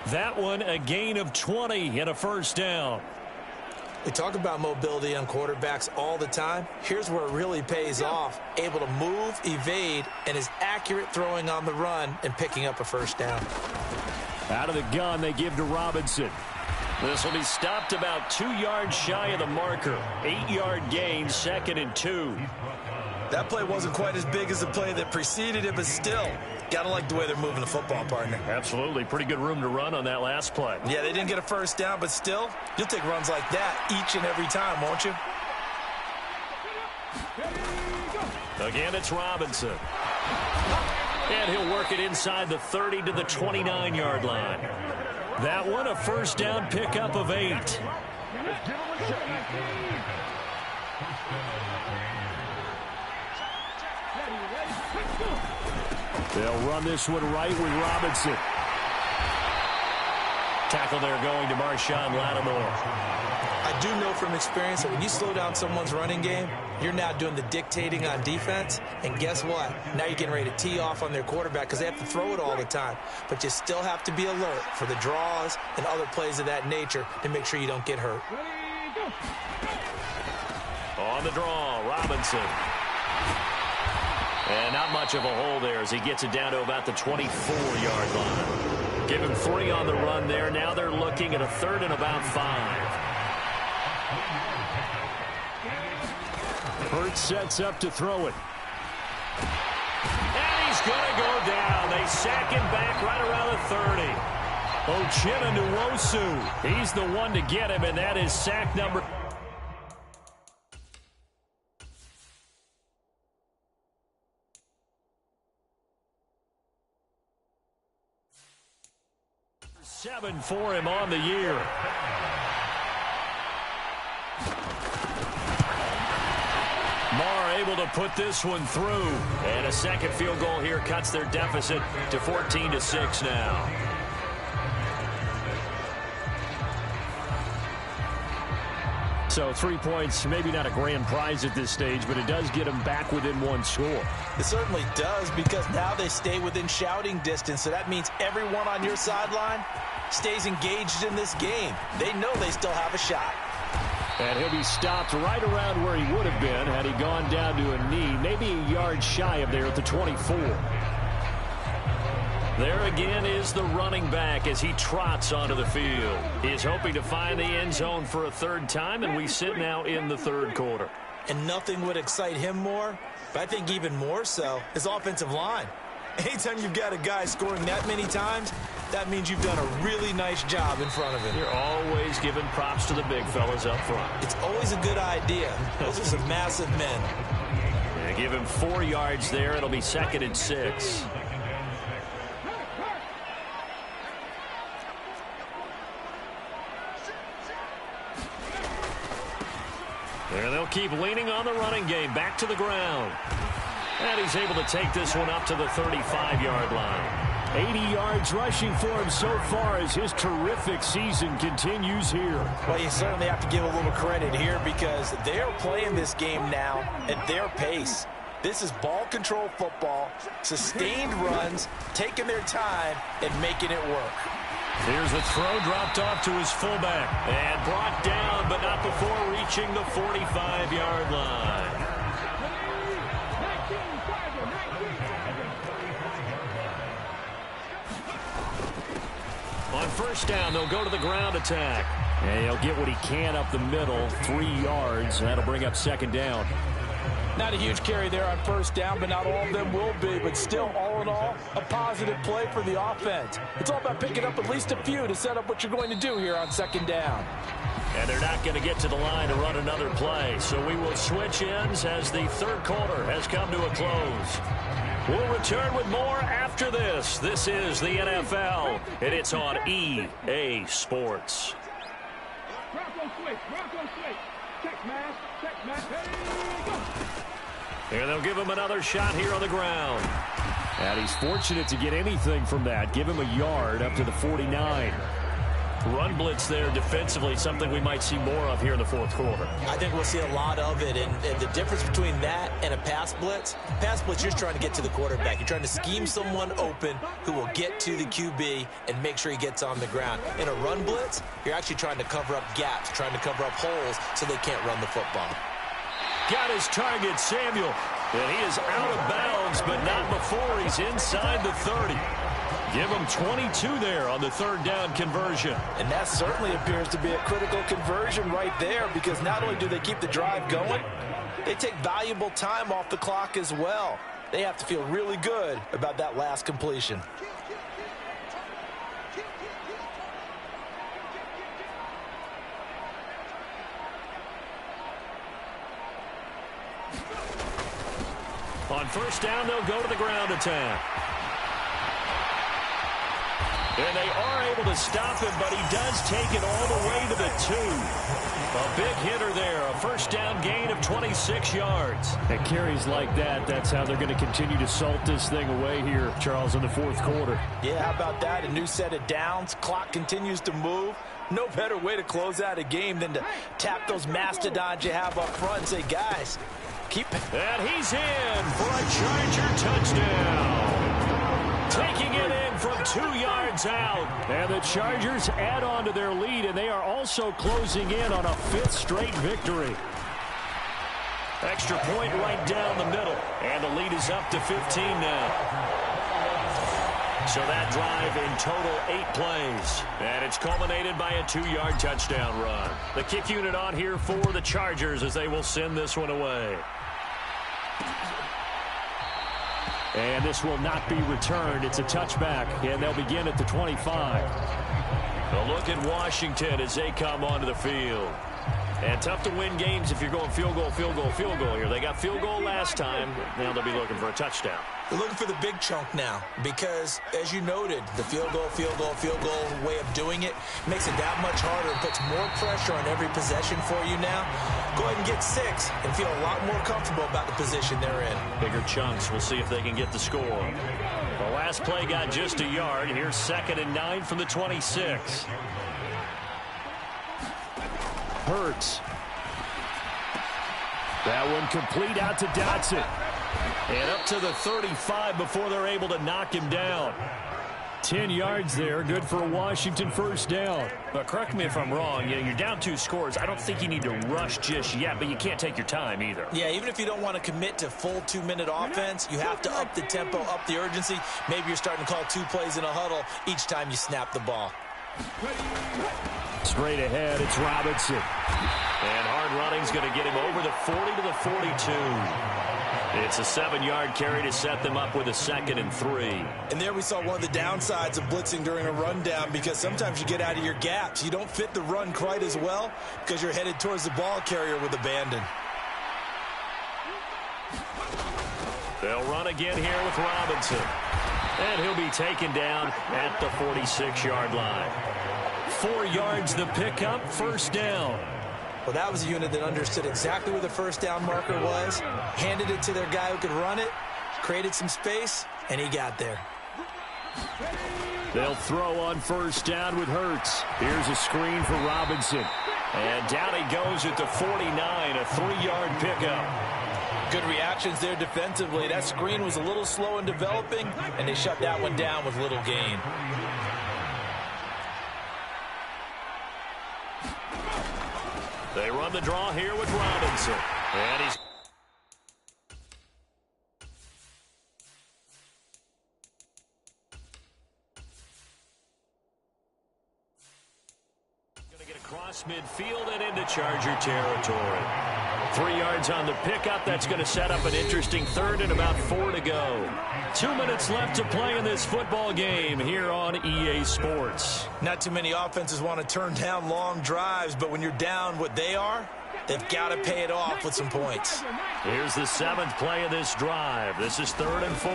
That one a gain of 20 and a first down. We talk about mobility on quarterbacks all the time. Here's where it really pays off. Able to move, evade, and is accurate throwing on the run and picking up a first down. Out of the gun, they give to Robinson. This will be stopped about 2 yards shy of the marker. 8-yard gain, 2nd and 2. That play wasn't quite as big as the play that preceded it, but still, got to like the way they're moving the football, partner. Absolutely. Pretty good room to run on that last play. Yeah, they didn't get a first down, but still, you'll take runs like that each and every time, won't you? Again, it's Robinson. And he'll work it inside the 30 to the 29-yard line. That one, a first down pickup of 8. They'll run this one right with Robinson. Tackle there going to Marshawn Lattimore. I do know from experience that when you slow down someone's running game, you're now doing the dictating on defense. And guess what? Now you're getting ready to tee off on their quarterback because they have to throw it all the time. But you still have to be alert for the draws and other plays of that nature to make sure you don't get hurt. On the draw, Robinson. And not much of a hole there as he gets it down to about the 24-yard line. Give him 3 on the run there. Now they're looking at a 3rd and about 5. Hurts sets up to throw it. And he's going to go down. They sack him back right around the 30. Uchenna Nwosu. He's the one to get him, and that is sack number 7 for him on the year. Marr able to put this one through. And a second field goal here cuts their deficit to 14-6 now. So 3 points, maybe not a grand prize at this stage, but it does get them back within 1 score. It certainly does, because now they stay within shouting distance. So that means everyone on your sideline stays engaged in this game. They know they still have a shot. And he'll be stopped right around where he would have been had he gone down to a knee, maybe a yard shy of there at the 24. There again is the running back as he trots onto the field. He's hoping to find the end zone for a 3rd time, and we sit now in the 3rd quarter. And nothing would excite him more, but I think even more so, his offensive line. Anytime you've got a guy scoring that many times, that means you've done a really nice job in front of him. You're always giving props to the big fellas up front. It's always a good idea. Those are some massive men. They give him 4 yards there. It'll be 2nd and 6. And they'll keep leaning on the running game. Back to the ground. And he's able to take this one up to the 35-yard line. 80 yards rushing for him so far as his terrific season continues here. Well, you certainly have to give a little credit here because they're playing this game now at their pace. This is ball control football, sustained runs, taking their time, and making it work. Here's a throw dropped off to his fullback. And brought down, but not before reaching the 45-yard line. On first down, they'll go to the ground attack. And he'll get what he can up the middle, 3 yards. And that'll bring up second down. Not a huge carry there on first down, but not all of them will be. But still, all in all, a positive play for the offense. It's all about picking up at least a few to set up what you're going to do here on second down. And they're not going to get to the line to run another play. So we will switch ends as the third quarter has come to a close. We'll return with more after this. This is the NFL, and it's on EA Sports. And they'll give him another shot here on the ground. And he's fortunate to get anything from that. Give him a yard up to the 49. Run blitz there defensively, something we might see more of here in the fourth quarter. I think we'll see a lot of it, and the difference between that and a pass blitz, you're just trying to get to the quarterback. You're trying to scheme someone open who will get to the QB and make sure he gets on the ground. In a run blitz, you're actually trying to cover up gaps, trying to cover up holes so they can't run the football. Got his target, Samuel, and he is out of bounds, but not before he's inside the 30. Give him 22 there on the third down conversion. And that certainly appears to be a critical conversion right there, because not only do they keep the drive going, they take valuable time off the clock as well. They have to feel really good about that last completion. On first down, they'll go to the ground attack. And they are able to stop him, but he does take it all the way to the 2. A big hitter there, a first down gain of 26 yards. At carries like that, that's how they're going to continue to salt this thing away here, Charles, in the fourth quarter. Yeah, how about that? A new set of downs. Clock continues to move. No better way to close out a game than to tap those mastodons you have up front and say, guys, keep it. And he's in for a Charger touchdown. Taking it in from 2 yards out. And the Chargers add on to their lead, and they are also closing in on a 5th straight victory. Extra point right down the middle. And the lead is up to 15 now. So that drive in total 8 plays. And it's culminated by a 2-yard touchdown run. The kick unit on here for the Chargers as they will send this one away. And this will not be returned. It's a touchback, and they'll begin at the 25. A look at Washington as they come onto the field. And tough to win games if you're going field goal, field goal, field goal here. They got field goal last time. Now they'll be looking for a touchdown. They're looking for the big chunk now because, as you noted, the field goal way of doing it makes it that much harder and puts more pressure on every possession for you now. Go ahead and get 6 and feel a lot more comfortable about the position they're in. Bigger chunks. We'll see if they can get the score. The last play got just a yard. Here's 2nd and 9 from the 26. Hurts. That one complete out to Dotson. And up to the 35 before they're able to knock him down. 10 yards there, good for a Washington first down. But correct me if I'm wrong, you're down 2 scores. I don't think you need to rush just yet, but you can't take your time either. Yeah, even if you don't want to commit to full 2-minute offense, you have to up the tempo, up the urgency. Maybe you're starting to call 2 plays in a huddle each time you snap the ball. Straight ahead, it's Robinson. And hard running's going to get him over the 40 to the 42. It's a 7-yard carry to set them up with a 2nd and 3. And there we saw one of the downsides of blitzing during a rundown, because sometimes you get out of your gaps. You don't fit the run quite as well because you're headed towards the ball carrier with abandon. They'll run again here with Robinson. And he'll be taken down at the 46-yard line. 4 yards the pickup, first down. Well, that was a unit that understood exactly where the first down marker was, handed it to their guy who could run it, created some space, and he got there. They'll throw on first down with Hurts. Here's a screen for Robinson. And down he goes at the 49, a 3-yard pickup. Good reactions there defensively. That screen was a little slow in developing, and they shut that one down with little gain. They run the draw here with Robinson. And he's going to get across midfield and into Charger territory. 3 yards on the pickup. That's going to set up an interesting third and about 4 to go. 2 minutes left to play in this football game here on EA Sports. Not too many offenses want to turn down long drives, but when you're down what they are, they've got to pay it off with some points. Here's the 7th play of this drive. This is 3rd and 4.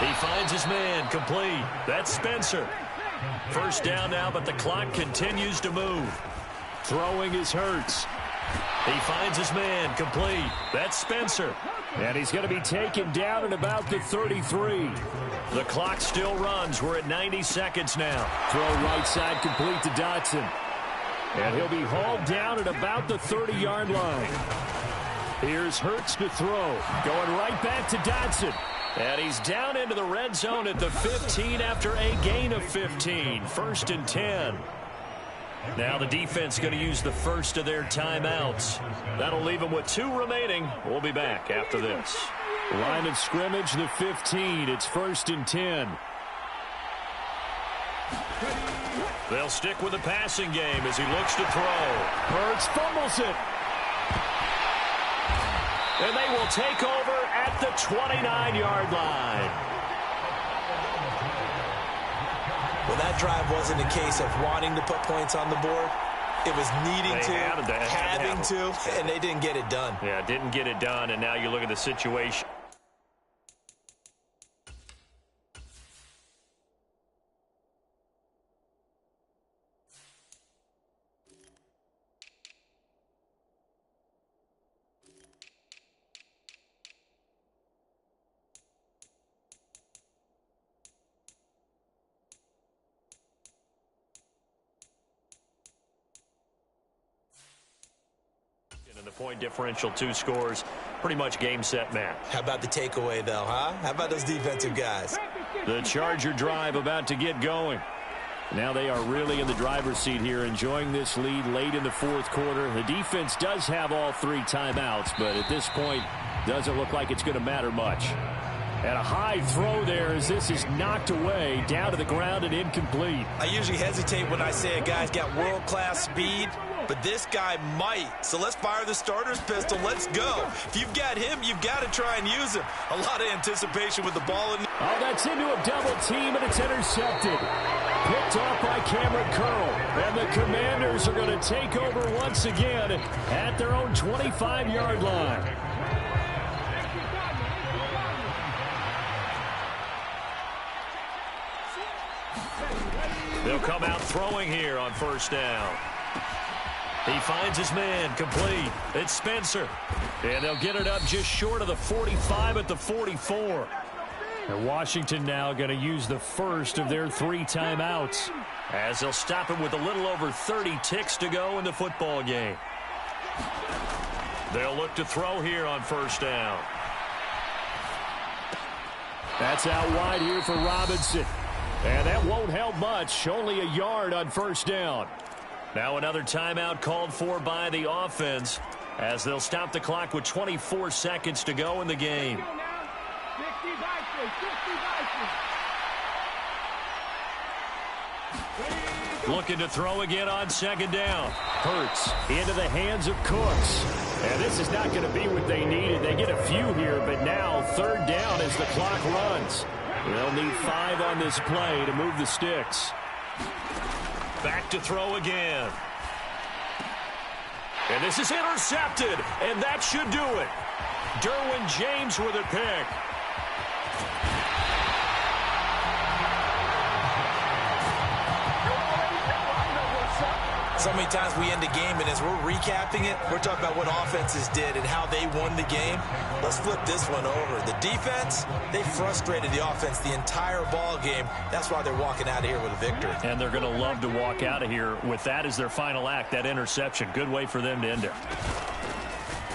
He finds his man complete. That's Spencer. First down now, but the clock continues to move. Throwing is Hurts. He finds his man complete. That's Spencer. And he's going to be taken down at about the 33. The clock still runs. We're at 90 seconds now. Throw right side complete to Dotson. And he'll be hauled down at about the 30-yard line. Here's Hurts to throw. Going right back to Dotson. And he's down into the red zone at the 15 after a gain of 15. 1st and 10. Now the defense going to use the first of their timeouts. That'll leave them with 2 remaining. We'll be back after this. Line of scrimmage, the 15. It's 1st and 10. They'll stick with the passing game as he looks to throw. Hurts fumbles it. And they will take over at the 29-yard line. Well, that drive wasn't a case of wanting to put points on the board. It was needing having to, and they didn't get it done. Yeah, didn't get it done, and now you look at the situation. The point differential, 2 scores, pretty much game, set, match. How about the takeaway, though, huh? How about those defensive guys? The Charger drive about to get going. Now they are really in the driver's seat here, enjoying this lead late in the 4th quarter. The defense does have all 3 timeouts, but at this point, doesn't look like it's going to matter much. And a high throw there as this is knocked away, down to the ground and incomplete. I usually hesitate when I say a guy's got world-class speed, but this guy might. So let's fire the starter's pistol. Let's go. If you've got him, you've got to try and use him. A lot of anticipation with the ball. Oh, that's into a double team, and it's intercepted. Picked off by Cameron Curl. And the Commanders are going to take over once again at their own 25-yard line. They'll come out throwing here on 1st down. He finds his man complete. It's Spencer. And they'll get it up just short of the 45 at the 44. And Washington now going to use the first of their 3 timeouts, as they'll stop him with a little over 30 ticks to go in the football game. They'll look to throw here on 1st down. That's out wide here for Robinson. And that won't help much. Only a yard on 1st down. Now another timeout called for by the offense, as they'll stop the clock with 24 seconds to go in the game. Looking to throw again on 2nd down. Hurts into the hands of Cooks. And this is not going to be what they needed. They get a few here, but now 3rd down as the clock runs. They'll need 5 on this play to move the sticks. Back to throw again. And this is intercepted, and that should do it. Derwin James with a pick. So many times we end a game, and as we're recapping it, we're talking about what offenses did and how they won the game. Let's flip this one over. The defense, they frustrated the offense the entire ball game. That's why they're walking out of here with a victory. And they're going to love to walk out of here with that as their final act, that interception. Good way for them to end it.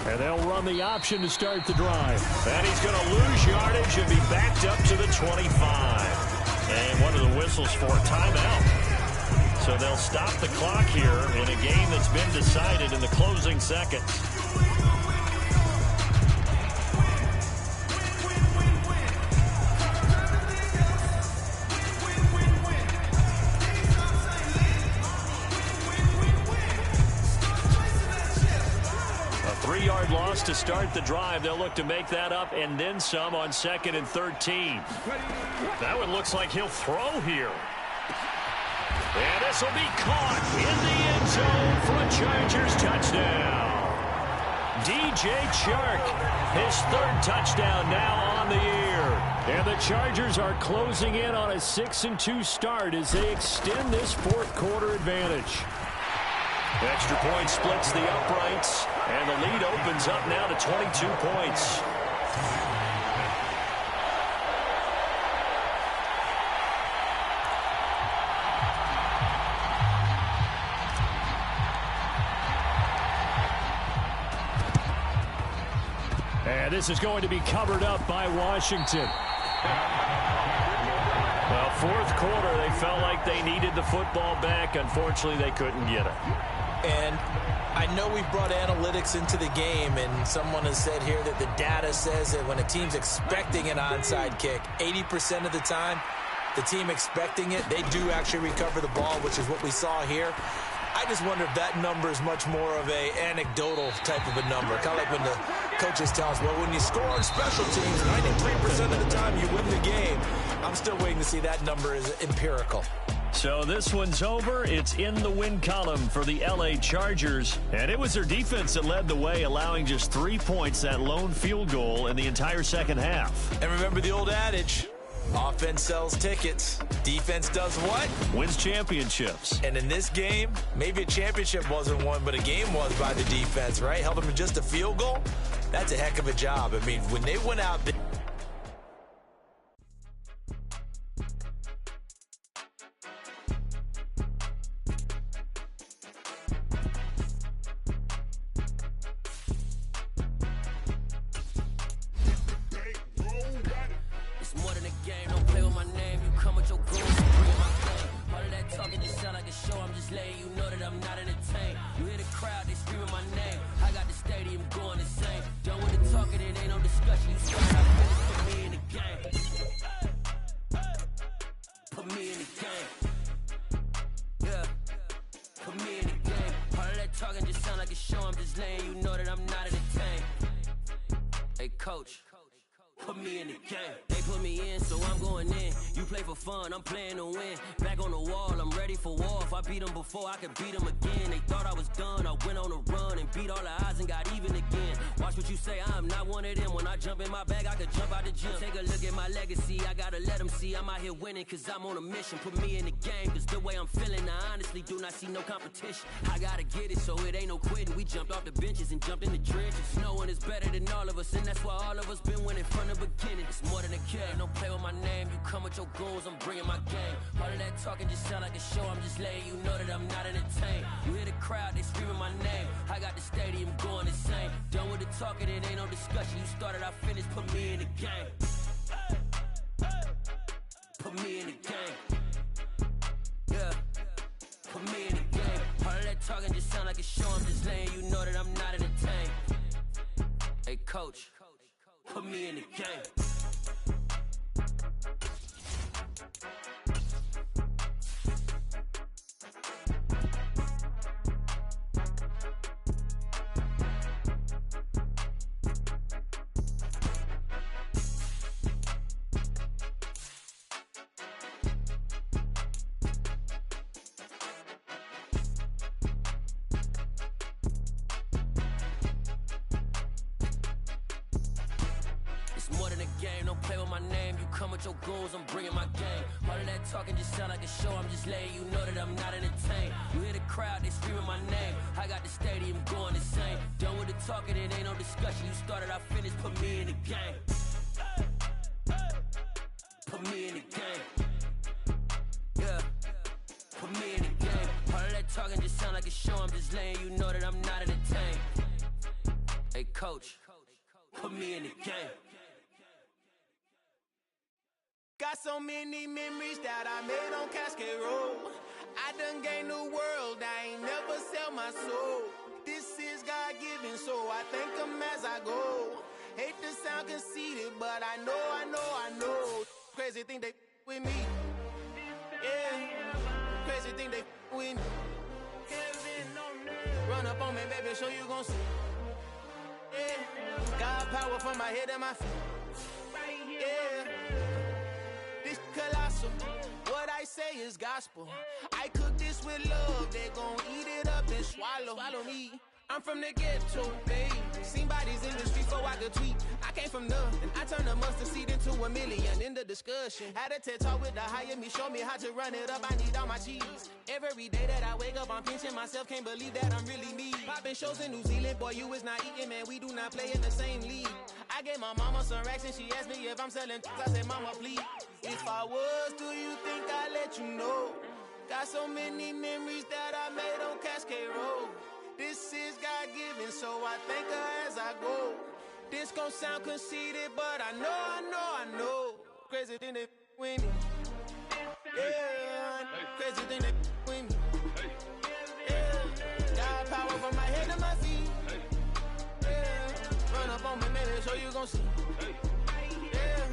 And they'll run the option to start the drive. And he's going to lose yardage and be backed up to the 25. And one of the whistles for a timeout. So they'll stop the clock here in a game that's been decided in the closing seconds. A 3-yard loss to start the drive. They'll look to make that up and then some on 2nd and 13. That one looks like he'll throw here. And this will be caught in the end zone for a Chargers touchdown. DJ Chark, his 3rd touchdown now on the year. And the Chargers are closing in on a 6-2 start as they extend this 4th quarter advantage. Extra point splits the uprights, and the lead opens up now to 22 points. And this is going to be covered up by Washington. Well, 4th quarter, they felt like they needed the football back. Unfortunately, they couldn't get it. And I know we've brought analytics into the game, and someone has said here that the data says that when a team's expecting an onside kick, 80% of the time, the team expecting it, they do actually recover the ball, which is what we saw here. I just wonder if that number is much more of a anecdotal type of a number. Kind of like when the coaches tell us, well, when you score on special teams, 93% of the time you win the game. I'm still waiting to see that number is empirical. So this one's over. It's in the win column for the LA Chargers. And it was their defense that led the way, allowing just 3 points, that lone field goal in the entire second half. And remember the old adage, offense sells tickets. Defense does what? Wins championships. And in this game, maybe a championship wasn't won, but a game was by the defense, right? Held them to just a field goal. That's a heck of a job. I mean, when they went out there. Coach, put me in the game. They put me in, so I'm going in. You play for fun, I'm playing to win. Back on the wall, I'm ready for war. If I beat them before, I could beat them again. They thought I was done, I went on a run and beat all the odds and got even again. Watch what you say, I'm not one of them. When I jump in my bag, I could jump out the gym. Take a look at my legacy, I gotta let them see I'm out here winning, cause I'm on a mission. Put me in the game, cause the way I'm feeling, I honestly do not see no competition. I gotta get it, so it ain't no quitting. We jumped off the benches and jumped in the trenches. No one is better than all of us, and that's why all of us been winning from the beginning. It's more than a game, don't play with my name. You come with your goons, I'm bringing my game. All of that talking just sound like a show, I'm just letting you know that I'm not entertained. You hear the crowd, they screaming my name. I got the stadium going insane. Done with the talking, it ain't no discussion. You started, I finished, put me in the game. Put me in the game. Yeah, put me in the game. All of that talking just sound like a show, I'm just letting you know that I'm not entertained. Hey coach, put me in the game. More than a game, don't play with my name. You come with your goons, I'm bringing my game. All of that talking just sound like a show, I'm just letting you know that I'm not entertained. You hear the crowd, they screaming my name. I got the stadium going insane. Done with the talking, it ain't no discussion. You started, I finished, put me in the game. Put me in the game. Yeah, put me in the game. All of that talking just sound like a show, I'm just letting you know that I'm not entertained. Hey coach, put me in the game. Got so many memories that I made on Cascade Road. I done gained the world, I ain't never sell my soul. This is God-given, so I thank him as I go. Hate to sound conceited, but I know. Crazy thing they with me. Yeah, crazy thing they with me. Run up on me, baby, show you gon' see. Yeah, God power from my head and my feet. Yeah, this colossal. What I say is gospel. I cook this with love. They gon' eat it up and swallow me. I'm from the ghetto, babe. Seen bodies in the street before I could tweet. I came from nothing. I turned a mustard seed into a million in the discussion. Had a TED talk with the higher me, show me how to run it up. I need all my cheese. Every day that I wake up, I'm pinching myself. Can't believe that I'm really me. Popping shows in New Zealand, boy, you is not eating, man. We do not play in the same league. I gave my mama some racks and she asked me if I'm selling. I said, mama, please. If I was, do you think I'd let you know? Got so many memories that I made on Cascade Road. This is God-given, so I thank her as I go. This gon' sound conceited, but I know. Crazy thing they with me. Yeah, crazy thing they with me. Yeah, God power from my head to my feet. Yeah, run up on me, maybe so you gon' see. Yeah.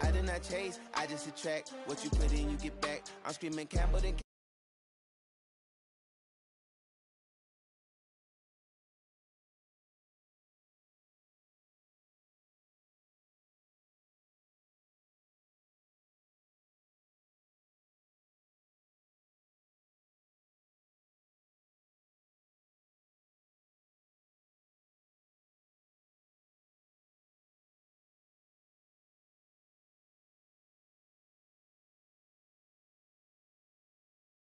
I did not chase, I just attract. What you put in, you get back. I'm screaming Campbell, then